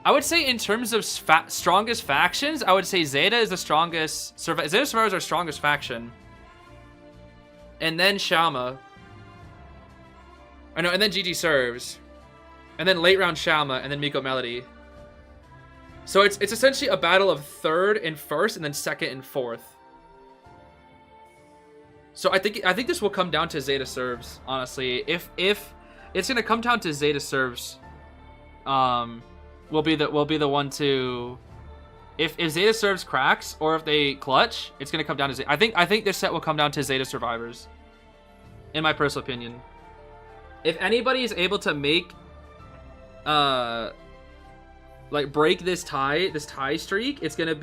I would say in terms of strongest factions, I would say ZETA is the strongest. ZETA survivors are strongest faction. And then Shama. I know, and then GG serves. And then late round Shama, and then Miko Melody. So it's essentially a battle of 3rd and 1st, and then 2nd and 4th. So I think this will come down to ZETA serves, honestly. If it's gonna come down to ZETA serves, will be the one to, if ZETA serves cracks or if they clutch, it's gonna come down to ZETA. I think this set will come down to ZETA survivors, in my personal opinion. If anybody is able to make like break this tie streak, it's gonna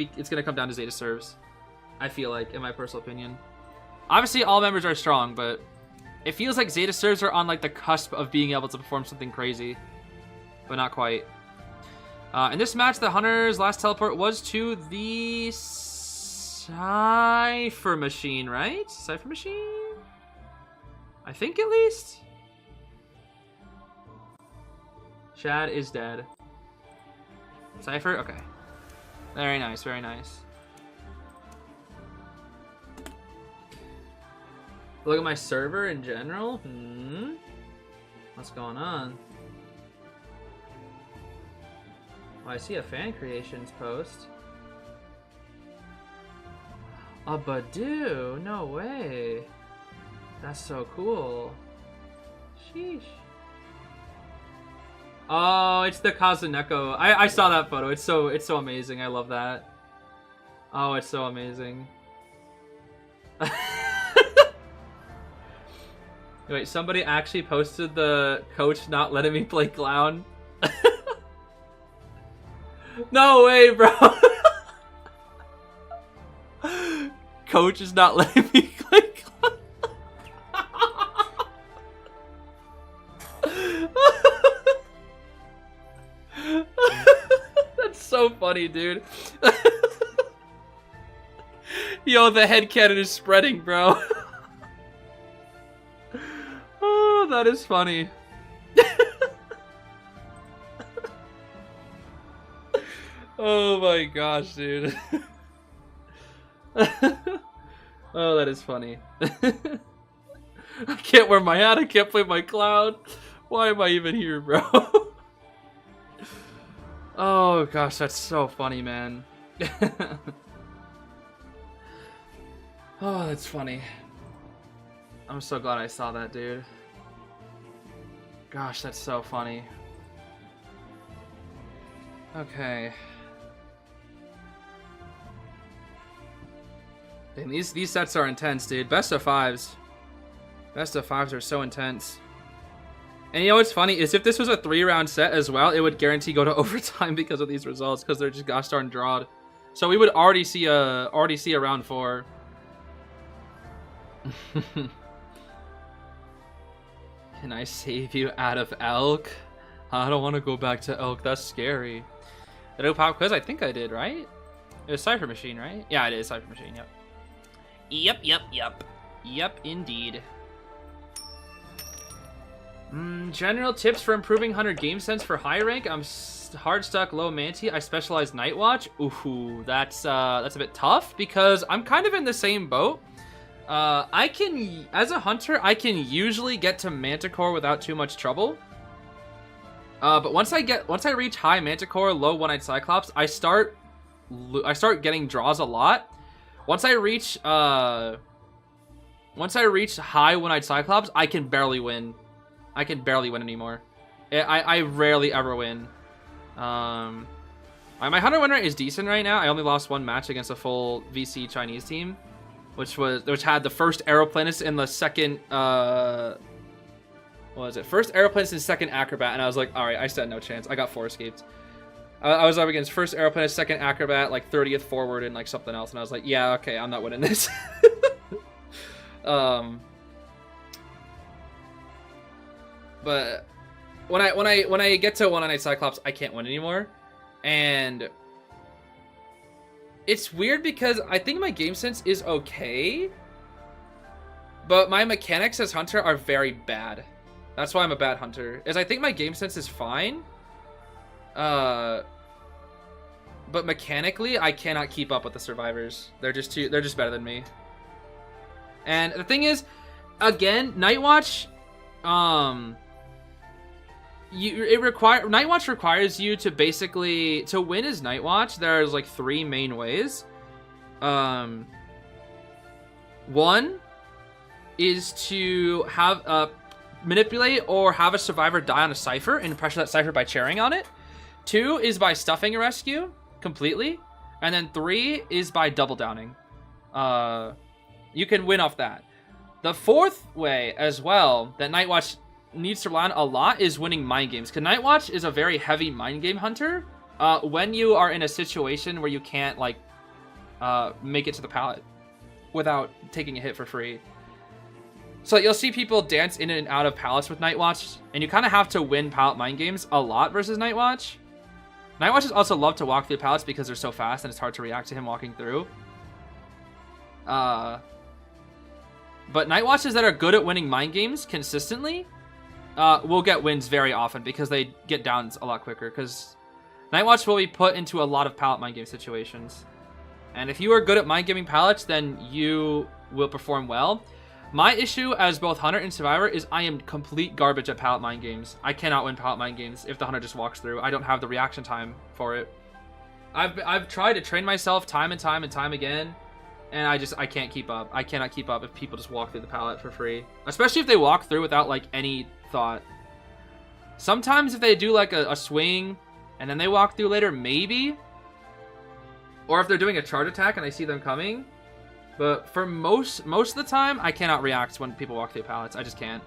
come down to ZETA serves. I feel like, in my personal opinion. Obviously, all members are strong, but it feels like ZETA serves are on like the cusp of being able to perform something crazy, but not quite. In this match, the Hunter's last teleport was to the Cypher Machine, right? Cypher Machine? I think, at least. Shad is dead. Cypher? Okay. Very nice, very nice. Look at my server in general. What's going on? Oh, I see a fan creations post. A Badoo? No way. That's so cool. Sheesh. Oh, it's the Kazuneko. I saw that photo. It's so amazing. I love that. Oh, it's so amazing. Wait, somebody actually posted the coach not letting me play clown. No way, bro. Coach is not letting me play clown. That's so funny, dude. Yo, the headcanon is spreading, bro. Oh, that is funny. Oh my gosh, dude. Oh, that is funny. I can't wear my hat, I can't play my clown. Why am I even here, bro? Oh gosh, that's so funny, man. Oh, that's funny. I'm so glad I saw that, dude. Gosh, that's so funny. Okay. And these sets are intense, dude. Best of 5s. Best of 5s are so intense. And you know what's funny is if this was a 3-round set as well, it would guarantee go to overtime because of these results, because they're just gosh darn drawed. So we would already see a round 4. Can I save you out of Elk? I don't want to go back to Elk. That's scary. Did I pop quiz? I think I did, right? It was Cypher Machine, right? Yeah, it is Cypher Machine. Yep. Yep, indeed. General tips for improving Hunter game sense for high rank. I'm hard stuck, low manti. I specialize Night Watch. Ooh, that's a bit tough because I'm kind of in the same boat. I can, as a hunter, I can usually get to Manticore without too much trouble. But once I reach high Manticore, low One-Eyed Cyclops, I start getting draws a lot. Once I reach once I reach high one-eyed Cyclops, I can barely win. I can barely win anymore. I rarely ever win. My Hunter win rate is decent right now. I only lost one match against a full VC Chinese team, which had the first Aeroplanist and the second what was it? First Aeroplanist and second Acrobat, and I was like, all right, I stood no chance. I got 4 escaped. I was up against first Aeroplanist, second Acrobat, like 30th forward, and like something else, and I was like, yeah, okay, I'm not winning this. But when I get to one-eyed Cyclops, I can't win anymore, and it's weird because I think my game sense is okay, but my mechanics as Hunter are very bad. That's why I'm a bad Hunter. Is I think my game sense is fine, but mechanically I cannot keep up with the survivors. They're just better than me. And the thing is, again, Nightwatch, Nightwatch requires you to basically, to win as Nightwatch, there's like 3 main ways. One is to have manipulate or have a survivor die on a cipher and pressure that cipher by chairing on it. 2 is by stuffing a rescue completely, and then 3 is by double downing. You can win off that. The 4th way as well that Nightwatch needs to rely on a lot is winning mind games, because Nightwatch is a very heavy mind game hunter when you are in a situation where you can't like make it to the pallet without taking a hit for free. So you'll see people dance in and out of pallets with Nightwatch, and you kind of have to win pallet mind games a lot versus Nightwatch. Nightwatches also love to walk through pallets because they're so fast and it's hard to react to him walking through. But Nightwatches that are good at winning mind games consistently will get wins very often because they get downs a lot quicker, because Nightwatch will be put into a lot of pallet mind game situations. And if you are good at mind gaming pallets, then you will perform well. My issue as both Hunter and Survivor is I am complete garbage at pallet mind games. I cannot win pallet mind games if the Hunter just walks through. I don't have the reaction time for it. I've tried to train myself time and time again, and I can't keep up. I cannot keep up if people just walk through the pallet for free. Especially if they walk through without like any thought. Sometimes if they do like a swing and then they walk through later, maybe. Or if they're doing a charge attack and I see them coming. But for most of the time, I cannot react when people walk through pallets. I just can't.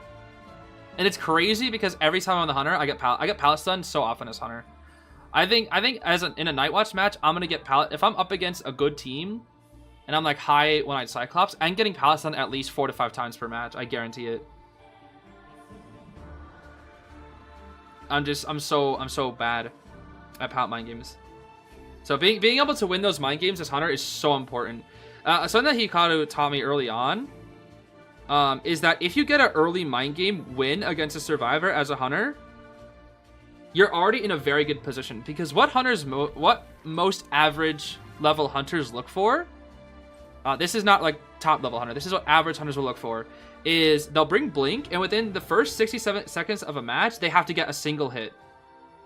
And it's crazy because every time I'm on the Hunter, I get pallet stunned so often as Hunter. I think in a Nightwatch match, I'm gonna get pallet if I'm up against a good team, and I'm like high one-eyed Cyclops. I'm getting pallet stunned at least 4 to 5 times per match. I guarantee it. I'm so bad at pallet mind games. So being able to win those mind games as Hunter is so important. Something that Hikaru taught me early on is that if you get an early mind game win against a survivor as a Hunter, you're already in a very good position, because what most average level Hunters look for, this is not like top level Hunter, this is what average Hunters will look for, is they'll bring Blink, and within the first 67 seconds of a match, they have to get a single hit,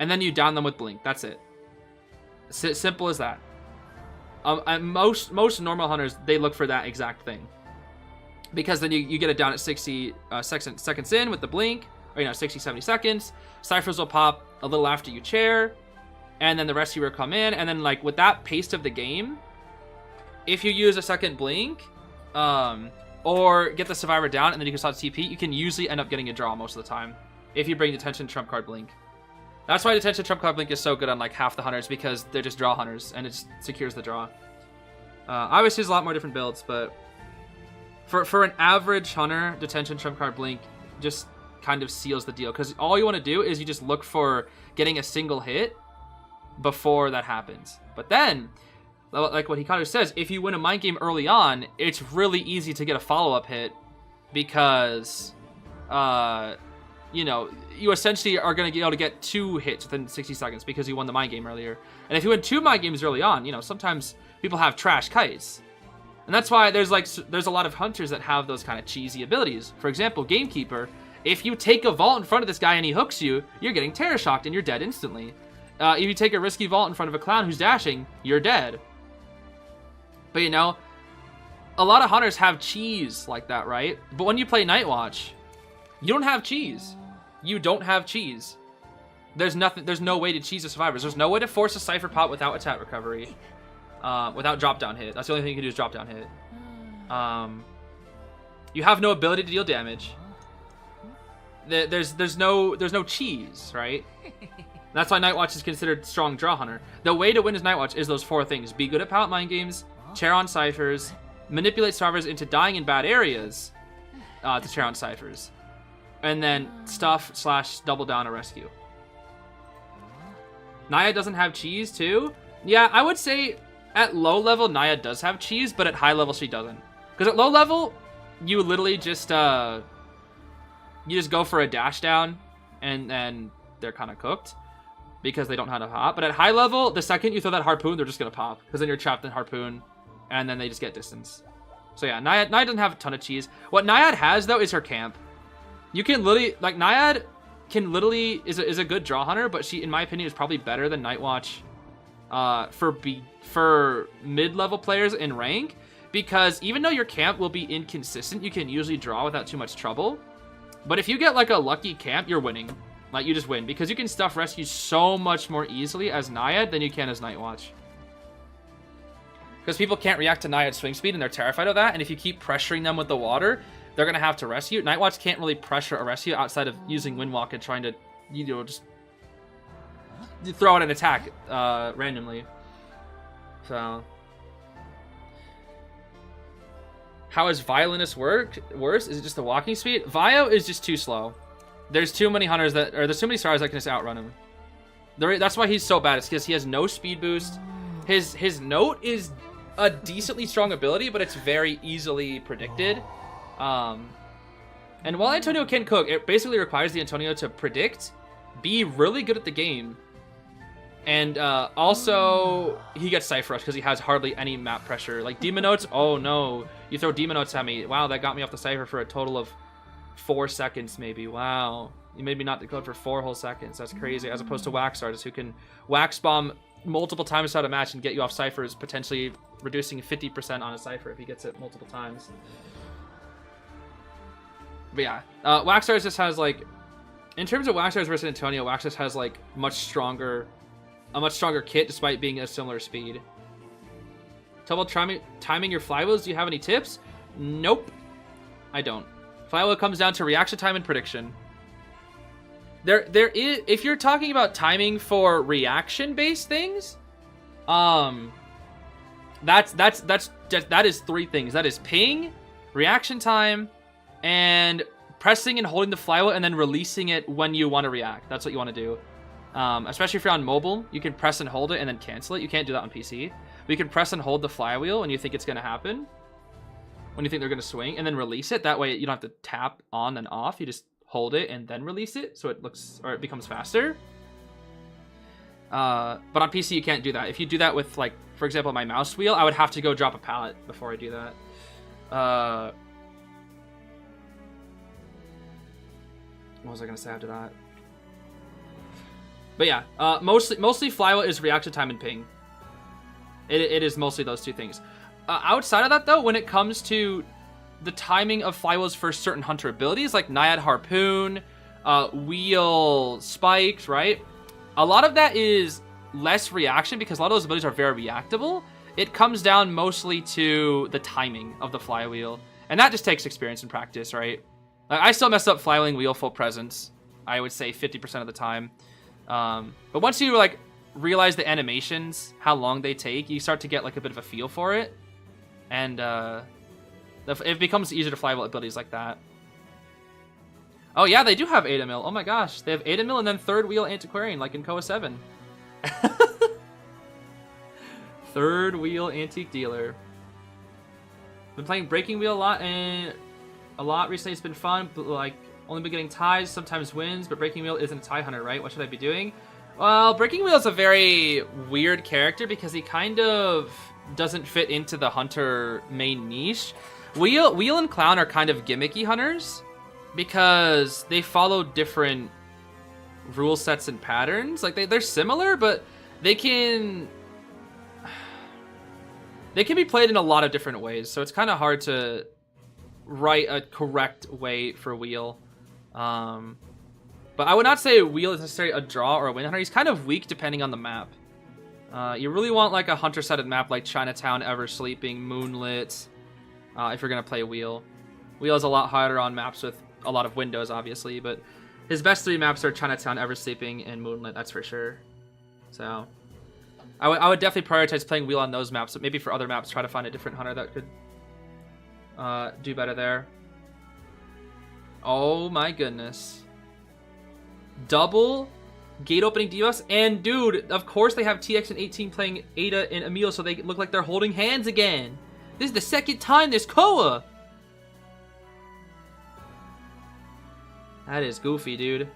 and then you down them with Blink. That's it. Simple as that. And most normal Hunters, they look for that exact thing, because then you get it down at 60 seconds in with the Blink, or 60-70 seconds. Ciphers will pop a little after you chair, and then the rescuer come in, and then like with that pace of the game, if you use a second Blink or get the survivor down and then you can start TP, you can usually end up getting a draw most of the time if you bring Detention Trump Card Blink. That's why Detention Trump Card Blink is so good on like half the Hunters, because they're just draw Hunters and it just secures the draw. Obviously there's a lot more different builds, but for an average Hunter, Detention Trump Card Blink just kind of seals the deal, because all you want to do is you just look for getting a single hit before that happens. But then, like what Hikaru says, if you win a mind game early on, it's really easy to get a follow-up hit, because you essentially are going to be able to get 2 hits within 60 seconds because you won the mind game earlier. And if you win 2 mind games early on, sometimes people have trash kites. And that's why there's a lot of Hunters that have those kind of cheesy abilities. For example, Gamekeeper, if you take a vault in front of this guy and he hooks you, you're getting Terror Shocked and you're dead instantly. If you take a risky vault in front of a clown who's dashing, you're dead. But a lot of hunters have cheese like that, right? But when you play Night Watch, you don't have cheese. You don't have cheese. There's no way to cheese the survivors. There's no way to force a Cypher pot without attack recovery, without drop down hit. That's the only thing you can do is drop down hit. You have no ability to deal damage. There's no cheese, right? That's why Night Watch is considered strong draw hunter. The way to win as Night Watch is those 4 things: be good at pallet mind games, chair on ciphers, manipulate survivors into dying in bad areas to chair on ciphers, and then stuff / double down a rescue. Naya doesn't have cheese too? Yeah, I would say at low level Naya does have cheese, but at high level she doesn't. Because at low level, you literally just go for a dash down, and then they're kind of cooked because they don't know how to hop. But at high level, the second you throw that harpoon, they're just gonna pop because then you're trapped in harpoon, and then they just get distance. So yeah, Naiad doesn't have a ton of cheese. What Naiad has though is her camp. You can literally Naiad can literally is a good draw hunter, but she, in my opinion, is probably better than Night Watch for mid-level players in rank, because even though your camp will be inconsistent, you can usually draw without too much trouble. But if you get like a lucky camp, you're winning. Like, you just win because you can stuff rescues so much more easily as Naiad than you can as Night Watch. Because people can't react to Naiad's swing speed and they're terrified of that, and if you keep pressuring them with the water, they're gonna have to rescue. Night Watch can't really pressure a rescue outside of using Windwalk and trying to, just throw out an attack randomly. So, how is Violinist worse? Is it just the walking speed? Vio is just too slow. There's too many hunters there's too many stars that can just outrun him. That's why he's so bad. It's because he has no speed boost. His note is a decently strong ability, but it's very easily predicted. And while Antonio can cook, it basically requires the Antonio to predict, be really good at the game, and also he gets Cypher Rush because he has hardly any map pressure. Like Demon Notes, oh no, you throw Demon Notes at me. Wow, that got me off the Cypher for a total of 4 seconds maybe. Wow, you made me not decode for 4 whole seconds. That's crazy. As opposed to Wax Artists, who can Wax Bomb multiple times throughout a match and get you off ciphers, potentially reducing 50% on a cipher if he gets it multiple times. But yeah, Wax Stars just has like, in terms of Wax Stars versus Antonio, Wax Stars has like a much stronger kit despite being a similar speed. Trouble timing your flywheels? Do you have any tips? Nope, I don't. Flywheel comes down to reaction time and prediction. There is, if you're talking about timing for reaction-based things, that is 3 things. That is ping, reaction time, and pressing and holding the flywheel and then releasing it when you want to react. That's what you want to do. Especially if you're on mobile, you can press and hold it and then cancel it. You can't do that on PC. But you can press and hold the flywheel when you think it's going to happen, when you think they're going to swing, and then release it. That way you don't have to tap on and off. You just hold it and then release it, so it becomes faster. But on PC you can't do that. If you do that with, like, for example, my mouse wheel, I would have to go drop a pallet before I do that. What was I gonna say after that? But yeah, mostly flywheel is reaction time and ping. It is mostly those 2 things. Outside of that though, when it comes to the timing of flywheels for certain hunter abilities, like Naiad Harpoon, Wheel Spikes, right? A lot of that is less reaction because a lot of those abilities are very reactable. It comes down mostly to the timing of the flywheel, and that just takes experience and practice, right? I still mess up flywheeling Wheel Full Presence, I would say 50% of the time. But once you like realize the animations, how long they take, you start to get like a bit of a feel for it, and it becomes easier to flywheel abilities like that. Oh yeah, they do have Ada Mill. Oh my gosh, they have Ada Mill and then third wheel Antiquarian, like in COA 7. Third wheel Antique Dealer. Been playing Breaking Wheel a lot recently. It's been fun, but like only been getting ties, sometimes wins, but Breaking Wheel isn't a tie hunter, right? What should I be doing? Well, Breaking Wheel is a very weird character because he kind of doesn't fit into the hunter main niche. Wheel and Clown are kind of gimmicky hunters because they follow different rule sets and patterns. Like they're similar, but they can they can be played in a lot of different ways, so it's kind of hard to write a correct way for Wheel. But I would not say Wheel is necessarily a draw or a win hunter. He's kind of weak depending on the map. You really want like a hunter-sided map like Chinatown, Ever Sleeping, Moonlit, if you're going to play Wheel. Wheel is a lot harder on maps with a lot of windows, obviously, but his best 3 maps are Chinatown, Ever Sleeping, and Moonlit, that's for sure. So I would definitely prioritize playing Wheel on those maps, but maybe for other maps, try to find a different hunter that could do better there. Oh my goodness. Double gate opening DOS, and dude, of course they have TX and 18 playing Ada and Emil, so they look like they're holding hands again. This is the second time this COA. That is goofy, dude.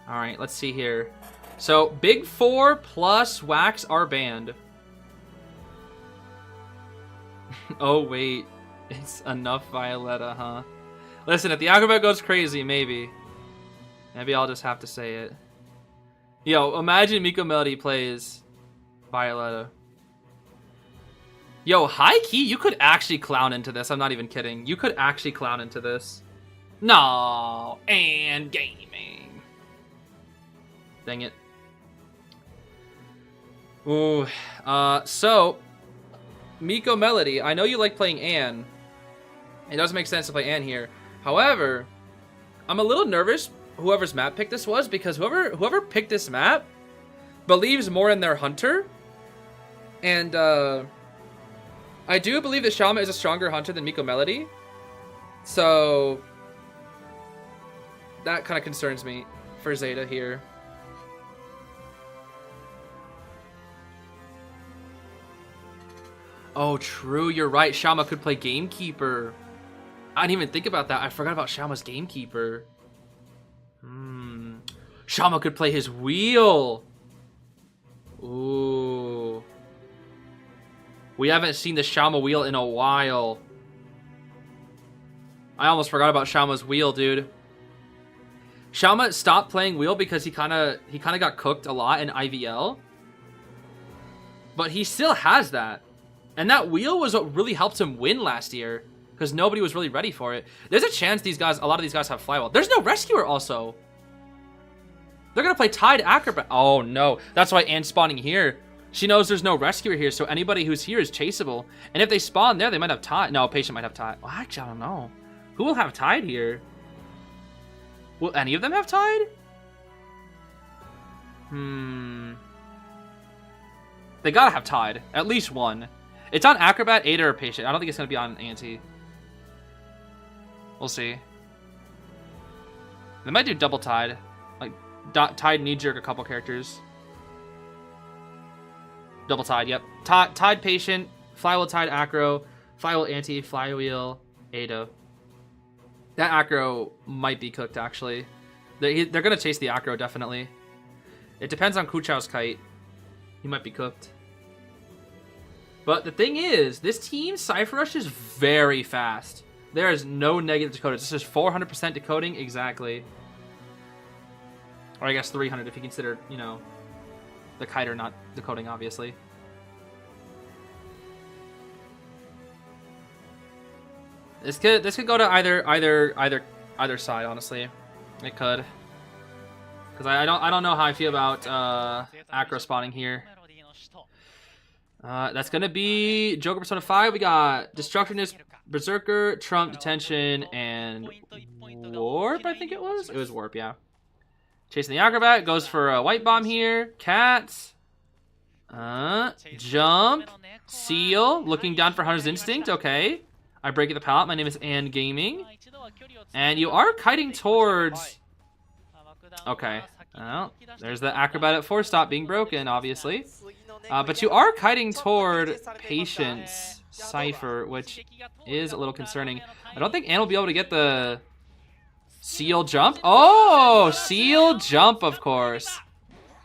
Alright, let's see here. So, Big 4 plus Wax are banned. Oh, wait. It's enough Violetta, huh? Listen, if the Acrobat goes crazy, maybe. Maybe I'll just have to say it. Yo, imagine Miko Melody plays Violetta. Yo, high key, you could actually clown into this. I'm not even kidding. You could actually clown into this. No, and gaming. Dang it. Ooh, so Miko Melody, I know you like playing Anne. It does make sense to play Anne here. However, I'm a little nervous whoever's map pick this was, because whoever picked this map believes more in their hunter. And I do believe that Xiaoma is a stronger hunter than Miko Melody. So that kind of concerns me for Zeta here. Oh, true. You're right. Xiaoma could play Gamekeeper. I didn't even think about that. I forgot about Xiaoma's Gamekeeper. Xiaoma could play his Wheel. Ooh. We haven't seen the Xiaoma Wheel in a while. I almost forgot about Xiaoma's Wheel, dude. Xiaoma stopped playing Wheel because he kind of got cooked a lot in IVL. But he still has that. And that Wheel was what really helped him win last year, because nobody was really ready for it. There's a chance a lot of these guys have Flywheel. There's no Rescuer also. They're going to play Tide Acrobat. Oh, no. That's why Anne's spawning here. She knows there's no Rescuer here, so anybody who's here is chaseable. And if they spawn there, they might have Tide. No, Patient might have Tide. Well, actually, I don't know. Who will have Tide here? Will any of them have Tide? They gotta have Tide. At least one. It's on Acrobat, Ada, or Patient. I don't think it's gonna be on Anti. We'll see. They might do double Tide. Like, Tide knee-jerk a couple characters. Double Tide, yep. Tide Patient, Flywheel Tide Acro, Flywheel Anti, Flywheel Ada. That Acro might be cooked, actually. They're going to chase the Acro, definitely. It depends on Kuchao's kite. He might be cooked. But the thing is, this team, Cypher Rush, is very fast. There is no negative decoding. This is 400% decoding, exactly. Or I guess 300 if you consider, you know, the kiter not decoding, obviously. This could go to either side, honestly. It could, because I don't know how I feel about Acro spawning here. That's gonna be Joker Persona 5. We got Destructiveness, Berserker, Trump, Detention, and Warp. I think it was. It was Warp, yeah. Chasing the Acrobat, goes for a White Bomb here. Cats. Jump. Seal. Looking down for Hunter's Instinct. Okay. I break the palette. My name is ENDGAME. And you are kiting towards... Okay. Well, there's the Acrobat at 4-stop being broken, obviously. But you are kiting toward Patience Cypher, which is a little concerning. I don't think Anne will be able to get the... Seal jump? Oh, seal jump, of course.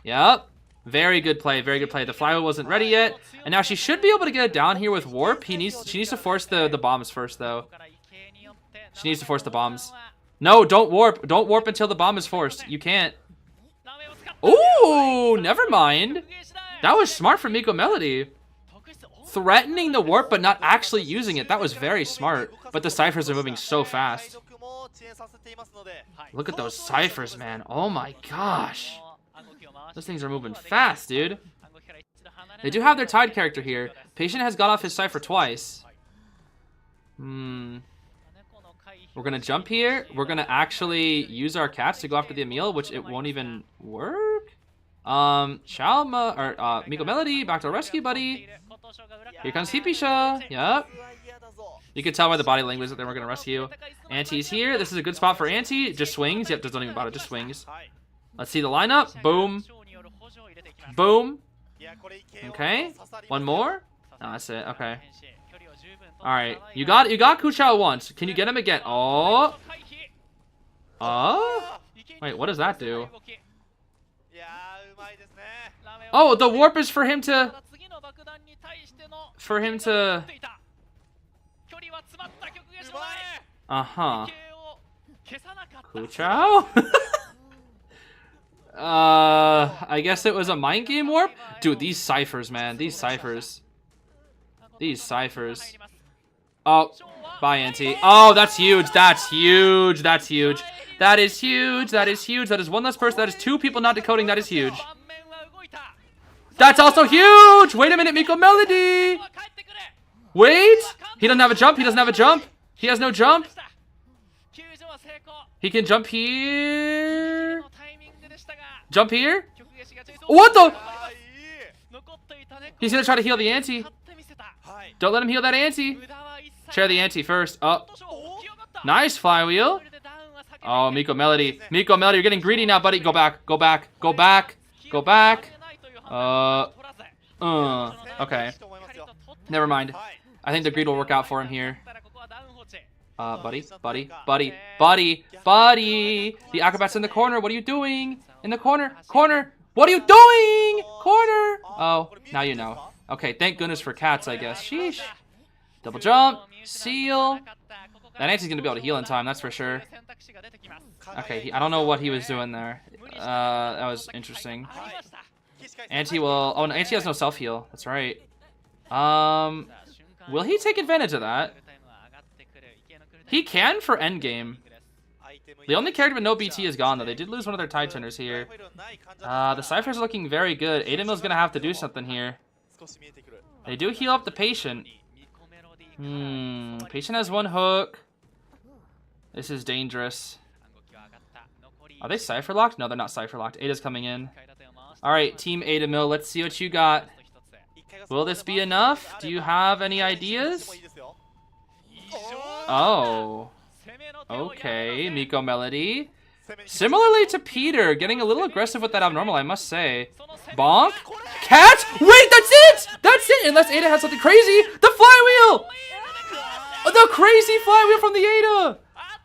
Yep. Very good play, very good play. The flywheel wasn't ready yet. And now she should be able to get it down here with Warp. She needs to force the bombs first, though. She needs to force the bombs. No, don't warp. Don't warp until the bomb is forced. You can't. Ooh, never mind. That was smart from Miko Melody. Threatening the warp, but not actually using it. That was very smart. But the ciphers are moving so fast. Look at those ciphers, man. Oh my gosh. Those things are moving fast, dude. They do have their tied character here. Patient has got off his cipher twice. We're gonna jump here. We're gonna actually use our cats to go after the Emil, which it won't even work. Shalma, or Miko Melody, back to the rescue, buddy. Here comes Hippisha. Yep. You can tell by the body language that they were gonna rescue. Auntie's here. This is a good spot for Auntie. Just swings. Yep, doesn't even bother. Just swings. Let's see the lineup. Boom. Boom. Okay. One more. No, that's it. Okay. All right. You got Kuchao once. Can you get him again? Oh. Oh. Wait, what does that do? Oh, the warp is for him to. Uh-huh. Kuchao? I guess it was a mind game warp? Dude, these ciphers, man. These ciphers. These ciphers. Oh, bye, Auntie. Oh, that's huge. That's huge. That's huge. That is huge. That is huge. That is one less person. That is two people not decoding. That is huge. That's also huge. Wait a minute, Miko Melody. Wait. He doesn't have a jump. He doesn't have a jump. He has no jump. He can jump here. Jump here. What the? He's gonna try to heal the Auntie. Don't let him heal that Auntie. Chair the Auntie first. Oh. Nice flywheel. Oh, Miko Melody. Miko Melody, you're getting greedy now, buddy. Go back. Go back. Go back. Go back. Okay. Never mind. I think the greed will work out for him here. Buddy. The acrobat's in the corner. What are you doing? In the corner. Corner. What are you doing? Corner. Oh, now you know. Okay, thank goodness for cats, I guess. Sheesh. Double jump. Seal. That Auntie's gonna be able to heal in time, that's for sure. Okay, I don't know what he was doing there. That was interesting. Auntie will... Oh, no, Auntie has no self-heal. That's right. Will he take advantage of that? He can for endgame. The only character with no BT is gone, though. They did lose one of their tide turners here. The ciphers are looking very good. Adamil's gonna have to do something here. They do heal up the patient. Patient has one hook. This is dangerous. Are they cipher locked? No, they're not cipher locked. Ada's coming in. Alright, Team Adamil, let's see what you got. Will this be enough? Do you have any ideas? Oh. Okay, Miko Melody. Similarly to Peter, getting a little aggressive with that abnormal, I must say. Bonk. Cat? Wait, that's it! That's it! Unless Ada has something crazy! The flywheel! The crazy flywheel from the Ada!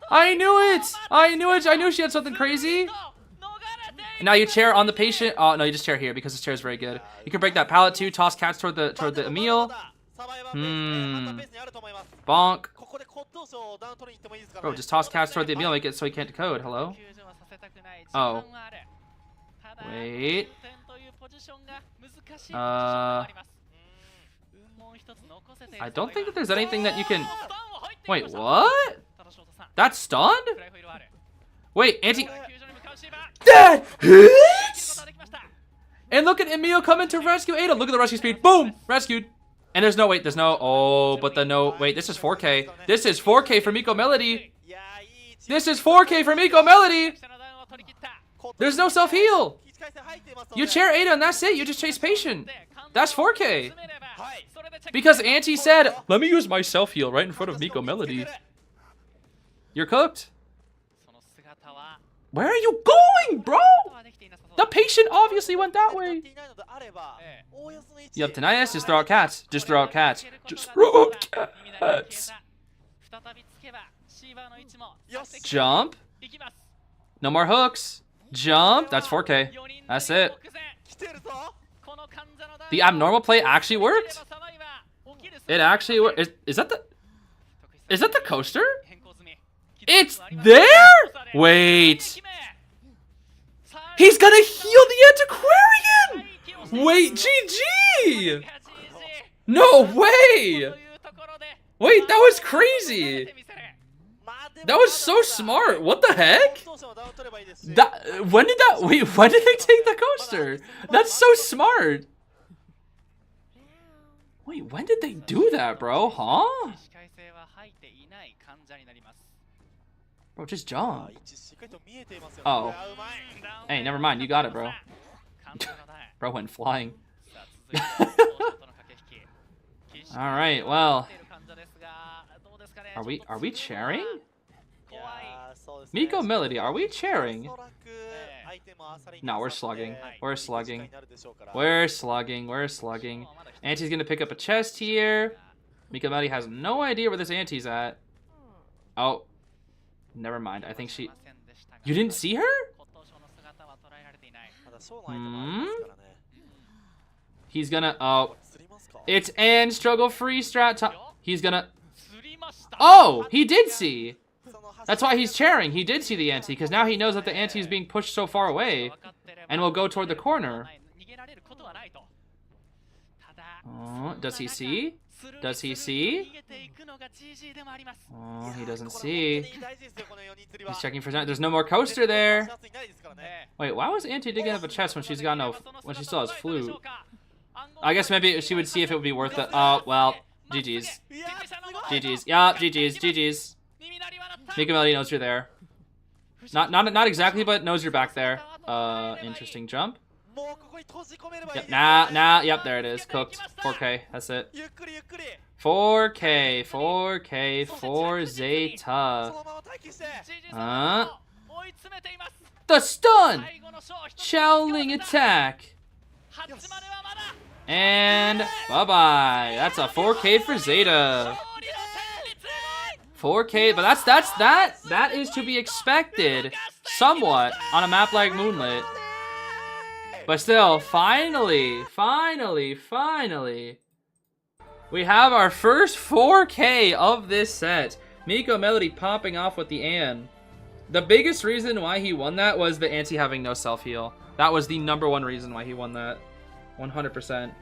I knew it! I knew it! I knew she had something crazy! Now you chair on the patient. Oh, no, you just chair here because this chair is very good. You can break that pallet too. Toss cats toward the Emil. Bonk. Bro, just toss cats toward the Emil, make it so he can't decode. Hello? Oh. Wait. I don't think that there's anything that you can... Wait, what? That's stunned? Wait, Auntie... That hits! And look at Emil coming to rescue Ada. Look at the rescue speed. Boom! Rescued. And there's no... Wait, there's no... Oh, but the no... Wait, this is 4K. This is 4K for Miko Melody. This is 4K for Miko Melody. There's no self-heal. You chair Ada and that's it. You just chase patient. That's 4K. Because Auntie said, let me use my self-heal right in front of Miko Melody. You're cooked. Where are you going, bro? The patient obviously went that way. You have tinnitus? Just throw out cats. Just throw out cats. Just throw out cats. Jump. No more hooks. Jump. That's 4K. That's it. The abnormal play actually worked? It actually worked. Is that the coaster? It's there? Wait. He's gonna heal the antiquarian! Wait, GG! No way! Wait, that was crazy! That was so smart. What the heck? When did they take the coaster? That's so smart. Wait, when did they do that, bro? Huh? Bro, just jump. Oh. Hey, never mind. You got it, bro. Bro went flying. Alright, well. Are we cheering? Miko Melody, are we cheering? No, we're slugging. We're slugging. We're slugging. We're slugging. Auntie's gonna pick up a chest here. Miko Melody has no idea where this auntie's at. Oh. Never mind. I think she... You didn't see her? Hmm? He's gonna... Oh. It's Ann struggle free strat time. He's gonna... Oh! He did see! That's why he's cheering. He did see the ante, because now he knows that the ante is being pushed so far away and will go toward the corner. Oh, does he see? Does he see? Oh, he doesn't see. He's checking for... There's no more coaster there. Wait, why was Auntie digging up a chest when she's got no... when she still has flute? I guess maybe she would see if it would be worth it. Oh, well, GG's. GG's. Yeah, GG's. GG's. Miko Melody knows you're there. Not exactly, but knows you're back there. Interesting jump. Yep, yep, there it is. Cooked. 4K, that's it. 4K, 4K, 4 Zeta. The stun! Shaoling attack. And bye-bye. That's a 4K for Zeta. 4K, but that is to be expected somewhat on a map like Moonlit. But still, finally, we have our first 4K of this set. Miko Melody popping off with the Ann. The biggest reason why he won that was the Auntie having no self-heal. That was the #1 reason why he won that. 100%.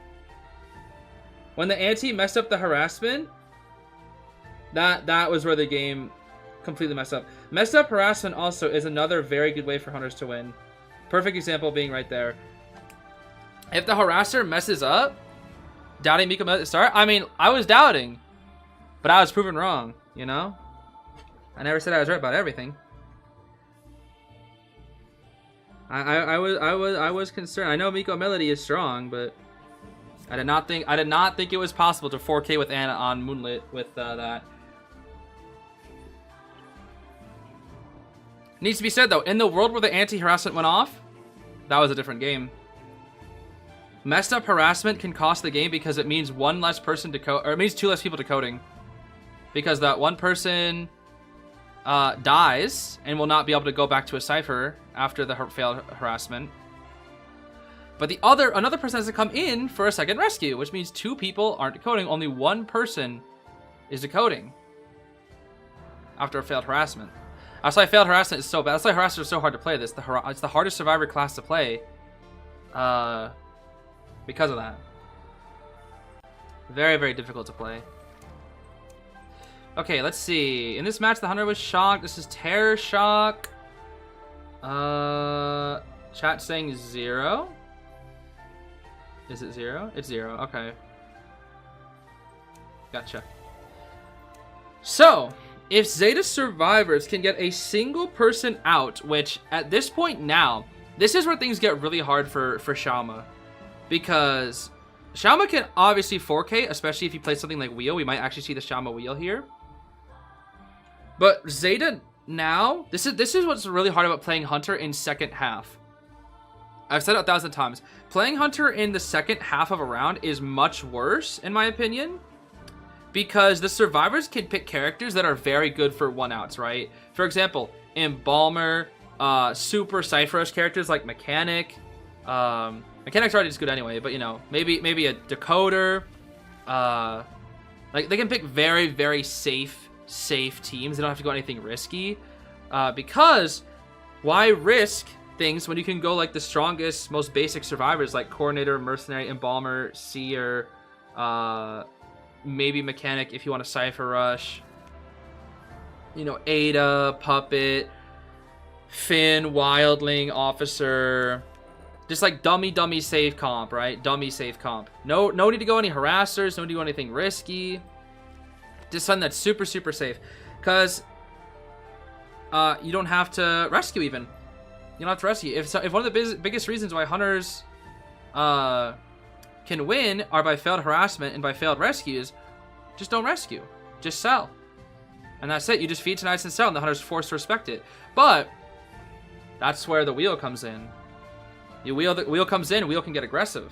When the Auntie messed up the harassment, that was where the game completely messed up. Messed up harassment also is another very good way for hunters to win. Perfect example being right there. If the harasser messes up, doubting Miko at the start, I mean, I was doubting, but I was proven wrong, you know? I never said I was right about everything. I was concerned. I know Miko Melody is strong, but I did not think it was possible to 4K with Anna on Moonlit with that. Needs to be said though, in the world where the anti-harassment went off, that was a different game. Messed up harassment can cost the game because it means one less person to code, or it means 2 less people decoding. Because that one person dies and will not be able to go back to a cipher after the failed harassment. But another person has to come in for a second rescue, which means 2 people aren't decoding. Only 1 person is decoding after a failed harassment. That's why failed harassment is so bad. That's why harassers are so hard to play. It's the hardest survivor class to play. Because of that. Very, very difficult to play. Okay, let's see. In this match, the hunter was shocked. This is terror shock. Chat saying 0. Is it 0? It's 0. Okay. Gotcha. So, if Zeta survivors can get a single person out, which at this point now, this is where things get really hard for Xiaoma. Because Xiaoma can obviously 4K, especially if you play something like Wheel. We might actually see the Xiaoma Wheel here. But Zeta now, this is what's really hard about playing Hunter in second half. I've said it 1,000 times. Playing Hunter in the second half of a round is much worse, in my opinion. Because the survivors can pick characters that are very good for 1-outs, right? For example, Embalmer, super Cypherous characters like Mechanic. Mechanic's already just good anyway, but you know, maybe a Decoder. Like they can pick very, very safe teams. They don't have to go anything risky. Because why risk things when you can go like the strongest, most basic survivors like Coordinator, Mercenary, Embalmer, Seer, maybe Mechanic if you want to Cypher Rush. You know, Ada, Puppet, Finn, Wildling, Officer. Just like dummy safe comp, right? Dummy safe comp. No need to go any harassers, no need to go anything risky. Just something that's super safe. Because you don't have to rescue even. You don't have to rescue. If one of the biggest reasons why hunters can win are by failed harassment and by failed rescues, just don't rescue. Just sell. And that's it. You just feed to nice and sell, and the hunter's forced to respect it. But that's where the wheel comes in. The wheel comes in, wheel can get aggressive.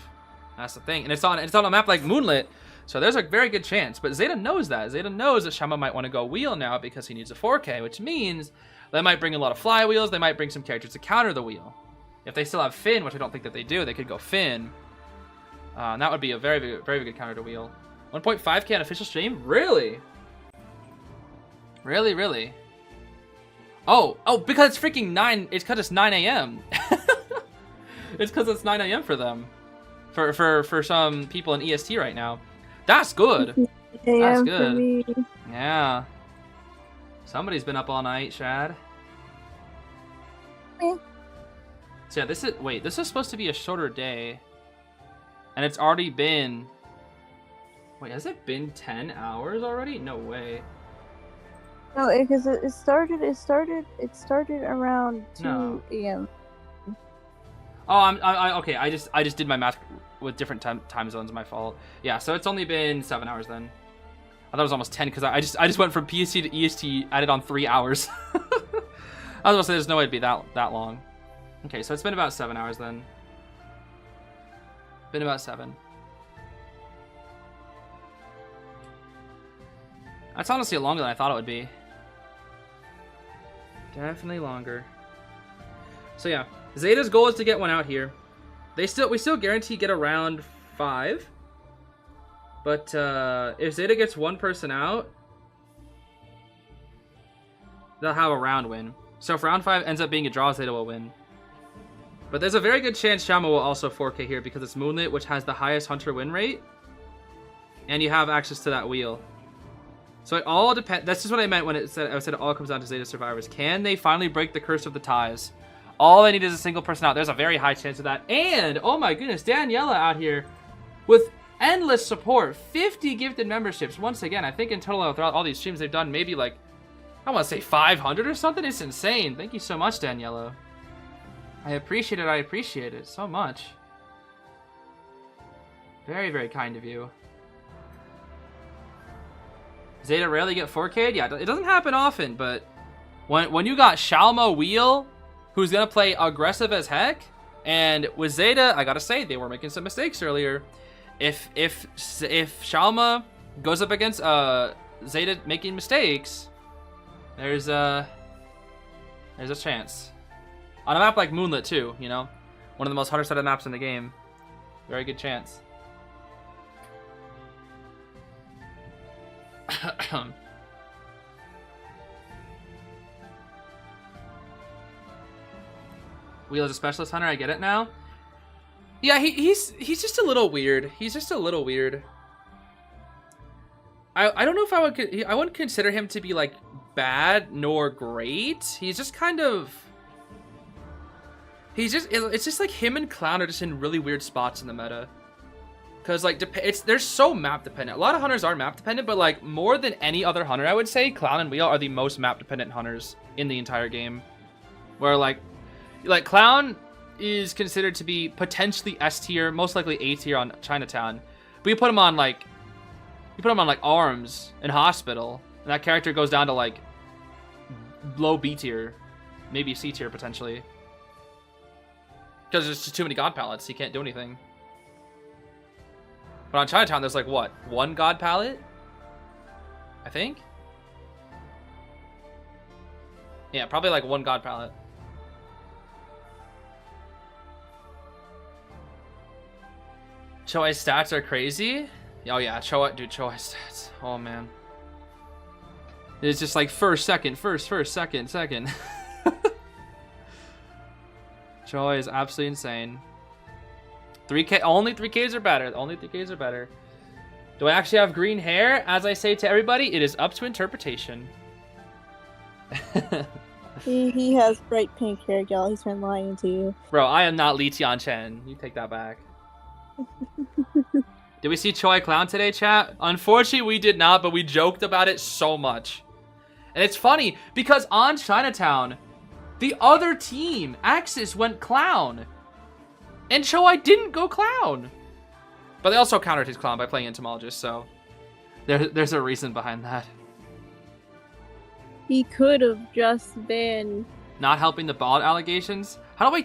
That's the thing. And it's on a map like Moonlit, so there's a very good chance. But ZETA knows that. ZETA knows that Shama might want to go wheel now because he needs a 4K, which means they might bring a lot of fly wheels. They might bring some characters to counter the wheel. If they still have Finn, which I don't think that they do, they could go Finn. And that would be a very good counter to wheel. 1.5K on official stream? Really? Really? Oh, because it's freaking 9. It's because it's 9 a.m. It's because it's 9 a.m. for them. For some people in EST right now. That's good. That's good. Yeah. Somebody's been up all night, Shad. Me. So yeah, this is supposed to be a shorter day. And it's already been... Wait, has it been 10 hours already? No way. No, because it started around 2 a.m. Oh, okay. I just did my math with different time zones. My fault. Yeah, so it's only been 7 hours then. I thought it was almost 10 because I just went from PST to EST, added on 3 hours. I was gonna say there's no way it'd be that long. Okay, so it's been about 7 hours then. Been about 7. That's honestly longer than I thought it would be. Definitely longer. So yeah, Zeta's goal is to get one out here. We still guarantee get around 5. But if Zeta gets one person out, they'll have a round win. So if round 5 ends up being a draw, Zeta will win. But there's a very good chance Shama will also 4K here because it's Moonlit, which has the highest hunter win rate. And you have access to that wheel. So it all depends. That's just what I meant when I said it all comes down to Zeta survivors. Can they finally break the curse of the ties? All they need is a single person out. There's a very high chance of that. And, oh my goodness, Daniela out here with endless support. 50 gifted memberships. Once again, I think in total throughout all these streams they've done maybe like, I want to say 500 or something. It's insane. Thank you so much, Daniela. I appreciate it. I appreciate it so much. Very, very kind of you. Zeta rarely get 4K'd? Yeah, it doesn't happen often, but when you got Shalma Wheel, who's going to play aggressive as heck, and with Zeta, I gotta say, they were making some mistakes earlier. If Shalma goes up against Zeta making mistakes, there's a chance. On a map like Moonlit too, you know? One of the most hunter-sided maps in the game. Very good chance. Wheel is a specialist hunter, I get it now. Yeah, he's just a little weird. He's just a little weird. I don't know if I wouldn't consider him to be like bad nor great. He's just kind of... It's just like him and Clown are just in really weird spots in the meta. Because like they're so map dependent. A lot of hunters are map dependent, but like more than any other hunter, I would say Clown and Wheel are the most map dependent hunters in the entire game. Where like Clown is considered to be potentially S tier, most likely A tier on Chinatown. But you put him on like Arms and Hospital, and that character goes down to like low B tier, maybe C tier potentially. Because there's just too many god palettes, he can't do anything. But on Chinatown, there's like what? 1 god palette? I think? Yeah, probably like 1 god palette. Choai's stats are crazy? Oh yeah, Choai stats. Oh man. It's just like first, second, first, second, second. Choi is absolutely insane. 3K, only 3Ks are better. Only 3Ks are better. Do I actually have green hair? As I say to everybody, it is up to interpretation. He has bright pink hair, y'all. He's been lying to you. Bro, I am not Li Tianchen. You take that back. Did we see Choi Clown today, chat? Unfortunately, we did not, but we joked about it so much. And it's funny, because on Chinatown, the other team, AXIZ, went clown. And Choi didn't go clown. But they also countered his clown by playing Entomologist, so there's a reason behind that. He could have just been... Not helping the bald allegations? How do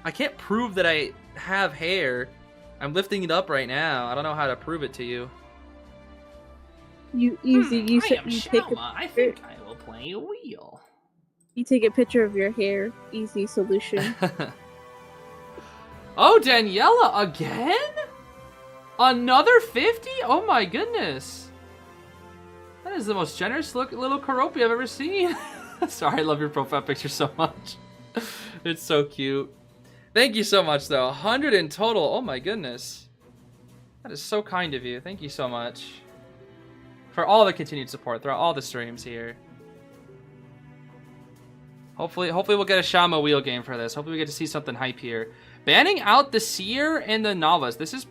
I can't prove that I have hair. I'm lifting it up right now. I don't know how to prove it to you. You take I think I will play a wheel. You take a picture of your hair. Easy solution. Oh, Daniela, again? Another 50? Oh my goodness. That is the most generous little Karopi I've ever seen. Sorry, I love your profile picture so much. It's so cute. Thank you so much, though. 100 in total. Oh my goodness. That is so kind of you. Thank you so much for all the continued support throughout all the streams here. Hopefully we'll get a Shama wheel game for this. Hopefully we get to see something hype here. Banning out the Seer and the Navas. This is...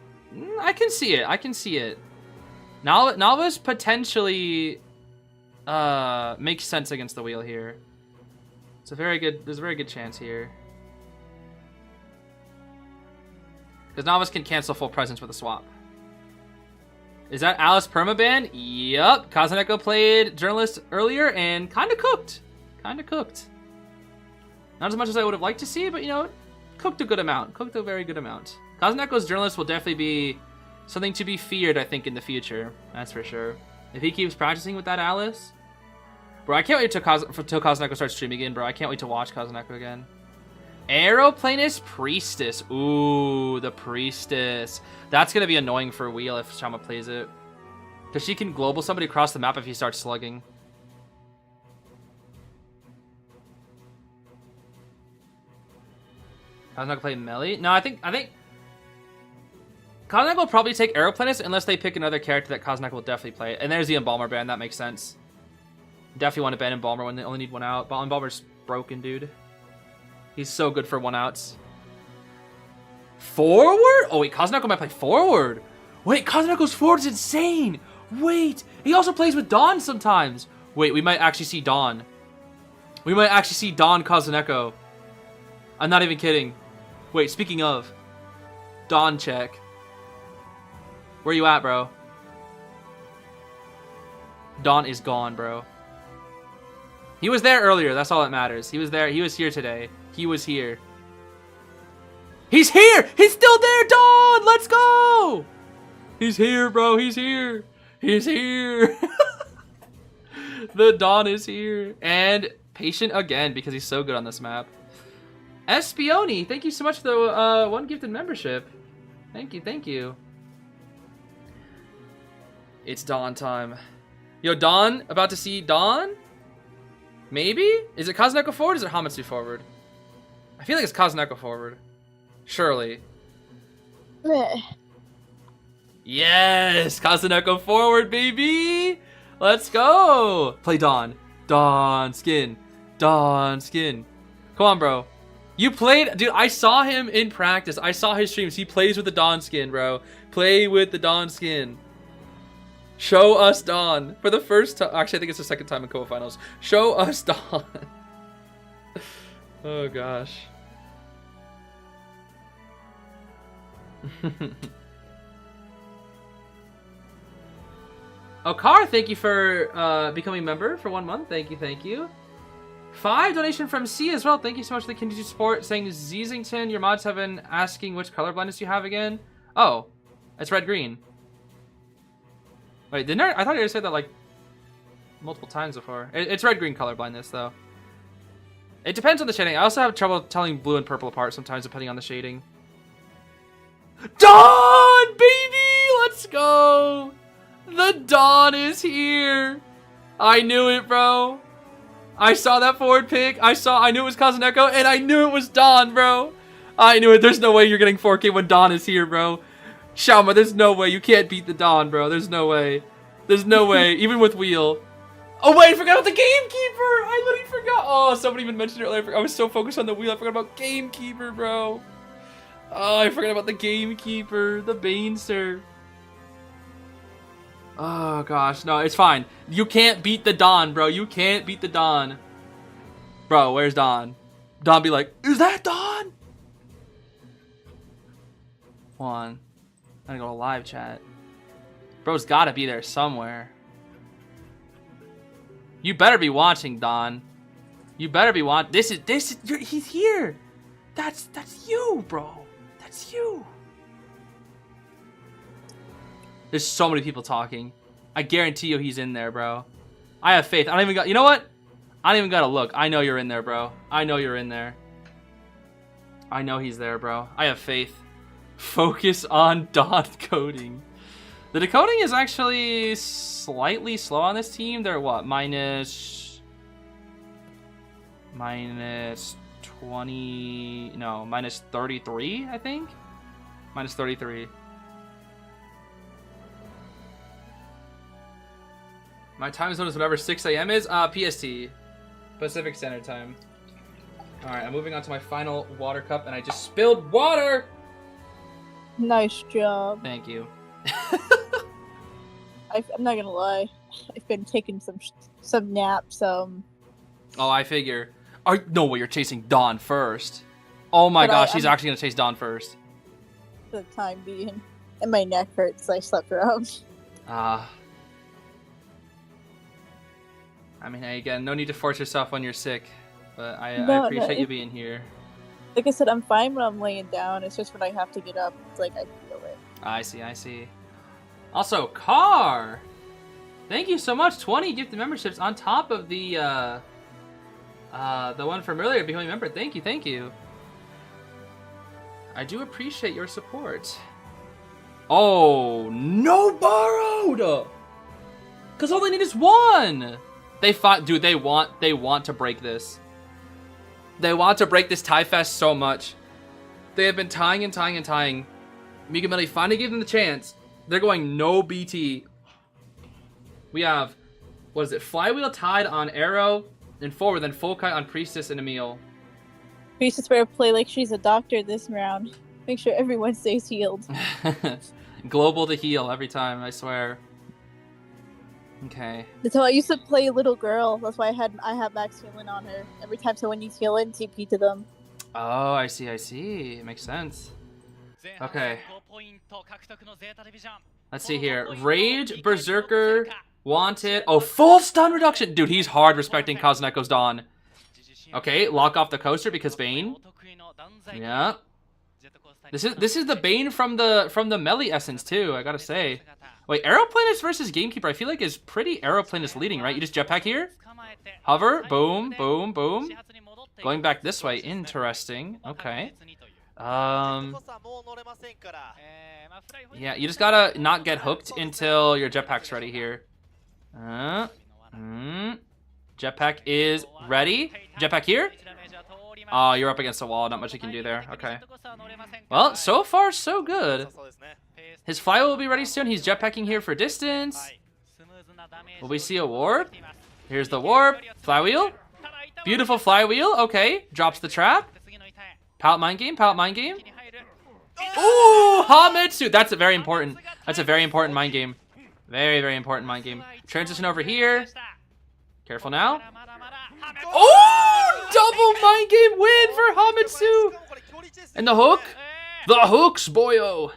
I can see it. I can see it. Navas potentially makes sense against the wheel here. There's a very good chance here. Because Navas can cancel full presence with a swap. Is that Alice permaban? Yup. Kazaneko played Journalist earlier and kind of cooked. Not as much as I would have liked to see, but you know, cooked a good amount. Cooked a very good amount. Kazaneko's Journalist will definitely be something to be feared, I think, in the future. That's for sure. If he keeps practicing with that Alice. Bro, I can't wait till Kazaneko starts streaming again, bro. I can't wait to watch Kazaneko again. Aeroplanist Priestess. Ooh, the Priestess. That's going to be annoying for Wheel if Shama plays it. Because she can global somebody across the map if he starts slugging. Kazaneko play melee? No, I think Kazaneko will probably take Aeroplanist unless they pick another character that Kazaneko will definitely play. And there's the Embalmer ban. That makes sense. Definitely want to ban Embalmer when they only need one out. Embalmer's broken, dude. He's so good for one outs. Forward? Oh wait, Kazaneko might play forward. Wait, Kazaneko's forward is insane. Wait, he also plays with Dawn sometimes. Wait, we might actually see Dawn. We might actually see Dawn Kazaneko. I'm not even kidding. Wait, speaking of, Dawn check. Where you at, bro? Dawn is gone, bro. He was there earlier. That's all that matters. He was there. He was here today. He was here. He's here! He's still there, Dawn! Let's go! He's here, bro. He's here. He's here. The Dawn is here. And patient again because he's so good on this map. Espioni, thank you so much for the one gifted membership. Thank you, thank you. It's Dawn time. Yo, Dawn, about to see Dawn? Maybe? Is it Kazaneko forward or is it Hamatsu forward? I feel like it's Kazaneko forward. Surely. Yes! Kazaneko forward, baby! Let's go! Play Dawn. Dawn skin. Dawn skin. Come on, bro. You played... Dude, I saw him in practice. I saw his streams. He plays with the Dawn skin, bro. Play with the Dawn skin. Show us Dawn. For the first time... Actually, I think it's the second time in COA Finals. Show us Dawn. Oh, gosh. Okar, thank you for becoming a member for 1 month. Thank you, thank you. 5 donation from C as well. Thank you so much for the continued support. Saying Zeezington, your mods have been asking which color blindness you have again. Oh, it's red-green. Wait, didn't I thought you said that like multiple times before. It's red-green color blindness though. It depends on the shading. I also have trouble telling blue and purple apart sometimes depending on the shading. Dawn, baby! Let's go! The Dawn is here! I knew it, bro. I saw that forward pick. I knew it was Kazaneko, and I knew it was Dawn, bro. I knew it. There's no way you're getting 4K when Dawn is here, bro. Shauma, there's no way. You can't beat the Dawn, bro. There's no way. There's no way. Even with Wheel. Oh, wait. I forgot about the Gamekeeper. I literally forgot. Oh, somebody even mentioned it earlier. I was so focused on the Wheel. I forgot about Gamekeeper, bro. Oh, I forgot about the Gamekeeper. The Banester. Oh, gosh. No, it's fine. You can't beat the Dawn, bro. You can't beat the Dawn. Bro, where's Dawn? Dawn be like, is that Dawn? One. I'm gonna go to live chat. Bro's gotta be there somewhere. You better be watching, Dawn. You better be watching. He's here. That's you, bro. That's you. There's so many people talking. I guarantee you he's in there, bro. I have faith. I don't even got, you know what? I don't even gotta look. I know you're in there, bro. I know you're in there. I know he's there, bro. I have faith. Focus on Dawn coding. The decoding is actually slightly slow on this team. They're what? Minus 20... No, minus 33, I think? Minus 33. My time zone is whatever 6 a.m. is. PST. Pacific Standard Time. Alright, I'm moving on to my final water cup, and I just spilled water! Nice job. Thank you. I'm not gonna lie. I've been taking some naps. Oh, I figure. No way, you're chasing Dawn first. Oh my But gosh, he's actually gonna chase Dawn first. For the time being, and my neck hurts. So I slept around. I mean, hey, again, no need to force yourself when you're sick, but I appreciate you being here. Like I said, I'm fine when I'm laying down. It's just when I have to get up, it's like I feel it. I see. Also, Car! Thank you so much. 20 gifted memberships on top of the one from earlier, becoming a member. Thank you. I do appreciate your support. Oh, no borrowed! Because all they need is one! They fought, dude, they want to break this. They want to break this tie fest so much. They have been tying. Migameli finally gave them the chance. They're going no BT. We have, what is it, Flywheel tied on Arrow and forward, then Full Kite on Priestess and Emil. Priestess better play like she's a doctor this round. Make sure everyone stays healed. Global to heal every time, I swear. Okay. That's how I used to play Little Girl. That's why I have max healing on her. Every time someone needs healing, TP to them. Oh, I see. It makes sense. Okay. Let's see here. Rage, Berserker, Wanted. Oh, full stun reduction. Dude, he's hard respecting Kazuneko's Dawn. Okay, lock off the coaster because Bane. Yeah. This is the Bane from the melee essence too, I gotta say. Wait, Aeroplanist versus Gamekeeper, I feel like is pretty Aeroplanist leading, right? You just jetpack here, hover, boom, boom, boom. Going back this way, interesting. Okay. Yeah, you just gotta not get hooked until your jetpack's ready here. Jetpack is ready. Jetpack here. Oh, you're up against the wall. Not much you can do there. Okay. Well, so far, so good. His flywheel will be ready soon. He's jetpacking here for distance. Will we see a warp? Here's the warp. Flywheel. Beautiful flywheel. Okay. Drops the trap. Pallet mind game. Ooh, Hametsu. That's a very important mind game. Very important mind game. Transition over here. Careful now. Oh, double mind game win for Hametsu. And the hook. The hooks, boyo.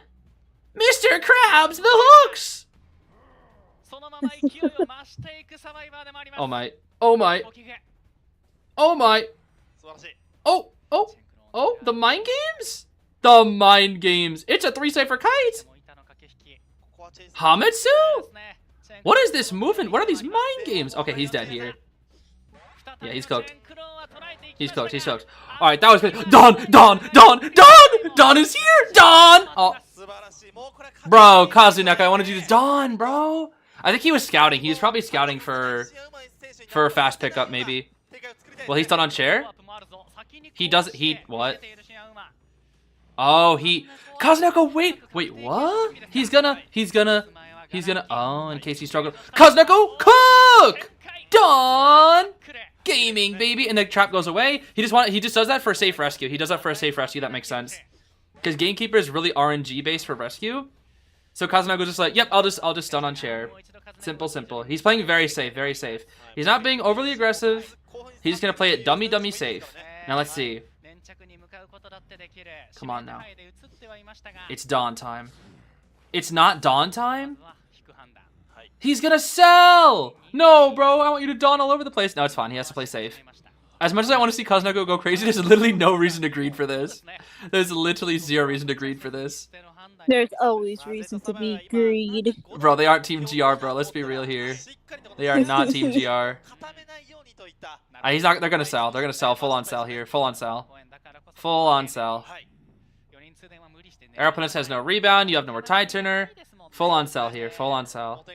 Mr. Krabs, the hooks! Oh my. Oh, the mind games? The mind games. It's a 3-cipher kite. Hametsu? What is this movement? What are these mind games? Okay, he's dead here. Yeah, he's cooked. He's cooked. Alright, that was good. Dawn! Dawn is here! Dawn! Oh. Bro, Kazuneka, I wanted you to Dawn, bro. I think he was scouting. He was probably scouting for a fast pickup, maybe. Well, he's done on chair. What? Oh, Kazneko, wait, what? He's gonna, oh, in case he struggles. Kazneko, cook! Done! Gaming, baby. And the trap goes away. He just does that for a safe rescue. He does that for a safe rescue. That makes sense. Because Gamekeeper is really RNG based for rescue. So Kazunago's just like, yep, I'll just stun on chair. Simple. He's playing very safe, very safe. He's not being overly aggressive. He's just gonna play it dummy safe. Now let's see. Come on now. It's dawn time. It's not dawn time? He's gonna sell! No, bro, I want you to dawn all over the place. No, it's fine. He has to play safe. As much as I want to see Kazunago go crazy, there's literally no reason to greed for this. There's literally zero reason to greed for this. There's always reason to be greed. Bro, they aren't Team GR, bro. Let's be real here. They are not Team GR. They're gonna sell. They're gonna sell. Full on sell here. Full on sell. Full on sell. Aeroplanus has no rebound. You have no more tide turner. Full on sell here. Full on sell.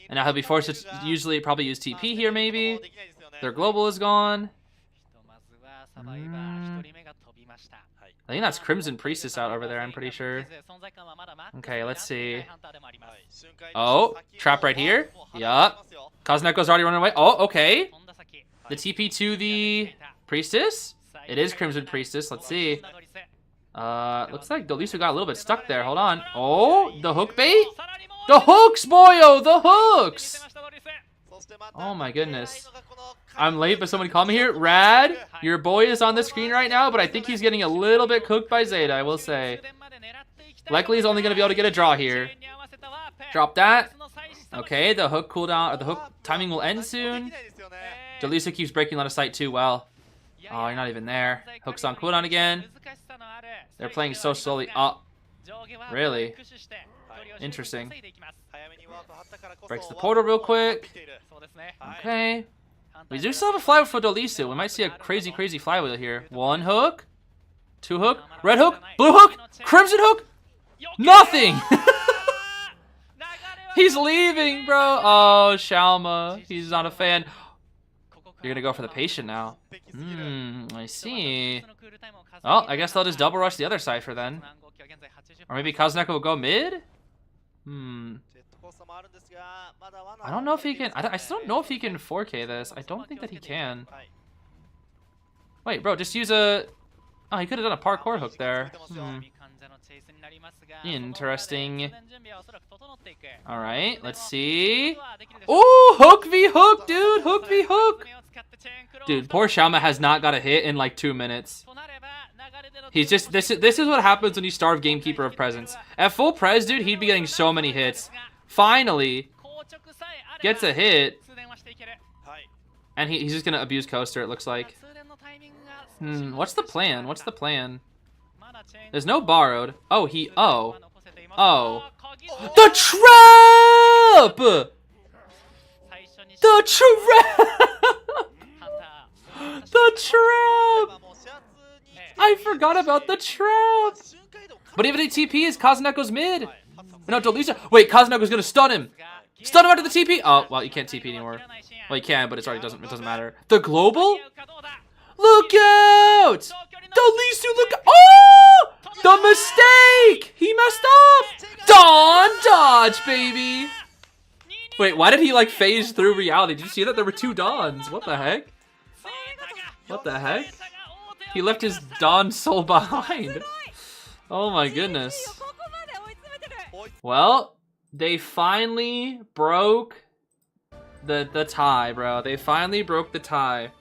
And now he'll be forced to probably use TP here, maybe. Their global is gone. I think that's Crimson Priestess out over there, I'm pretty sure. Okay, let's see. Oh, trap right here. Yup. Kazuneko's already running away. Oh, okay. The TP to the Priestess? It is Crimson Priestess. Let's see. Looks like Dolisu got a little bit stuck there. Hold on. Oh, the hook bait? The hooks, boyo! The hooks! Oh my goodness. I'm late, but somebody call me here. Rad, your boy is on the screen right now, but I think he's getting a little bit cooked by Zeta, I will say. Likely he's only going to be able to get a draw here. Drop that. Okay, the hook cooldown, or the hook timing will end soon. Dolisu keeps breaking line of sight too well. Oh, you're not even there. Hook's on cooldown again. They're playing so slowly. Oh, really? Interesting. Breaks the portal real quick. Okay. We do still have a flywheel for Dolisu. We might see a crazy flywheel here. One hook. Two hook. Red hook. Blue hook. Crimson hook. Nothing! He's leaving, bro. Oh, Shalma. He's not a fan. You're going to go for the patient now. I see. Oh, I guess they'll just double rush the other cipher then. Or maybe Kazneko will go mid? I don't know if he can. I still don't know if he can 4K this. I don't think that he can. Wait, bro, just use a... Oh, he could have done a parkour hook there. Interesting. Alright, let's see. Oh, hook v hook, dude. Hook v hook. Dude, poor Shalma has not got a hit in like 2 minutes. He's just... This is what happens when you starve Gamekeeper of presence. At full pres, dude, he'd be getting so many hits. Finally gets a hit, and he's just gonna abuse Coaster, it looks like. What's the plan? What's the plan? There's no borrowed. Oh, oh, the trap! The trap! The trap! I forgot about the trap. But even if TP is Kazuneko's mid. No, Dolisu. Wait, Kazuneko's gonna stun him. Stun him after the TP. Oh, well, you can't TP anymore. Well, you can, but it doesn't matter. The global? Look out! Dolisu, look out! Oh! The mistake! He messed up! Dawn dodge, baby! Wait, why did he, like, phase through reality? Did you see that? There were 2 Dawns. What the heck? What the heck? He left his Dawn soul behind. Oh my goodness. Well, they finally broke the tie, bro. They finally broke the tie.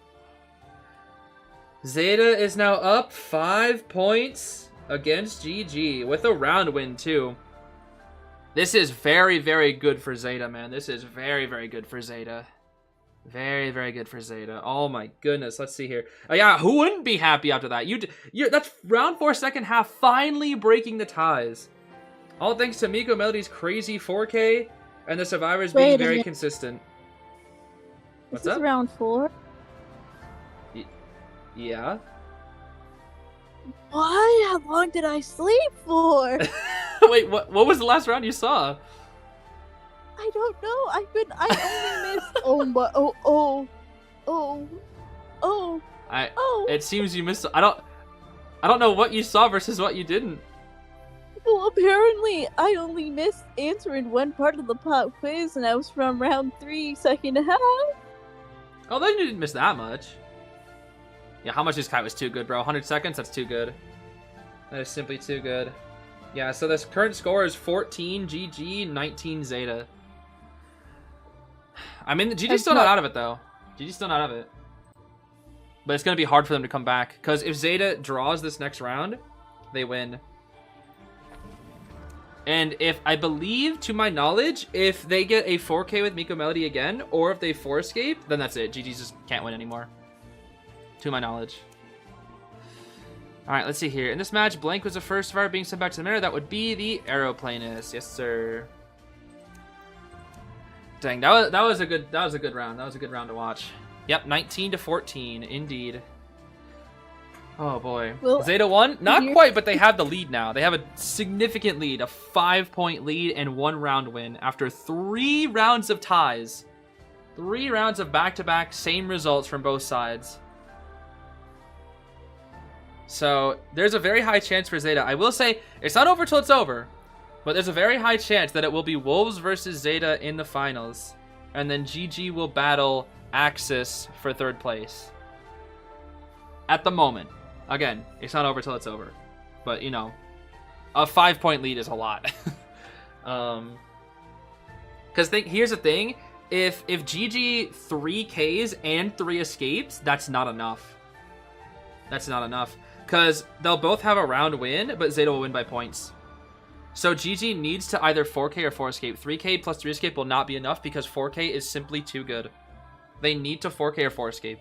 Zeta is now up 5 points against GG with a round win too. This is very, very good for Zeta, man. This is very, very good for Zeta. Very, very good for Zeta. Oh my goodness. Let's see here. Oh yeah, who wouldn't be happy after that? That's round 4, second half, finally breaking the ties. All thanks to Miko Melody's crazy 4K and the survivors being very consistent. What's up? This is round 4. Yeah. Why? How long did I sleep for? Wait, what was the last round you saw? I don't know. I only missed. It seems you missed. I don't. I don't know what you saw versus what you didn't. Well, apparently, I only missed answering one part of the pop quiz, and I was from round 3, second half. Oh, then you didn't miss that much. Yeah, how much this kite was too good, bro? 100 seconds? That's too good. That is simply too good. Yeah, so this current score is 14 GG, 19 Zeta. I mean, GG's still not out of it, though. GG's still not out of it. But it's going to be hard for them to come back. Because if Zeta draws this next round, they win. And if, I believe, to my knowledge, if they get a 4K with Miko Melody again, or if they 4-escape, then that's it. GG just can't win anymore. To my knowledge. Alright, let's see here. In this match, Blank was the first survivor being sent back to the mirror. That would be the Aeroplanist. Yes, sir. Dang, that was a good round. That was a good round to watch. Yep, 19-14, indeed. Oh boy. Well, Zeta won? Not quite, but they have the lead now. They have a significant lead, a 5-point lead and 1 round win after 3 rounds of ties. 3 rounds of back-to-back same results from both sides. So there's a very high chance for Zeta. I will say it's not over till it's over, but there's a very high chance that it will be Wolves versus Zeta in the finals, and then GG will battle AXIZ for 3rd place. At the moment. Again, it's not over till it's over. But, you know, a 5-point lead is a lot. Because here's the thing. If GG 3 Ks and 3 escapes, that's not enough. That's not enough. Because they'll both have a round win, but Zeta will win by points. So GG needs to either 4K or 4 escape. 3K plus 3 escape will not be enough because 4K is simply too good. They need to 4K or 4 escape.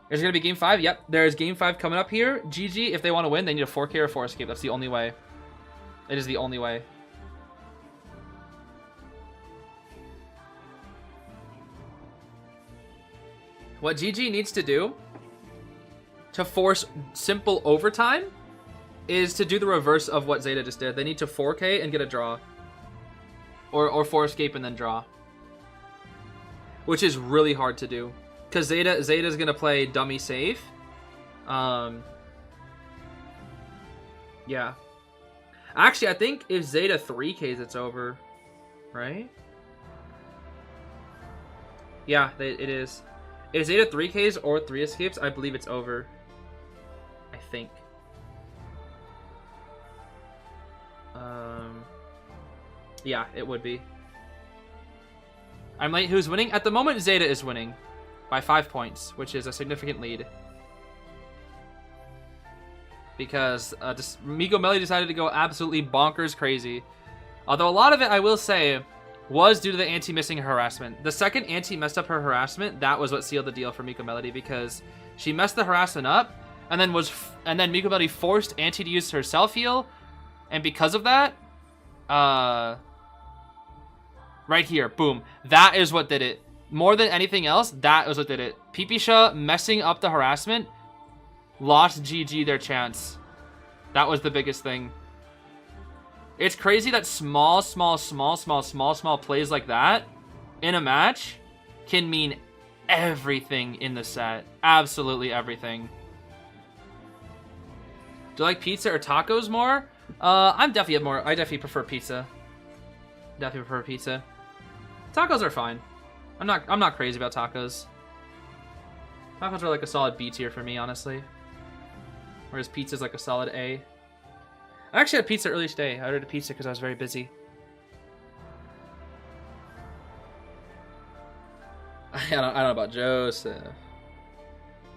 There's going to be game 5. Yep, there's game 5 coming up here. GG, if they want to win, they need a 4K or 4 escape. That's the only way. It is the only way. What GG needs to do to force simple overtime is to do the reverse of what Zeta just did. They need to 4K and get a draw. Or 4 escape and then draw. Which is really hard to do. Because Zeta's going to play dummy safe. Yeah. Actually, I think if Zeta 3Ks, it's over. Right? Yeah, it is. If Zeta 3Ks or 3 escapes, I believe it's over. I think. Yeah, it would be. I'm late. Who's winning? At the moment, Zeta is winning by 5 points, which is a significant lead. Because Miko Melly decided to go absolutely bonkers crazy. Although a lot of it, I will say, was due to the anti-missing harassment. The second anti messed up her harassment, that was what sealed the deal for Miko Melody, because she messed the harassment up, and then Miko Melody forced anti to use her self-heal, and because of that, right here, boom. That is what did it. More than anything else, that was what did it. Pipisha messing up the harassment lost GG their chance. That was the biggest thing. It's crazy that small plays like that in a match can mean everything in the set. Absolutely everything. Do you like pizza or tacos more? I definitely prefer pizza. Definitely prefer pizza. Tacos are fine. I'm not crazy about tacos. Tacos are like a solid B tier for me, honestly. Whereas pizza's like a solid A. I actually had pizza earlier today. I ordered a pizza because I was very busy. I don't know about Joseph.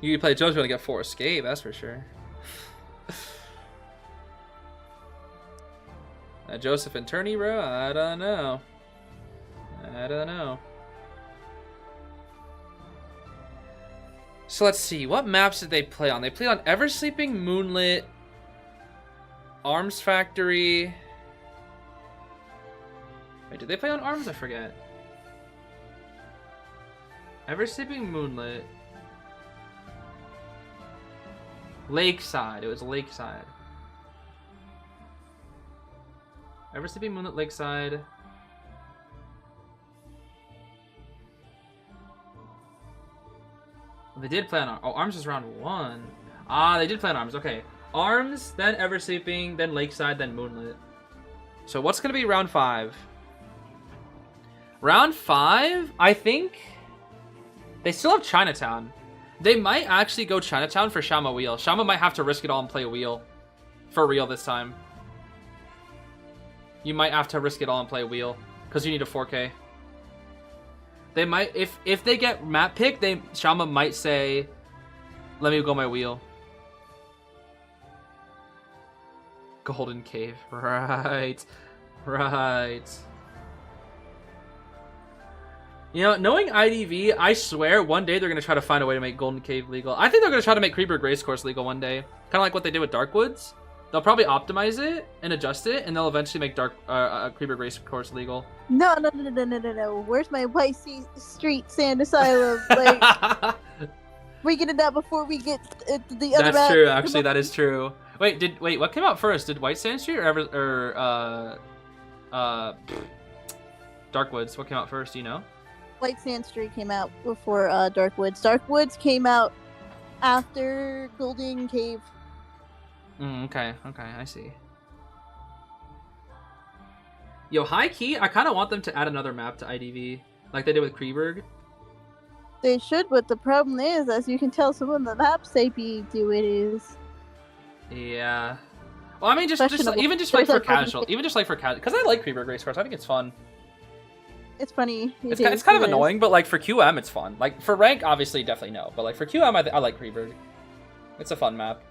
You play Joseph, you're gonna get 4 escape, that's for sure. Joseph and Turney, bro? I don't know. I don't know. So let's see. What maps did they play on? They played on Eversleeping, Moonlit, Arms Factory. Wait, did they play on Arms? I forget. Eversleeping, Moonlit. Lakeside. It was Lakeside. Eversleeping, Moonlit, Lakeside. They did play on Arms was round 1. Ah, they did play on Arms. Okay. Arms, then Ever Sleeping, then Lakeside, then Moonlit. So what's going to be round 5? Round 5, I think they still have Chinatown. They might actually go Chinatown for Shama Wheel. Shama might have to risk it all and play a wheel. For real this time. You might have to risk it all and play a wheel. Because you need a 4K. They might, if they get map pick, Shama might say, let me go my wheel. Golden Cave. Right. Right. You know, knowing IDV, I swear one day they're going to try to find a way to make Golden Cave legal. I think they're going to try to make Creeper Grace Course legal one day. Kind of like what they did with Darkwoods. They'll probably optimize it and adjust it, and they'll eventually make Creeper Grace Course legal. No. Where's my White Street Sand Asylum? Like, we get it out before we get the other. That's true. Actually, that is true. Wait, what came out first? Did White Sand Street or Darkwoods? What came out first? Do you know? White Sand Street came out before Darkwoods. Darkwoods came out after Golden Cave. Okay, I see. Yo, high key, I kind of want them to add another map to IDV, like they did with Kreeberg. They should, but the problem is, as you can tell, some of the maps they do it is. Yeah. Well, I mean, just like for casual, because I like Kreeberg Race Course. I think it's fun. It's funny. It's kind of annoying, but like for QM, it's fun. Like for rank, obviously, definitely no. But like for QM, I like Kreeberg. It's a fun map.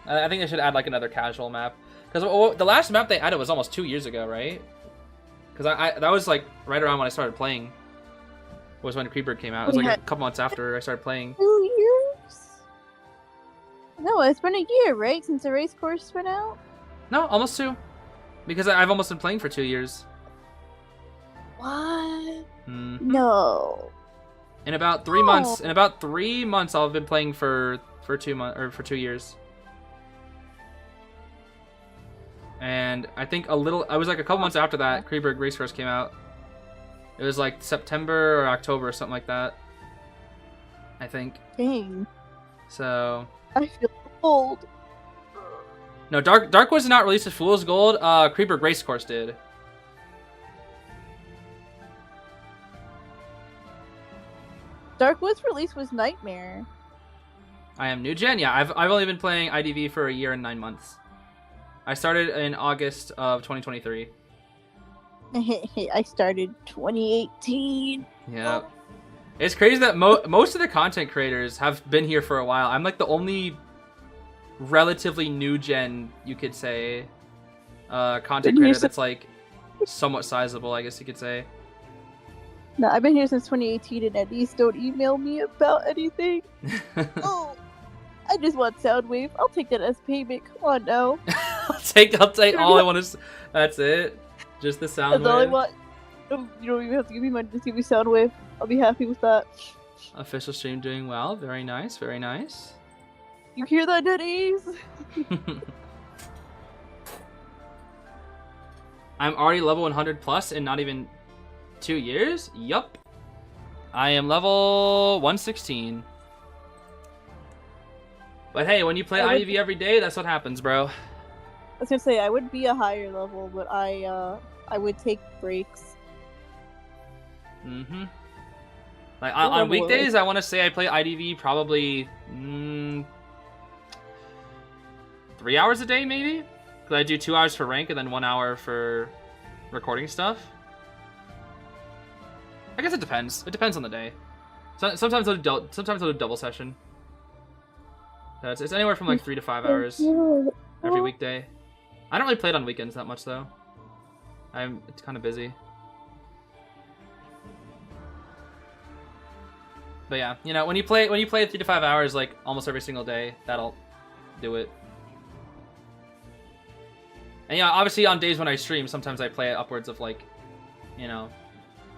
I think they should add like another casual map, because the last map they added was almost 2 years ago, right? Because that was like right around when I started playing. Was when Kreeberg came out. It was like a couple months after I started playing. 2 years? No, it's been a year, right, since the race course went out? No, almost 2. Because I've almost been playing for 2 years. What? No. In about 3 months. In about 3 months, I'll have been playing for 2 months or for 2 years. And I think I was like a couple months after that, Kreeberg Race Course came out. It was like September or October or something like that. I think. Dang. So. I feel old. No, Dark was not released as Fool's Gold. Kreeberg Race Course did. Darkwoods release was Nightmare. I am new gen. Yeah, I've only been playing IDV for a year and 9 months. I started in August of 2023. I started 2018. Yeah. It's crazy that most of the content creators have been here for a while. I'm like the only relatively new gen, you could say, content creator that's like somewhat sizable, I guess you could say. No, I've been here since 2018, and at least don't email me about anything. Oh, I just want Soundwave. I'll take that as payment. Come on now. I'll take all I want is. That's it. Just the Soundwave. That's all I want. You don't even have to give me money. Just give me Soundwave. I'll be happy with that. Official stream doing well. Very nice. Very nice. You hear that, Denny's? I'm already level 100 plus in not even 2 years? Yup. I am level 116. But hey, when you play IDV every day, that's what happens, bro. I was gonna say, I would be a higher level, but I would take breaks. Mm-hmm. Like, on weekdays, I want to say I play IDV probably 3 hours a day, maybe? Because I do 2 hours for rank and then 1 hour for recording stuff. I guess it depends. It depends on the day. So, sometimes I'll do a double session. It's anywhere from like 3 to 5 hours every weekday. I don't really play it on weekends that much though. It's kind of busy. But yeah, you know, when you play 3 to 5 hours like almost every single day, that'll do it. And yeah, obviously on days when I stream, sometimes I play upwards of like, you know,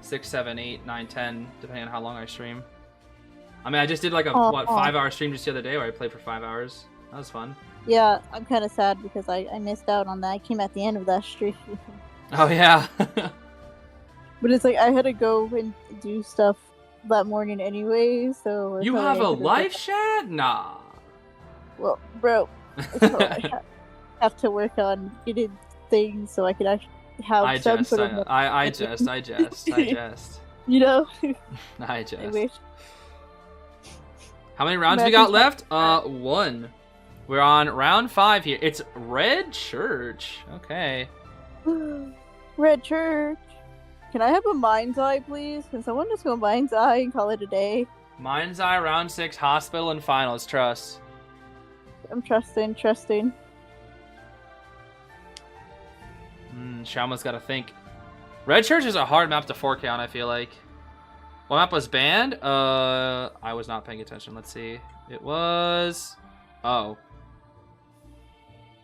6, 7, 8, 9, 10, depending on how long I stream. I mean, I just did like a 5-hour stream just the other day where I played for 5 hours. That was fun. Yeah, I'm kind of sad because I missed out on that. I came at the end of that stream. Oh yeah. But it's like I had to go and do stuff that morning anyway, so... You probably have a I could've live done- chat? Nah. Well, bro, so I have to work on getting things so I can actually have I some jest. sort of... I jest. I jest. You know? I I jest. wish. How many rounds we got left? 1. We're on round 5 here. It's Red Church. Okay. Red Church. Can I have a Mind's Eye, please? Can someone just go Mind's Eye and call it a day? Mind's Eye, round 6, Hospital, and Finals. Trust. I'm trusting. Shauma's got to think. Red Church is a hard map to 4K on, I feel like. What map was banned? I was not paying attention. Let's see. It was... Oh.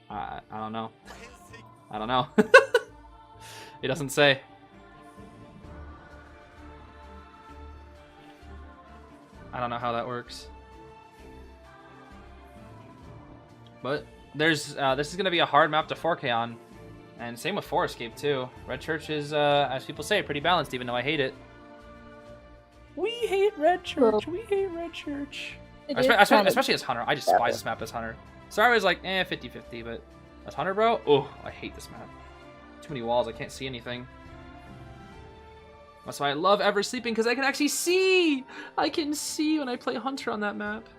I don't know. I don't know. It doesn't say. I don't know how that works. But there's this is gonna be a hard map to 4K on, and same with Forest Cape too. Red Church is, as people say, pretty balanced, even though I hate it. We hate Red Church. We hate Red Church. Especially as Hunter. I just despise this map as Hunter. Sorry, I was like, 50-50, but as Hunter, bro, oh, I hate this map. Too many walls, I can't see anything. That's why I love Ever Sleeping, because I can actually see! I can see when I play Hunter on that map.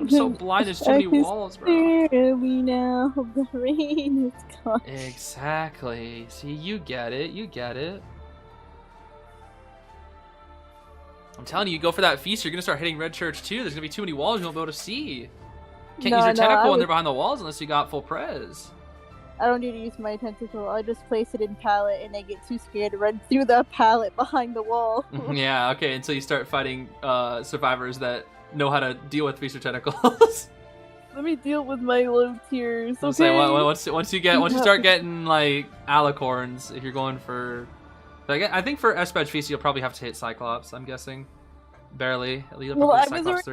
I'm so blind, there's too many walls, bro. Me now, the rain is gone. Exactly. See, you get it, you get it. I'm telling you, go for that feast, you're gonna start hitting Red Church too. There's gonna be too many walls you won't be able to see. Can't use your tentacle when they're behind the walls unless you got full prez. I don't need to use my tentacle. I'll just place it in pallet and I get too scared to run through the pallet behind the wall. Yeah, okay, until you start fighting survivors that know how to deal with feast or tentacles. Let me deal with my low tiers. Okay. Say, once you start getting like alicorns, if you're going for, like, I think for S-Badge Feast you'll probably have to hit Cyclops. I'm guessing, barely. Well, I was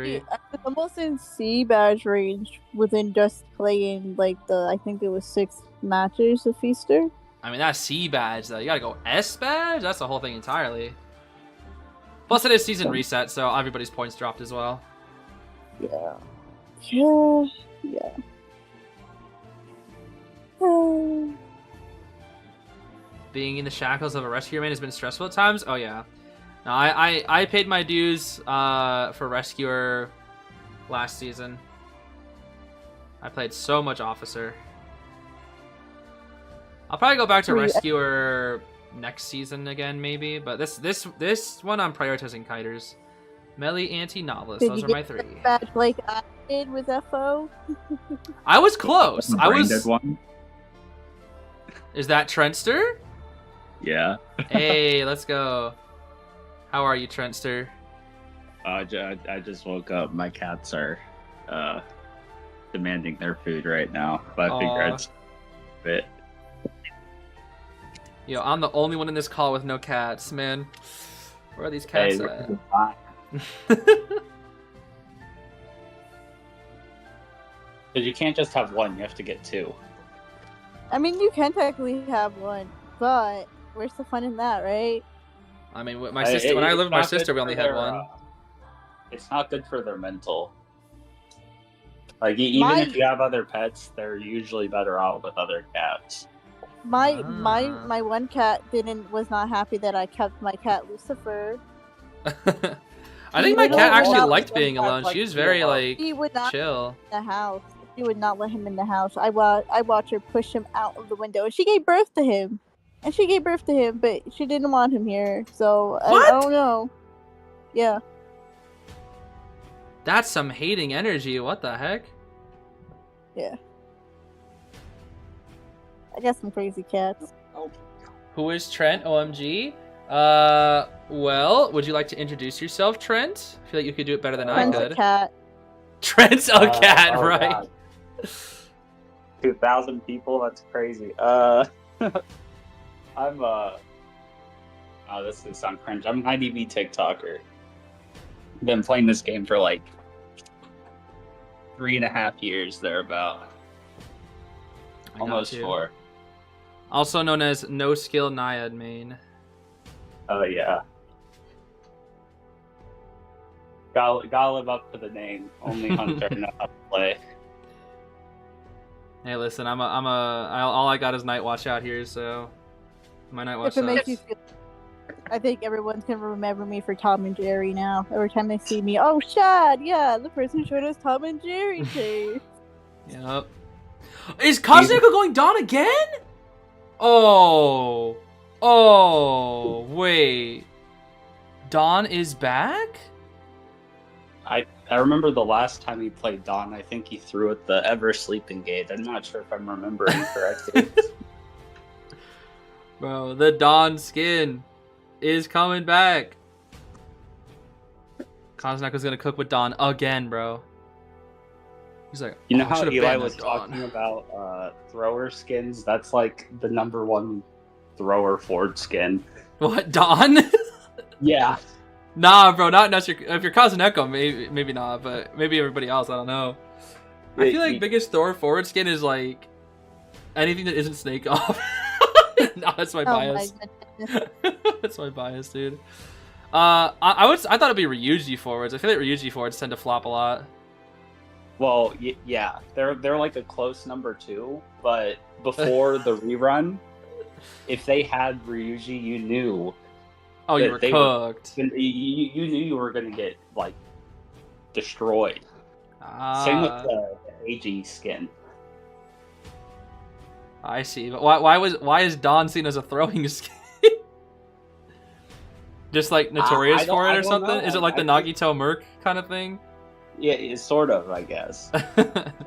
almost in C badge range within just playing like I think it was 6 matches of Feaster. I mean, that's C badge though. You gotta go S badge. That's the whole thing entirely. Plus, it is season reset, so everybody's points dropped as well. Yeah. Being in the shackles of a rescue man has been stressful at times. Oh yeah. No, I paid my dues for Rescuer last season. I played so much Officer. I'll probably go back to Rescuer next season again, maybe. But this one I'm prioritizing Kiters. Melee, Anti-Novelist. Those are my 3. Badge like I did with FO. I was close. I was. One. Is that Trentster? Yeah. Hey, let's go. How are you, Trentster? I just woke up. My cats are demanding their food right now, but I figure it's a bit. Yo, I'm the only one in this call with no cats, man. Where are these cats at? Because you can't just have one; you have to get 2. I mean, you can technically have one, but where's the fun in that, right? I mean, with my sister, when I lived with my sister, we only had one. It's not good for their mental. Like, even if you have other pets, they're usually better off with other cats. My one cat was not happy that I kept my cat Lucifer. I think my cat actually liked being alone. She was very he would not chill. In the house. She would not let him in the house. I watched her push him out of the window, and she gave birth to him. But she didn't want him here, so I don't know. Yeah. That's some hating energy. What the heck? Yeah. I got some crazy cats. Who is Trent? OMG. Well, would you like to introduce yourself, Trent? I feel like you could do it better than I could. A cat. Trent's a cat, right? God. 2,000 people? That's crazy. I'm this is sound cringe. I'm an IDB TikToker. Been playing this game for like 3.5 years, thereabout. Almost 4. Also known as No Skill Naiad main. Oh yeah. Gotta live up to the name. Only Hunter know how to play. Hey, listen, all I got is Night Watch out here, so my Night Watch If it makes sucks. you feel, I think everyone's gonna remember me for Tom and Jerry now. Every time they see me, oh, Shad, yeah, the person who showed us Tom and Jerry tape. Yep. Is Kazunoko going Dawn again? Oh, wait. Dawn is back? I remember the last time he played Dawn, I think he threw at the Ever Sleeping Gate. I'm not sure if I'm remembering correctly. Bro, the Dawn skin is coming back. Kazunako's gonna cook with Dawn again, bro. He's like, You know "Oh, I how should've Eli banned was that Dawn." talking about thrower skins? That's like the #1 thrower Ford skin. What, Dawn? Yeah. Nah, bro, not unless you're if you're Kazunoko, maybe not, but maybe everybody else. I don't know. I feel like biggest thrower forward skin is like anything that isn't Snake Off. Nah, that's my bias. Oh my goodness. That's my bias, dude. I thought it'd be Ryuji forwards. I feel like Ryuji forwards tend to flop a lot. Well, yeah, they're like a close #2, but before the rerun, if they had Ryuji, you knew. Oh, you that were they cooked. You knew you were gonna get like destroyed. Ah, Same with the AG skin. I see. But why is Dawn seen as a throwing skin? Just like notorious I don't- for it I or don't something? know. Is it like the I think- Nagito Merc kind of thing? Yeah, it's sort of, I guess.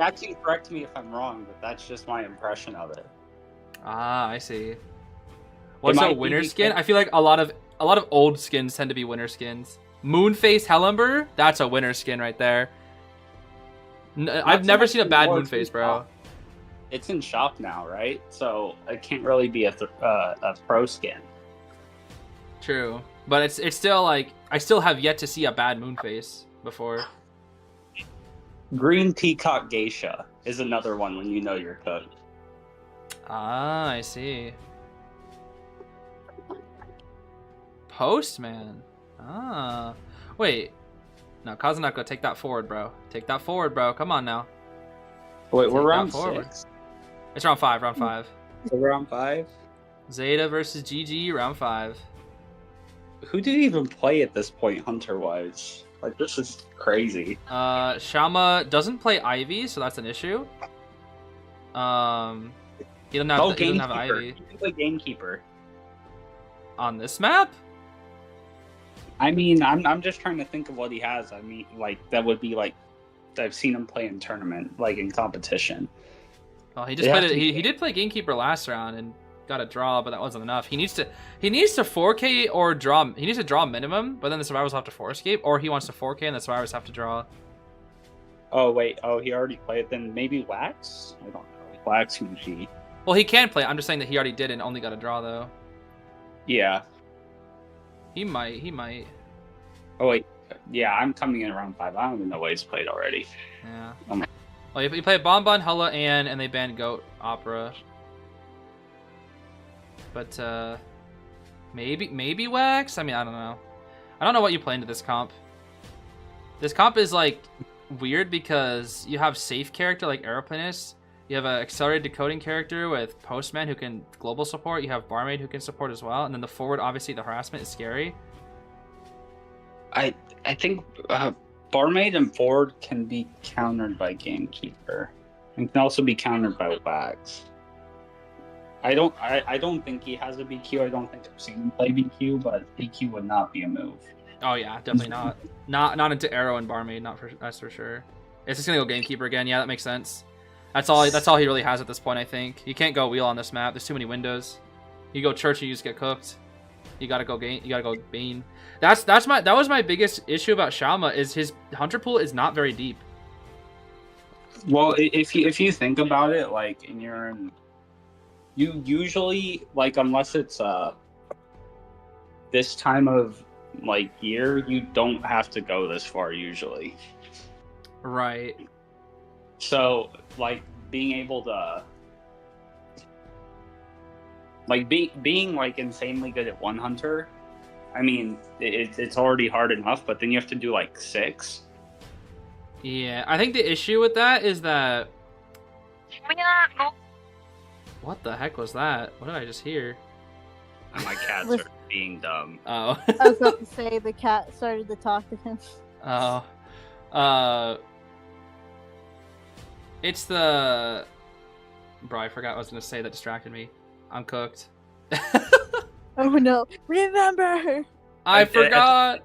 Actually, correct me if I'm wrong, but that's just my impression of it. Ah, I see. What's a might be winner because- skin? I feel like a lot of old skins tend to be winner skins. Moonface Hellenber, that's a winner skin right there. I've so never much seen a bad more Moonface, to bro. shop. It's in shop now, right? So it can't really be a pro skin. True, but it's still like I still have yet to see a bad Moonface before. Green Peacock Geisha is another one when you know you're cooked. Ah, I see. Postman. Ah, wait. No, Kazunoko, take that forward, bro. Take that forward, bro. Come on now. Wait, Take we're that round forward. 6. It's round 5. Round 5. We're round 5. Zeta versus GG. Round 5. Who did even play at this point, hunter-wise? Like, this is crazy. Shama doesn't play Ivy, so that's an issue. He doesn't have, he doesn't have Ivy You can play Gamekeeper. on this map. I mean, I'm just trying to think of what he has. I mean, like, that would be like, I've seen him play in tournament, like in competition. Well, he just It played has it. to be- He did play Gamekeeper last round and got a draw, but that wasn't enough. He needs to 4K or draw. He needs to draw minimum, but then the survivors have to 4 escape, or he wants to 4K and the survivors have to draw. Oh, wait. Oh, he already played. Then maybe Wax? I don't know. Wax Muji. Well, he can play. I'm just saying that he already did and only got a draw though. Yeah. He might. Oh, wait. Yeah, I'm coming in around 5. I don't even know what he's played already. Yeah. Oh my- Well, he played Bonbon, Hulla, and they banned Goat Opera. But maybe Wax. I mean, I don't know. I don't know what you play into this comp. This comp is like weird because you have safe character like Aeroplanist. You have an accelerated decoding character with Postman who can global support. You have Barmaid who can support as well, and then the forward, obviously, the harassment is scary. I think Barmaid and Ford can be countered by Gamekeeper. And can also be countered by Wax. I don't think he has a BQ. I don't think I've seen him play BQ, but BQ would not be a move. Oh yeah, definitely not. Not into Arrow and Barmaid. That's for sure. It's just gonna go Gamekeeper again. Yeah, that makes sense. That's all he really has at this point. I think you can't go wheel on this map. There's too many windows. You go Church and you just get cooked. You gotta go Gain. You gotta go Bane. That was my biggest issue about Shama is his hunter pool is not very deep. Well, if you think about it, like you usually, like, unless it's this time of like year, you don't have to go this far usually. Right. So, like, being able to, like, being like insanely good at one hunter, I mean, it's already hard enough, but then you have to do like 6. Yeah, I think the issue with that is that... What the heck was that? What did I just hear? And my cats are being dumb. Oh. I was about to say the cat started to talk to him. Oh. It's the... Bro, I forgot what I was going to say that distracted me. I'm cooked. Oh no! Remember. I forgot.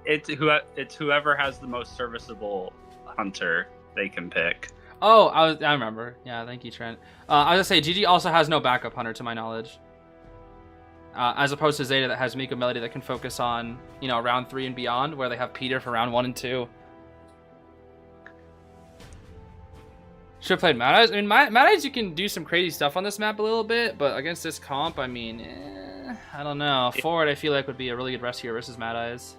It's whoever has the most serviceable hunter they can pick. Oh, I remember. Yeah, thank you, Trent. I was gonna say, GG also has no backup hunter to my knowledge. As opposed to Zeta that has Miko Melody that can focus on, you know, round 3 and beyond, where they have Peter for round 1 and 2. Should have played Mad Eyes. I mean, Mad Eyes, you can do some crazy stuff on this map a little bit, but against this comp, I mean, I don't know. Forward, I feel like would be a really good rescuer versus Mad Eyes.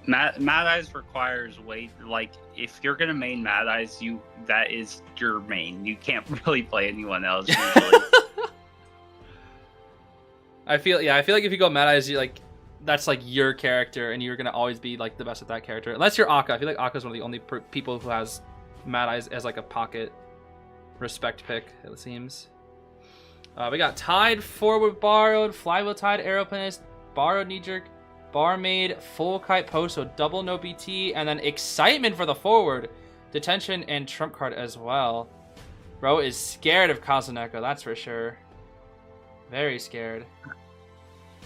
Mad Eyes requires weight. Like, if you're gonna main Mad Eyes, that is your main. You can't really play anyone else. Usually. I feel like if you go Mad Eyes, that's like your character, and you're gonna always be like the best at that character. Unless you're Akka. I feel like Akka's one of the only people who has Mad Eyes as like a pocket respect pick, it seems. We got Tied, Forward Borrowed, Flywheel Tied, Aeroplanist, Borrowed Knee Jerk, Barmaid, Full Kite Post, so double no BT, and then Excitement for the Forward, Detention, and Trump Card as well. Bro is scared of Kazuneko, that's for sure. Very scared.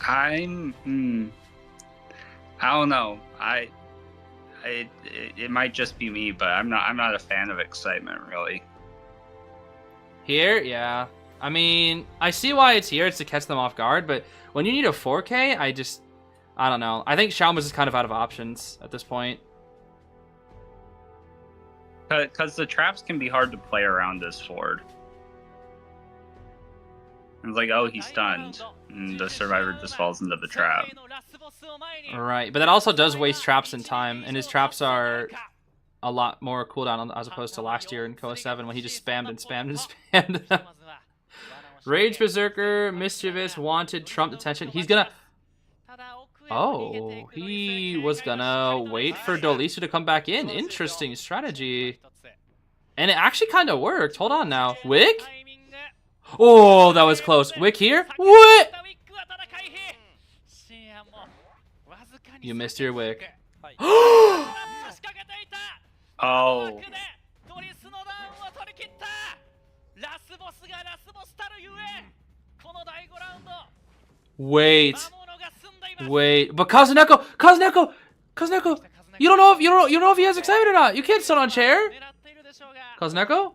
I don't know. It might just be me, but I'm not a fan of Excitement really. Here, yeah. I mean, I see why it's here. It's to catch them off guard, but when you need a 4K, I don't know. I think Shalmas is kind of out of options at this point. Because the traps can be hard to play around this Ford. It's like, oh, he's stunned, and the survivor just falls into the trap. Right, but that also does waste traps in time, and his traps are a lot more cooldown as opposed to last year in COA 7 when he just spammed and spammed and spammed. Rage Berserker, Mischievous, Wanted, Trump Detention. He's gonna... Oh, he was gonna wait for Dolisu to come back in. Interesting strategy. And it actually kind of worked. Hold on now. Wick? Oh, that was close. Wick here? What? You missed your Wick. Oh. Wait. But Kazuneko, you don't know if he has excitement or not. You can't sit on chair. Kazuneko?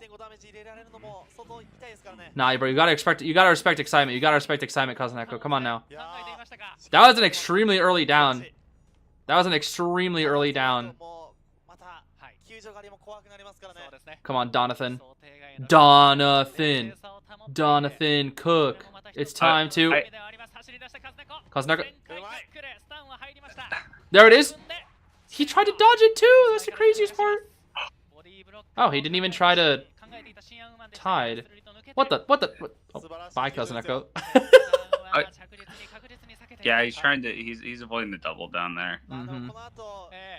Nah, bro, you gotta respect excitement. You gotta respect excitement, Kazuneko. Come on now. That was an extremely early down. Come on, Donathan. Donathan Cook. It's time to... Kazuneko. There it is. He tried to dodge it too. That's the craziest part. Oh, he didn't even try to... Tied. What? Oh, bye, Kazuneko. Yeah, he's avoiding the double down there.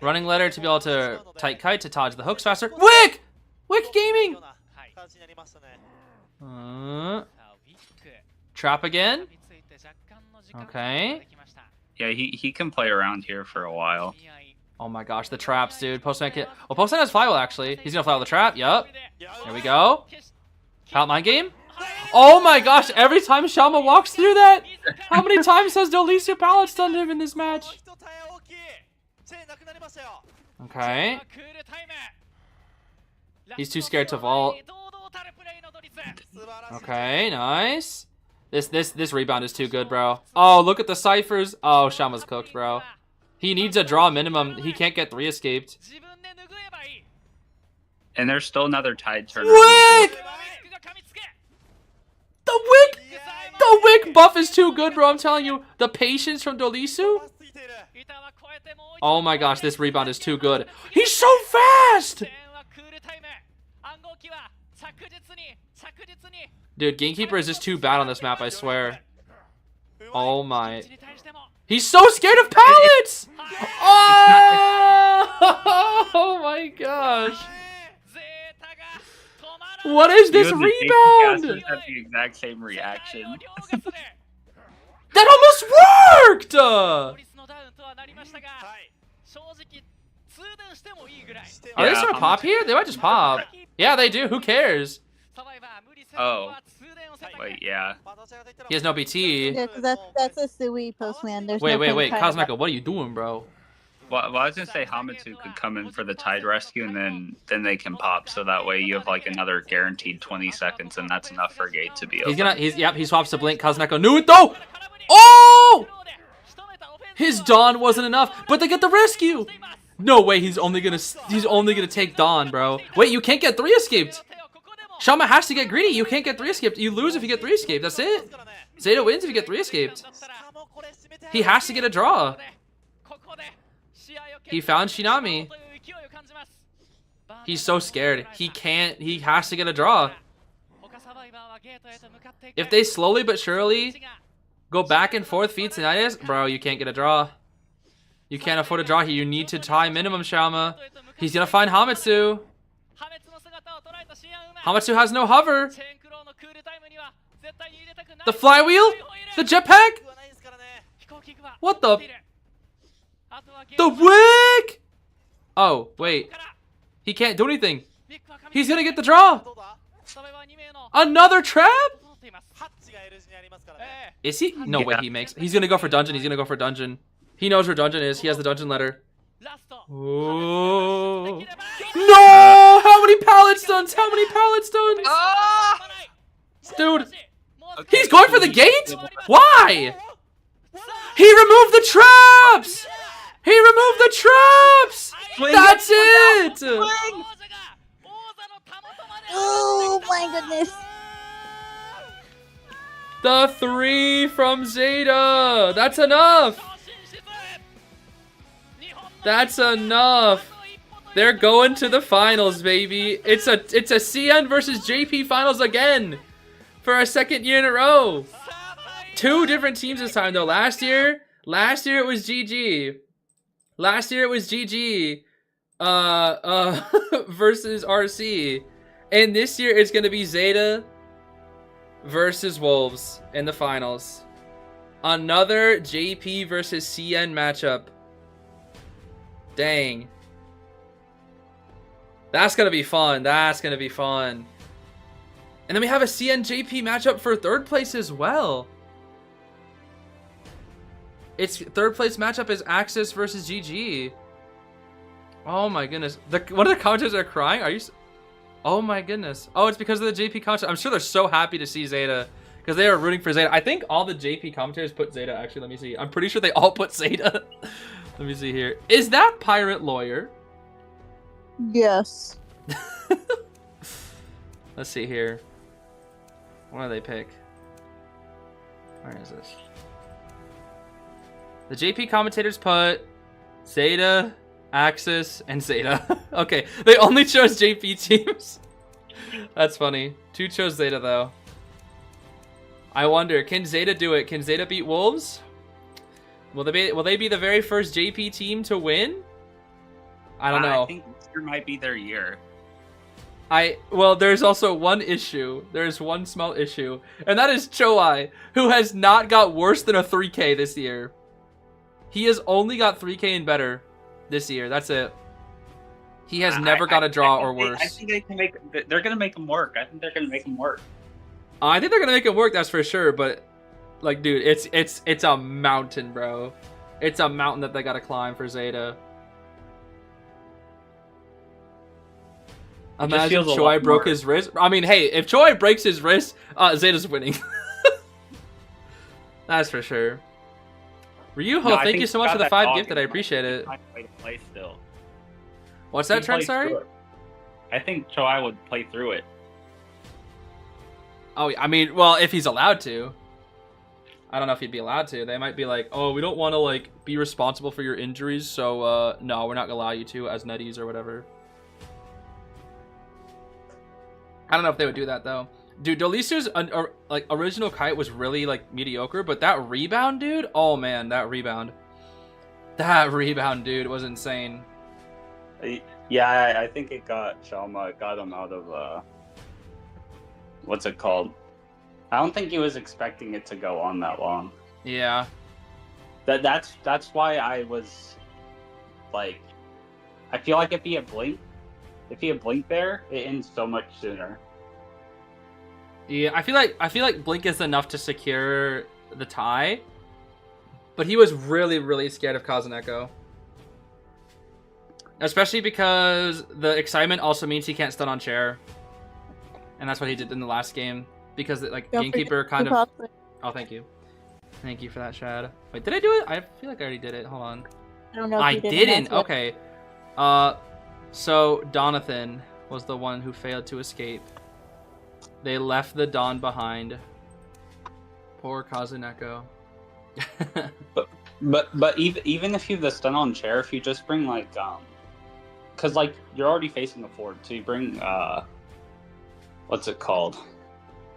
Running letter to be able to tight kite to dodge the hooks faster. Wick Gaming! Trap again? Okay. Yeah, he can play around here for a while. Oh my gosh, the traps, dude. Postman can... Oh, Postman has flywheel, actually. He's gonna flywheel the trap. Yup. There we go. Palette mind game. Oh my gosh, every time Shalma walks through that, how many times has Dolisu palette stunned him in this match? Okay. He's too scared to vault. Okay, nice. This rebound is too good, bro. Oh, look at the ciphers. Oh, Shalma's cooked, bro. He needs a draw minimum. He can't get 3 escaped. And there's still another tied turn. Wick! The Wick buff is too good, bro. I'm telling you. The patience from Dolisu. Oh my gosh, this rebound is too good. He's so fast! Dude, Gamekeeper is just too bad on this map, I swear. Oh my. He's so scared of pallets! Oh my gosh. What is this You and the rebound? JP casters have the exact same reaction. That almost worked! Are they still pop here? They might just pop. Yeah, they do. Who cares? Oh. Wait, yeah. He has no BT. Yeah, because that's a Sui postman. There's Wait, no wait, point wait. trying to- Cosmica, what are you doing, bro? Well, I was gonna say Hamatsu could come in for the tide rescue, and then they can pop. So that way you have like another guaranteed 20 seconds, and that's enough for gate to be open. Yep, he swaps to blink. Cosmica knew it though. Oh! His Dawn wasn't enough, but they get the rescue. No way, he's only gonna take Dawn, bro. Wait, you can't get 3 escaped. Shama has to get greedy. You can't get 3 escaped. You lose if you get 3 escaped. That's it. Zeta wins if you get 3 escaped. He has to get a draw. He found Shinami. He's so scared. He can't. He has to get a draw. If they slowly but surely go back and forth feed Tinnitus, bro, you can't get a draw. You can't afford a draw here. You need to tie minimum, Shama. He's gonna find Hamatsu. Hamatsu has no hover. The flywheel? The jetpack? What the? The wick? Oh, wait. He can't do anything. He's gonna get the draw. Another trap? Is he? No way he makes. He's gonna go for dungeon. He's gonna go for dungeon. He knows where dungeon is. He has the dungeon letter. Oh. No! How many pallet stuns? How many pallet stuns? Dude. He's going for the gate? Why? He removed the traps! He removed the traps! That's it! Oh my goodness. The 3 from Zeta! That's enough! That's enough! They're going to the finals, baby. It's a CN versus JP finals again! For a 2nd year in a row! 2 different teams this time though. Last year it was GG. Last year it was GG versus RC. And this year it's gonna be Zeta versus Wolves in the finals. Another JP versus CN matchup. Dang. That's gonna be fun. That's gonna be fun. And then we have a CN JP matchup for 3rd place as well. Its 3rd place matchup is AXIZ versus GG. Oh my goodness. One of the commenters are crying? Are you... Oh my goodness. Oh, it's because of the JP commentators. I'm sure they're so happy to see Zeta. Because they are rooting for Zeta. I think all the JP commentators put Zeta. Actually, let me see. I'm pretty sure they all put Zeta. Let me see here. Is that Pirate Lawyer? Yes. Let's see here. What do they pick? Where is this? The JP commentators put Zeta, AXIZ, and Zeta. Okay, they only chose JP teams. That's funny. 2 chose Zeta though. I wonder, can Zeta do it? Can Zeta beat Wolves? Will they be the very first JP team to win? I don't know. I think this year might be their year. Well, there's also one issue. There's one small issue, and that is Choi, who has not got worse than a 3K this year. He has only got 3K and better this year. That's it. He has never got a draw or worse. I think they can make. They're gonna make him work. I think they're gonna make him work. I think they're gonna make it work. That's for sure. But like, dude, it's a mountain, bro. It's a mountain that they gotta climb for Zeta. Imagine Choi broke his wrist. I mean, hey, if Choi breaks his wrist, Zeta's winning. That's for sure. Ryuho, thank you so much for the 5 gifted. I appreciate it. Play still. What's that, Trent? Sorry? I think Choi would play through it. Oh, I mean, well, if he's allowed to. I don't know if he'd be allowed to. They might be like, oh, we don't want to, like, be responsible for your injuries, so, no, we're not going to allow you to as nutties or whatever. I don't know if they would do that, though. Dude, Delisu's like original kite was really like mediocre, but that rebound, dude. Oh man, that rebound, dude, was insane. Yeah, I think it got Shalma. It got him out of what's it called? I don't think he was expecting it to go on that long. Yeah. That's why I was like, I feel like if he had blinked there, it ends so much sooner. Yeah, I feel like blink is enough to secure the tie, but he was really scared of Kazuneko. Especially because the excitement also means he can't stun on chair, and that's what he did in the last game. Because like Gamekeeper kind of. Oh, thank you for that, Shad. Wait, did I do it? I feel like I already did it. Hold on. I don't know. I didn't. Okay. So Donathan was the one who failed to escape. They left the Dawn behind. Poor Kazuneko. But even if you have the stun on chair, if you just bring like because like you're already facing the Ford, so you bring what's it called?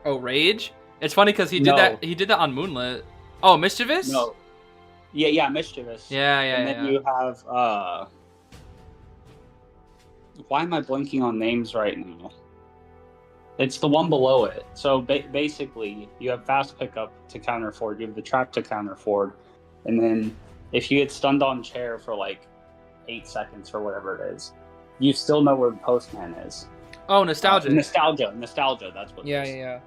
Oh, Rage. It's funny because he did that. He did that on Moonlit. Oh, Mischievous. No. Yeah, Mischievous. Yeah. And then you have why am I blinking on names right now? It's the one below it. So basically, you have fast pickup to counter Ford, you have the trap to counter Ford, and then if you get stunned on chair for like 8 seconds or whatever it is, you still know where the postman is. Oh, nostalgia. Nostalgia. That's what. It is. Yeah.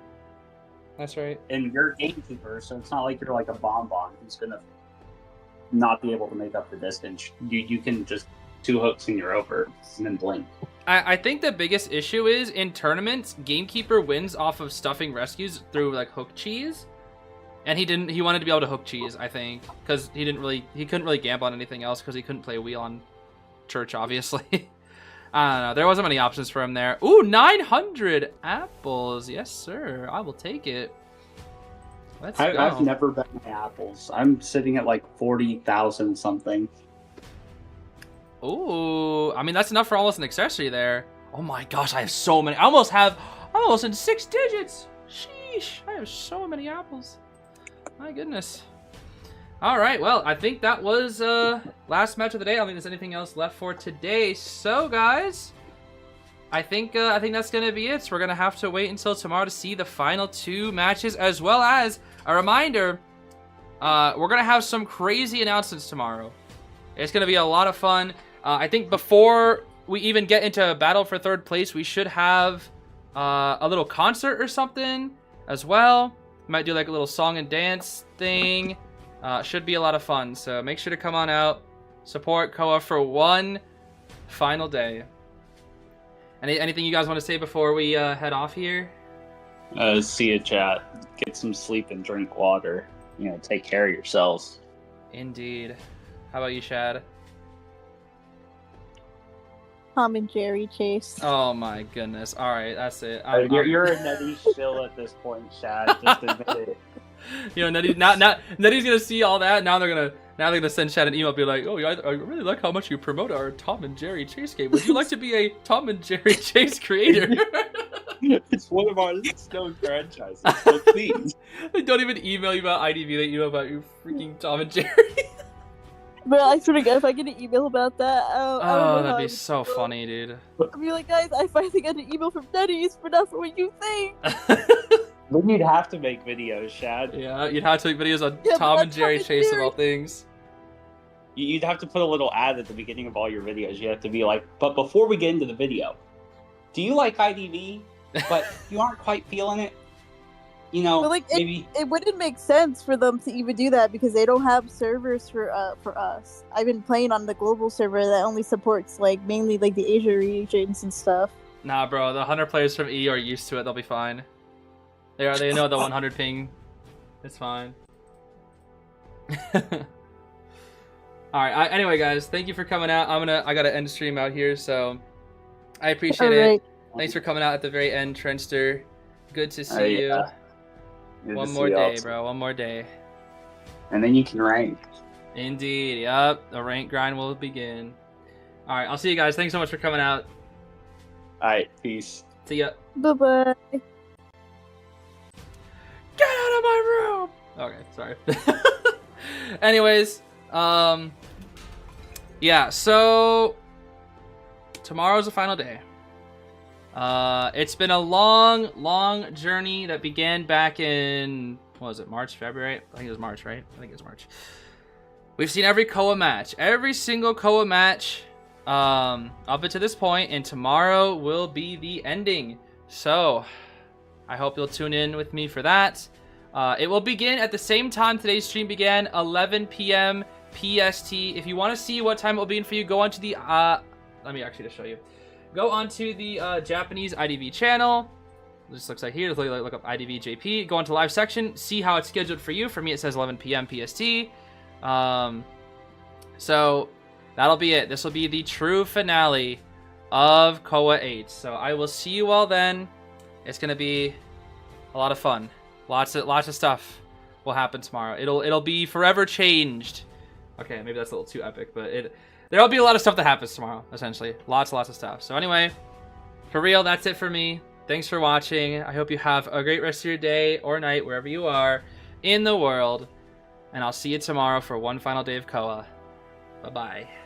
That's right. And you're gatekeeper, so it's not like you're like a bonbon who's gonna not be able to make up the distance. You can just 2 hooks and you're over, and then blink. I think the biggest issue is in tournaments, Gamekeeper wins off of stuffing rescues through like hook cheese, and he wanted to be able to hook cheese, I think, because he couldn't really gamble on anything else because he couldn't play wheel on Church, obviously. I don't know. There wasn't many options for him there. Ooh, 900 apples. Yes, sir. I will take it. Let's go. I've never bet my apples. I'm sitting at like 40,000 something. Ooh, I mean, that's enough for almost an accessory there. Oh my gosh, I have so many. I'm almost in 6 digits. Sheesh, I have so many apples. My goodness. All right, well, I think that was last match of the day. I don't think there's anything else left for today. So, guys, I think that's gonna be it. So we're gonna have to wait until tomorrow to see the final 2 matches, as well as a reminder. We're gonna have some crazy announcements tomorrow. It's gonna be a lot of fun. I think before we even get into a battle for 3rd place, we should have a little concert or something as well. Might do like a little song and dance thing. Should be a lot of fun. So make sure to come on out, support COA for one final day. Anything you guys want to say before we head off here? See you, chat. Get some sleep and drink water. You know, take care of yourselves. Indeed. How about you, Shad? Tom and Jerry chase. Oh my goodness. All right, that's it. You're a Nettie still at this point, Shad. Just admit it. You know, Nettie's gonna see all that. Now they're gonna send Shad an email, be like, "Oh, I really like how much you promote our Tom and Jerry Chase game. Would you like to be a Tom and Jerry Chase creator?" It's one of our stone franchises. So please. They don't even email you about IDV. They email about your freaking Tom and Jerry. But I swear to God, if I get an email about that, I don't know how that'd I be would so feel. funny, dude. I'd be like, guys, I finally got an email from Nettie's, but not for what you think. Then you'd have to make videos, Shad. Yeah, you'd have to make videos on Yeah, Tom but and Jerry Tom and Chase of Jerry. all things. You'd have to put a little ad at the beginning of all your videos. You have to be like, but before we get into the video, do you like IDV, but you aren't quite feeling it? You know, But like, maybe. it wouldn't make sense for them to even do that because they don't have servers for us. I've been playing on the global server that only supports like mainly like the Asia regions and stuff. Nah, bro, the 100 players from E are used to it. They'll be fine. They know the 100 ping. It's fine. Alright, anyway, guys, thank you for coming out. I gotta end the stream out here, so I appreciate it. Alright. Thanks for coming out at the very end, Trenster. Good to see you. Yeah. Good One to more see y'all day, too. bro. One more day. And then you can rank. Indeed. Yup. The rank grind will begin. Alright, I'll see you guys. Thanks so much for coming out. Alright, peace. See ya. Bye bye. Okay, sorry. Anyways, yeah, so tomorrow's the final day. It's been a long journey that began back in, what was it, March, February? I think it was March, right? I think it was March. We've seen every COA match, every single COA match up until this point, and tomorrow will be the ending. So I hope you'll tune in with me for that. It will begin at the same time today's stream began, 11 p.m. PST. If you want to see what time it will begin for you, go onto the let me actually just show you. Go onto the Japanese IDV channel. It just looks like here. Look up IDV JP. Go into live section. See how it's scheduled for you. For me, it says 11 p.m. PST. So that'll be it. This will be the true finale of COA 8. So I will see you all then. It's gonna be a lot of fun. Lots of stuff will happen tomorrow. It'll be forever changed. Okay, maybe that's a little too epic, but there'll be a lot of stuff that happens tomorrow, essentially. Lots of stuff. So anyway, for real, that's it for me. Thanks for watching. I hope you have a great rest of your day or night, wherever you are in the world. And I'll see you tomorrow for one final day of COA. Bye-bye.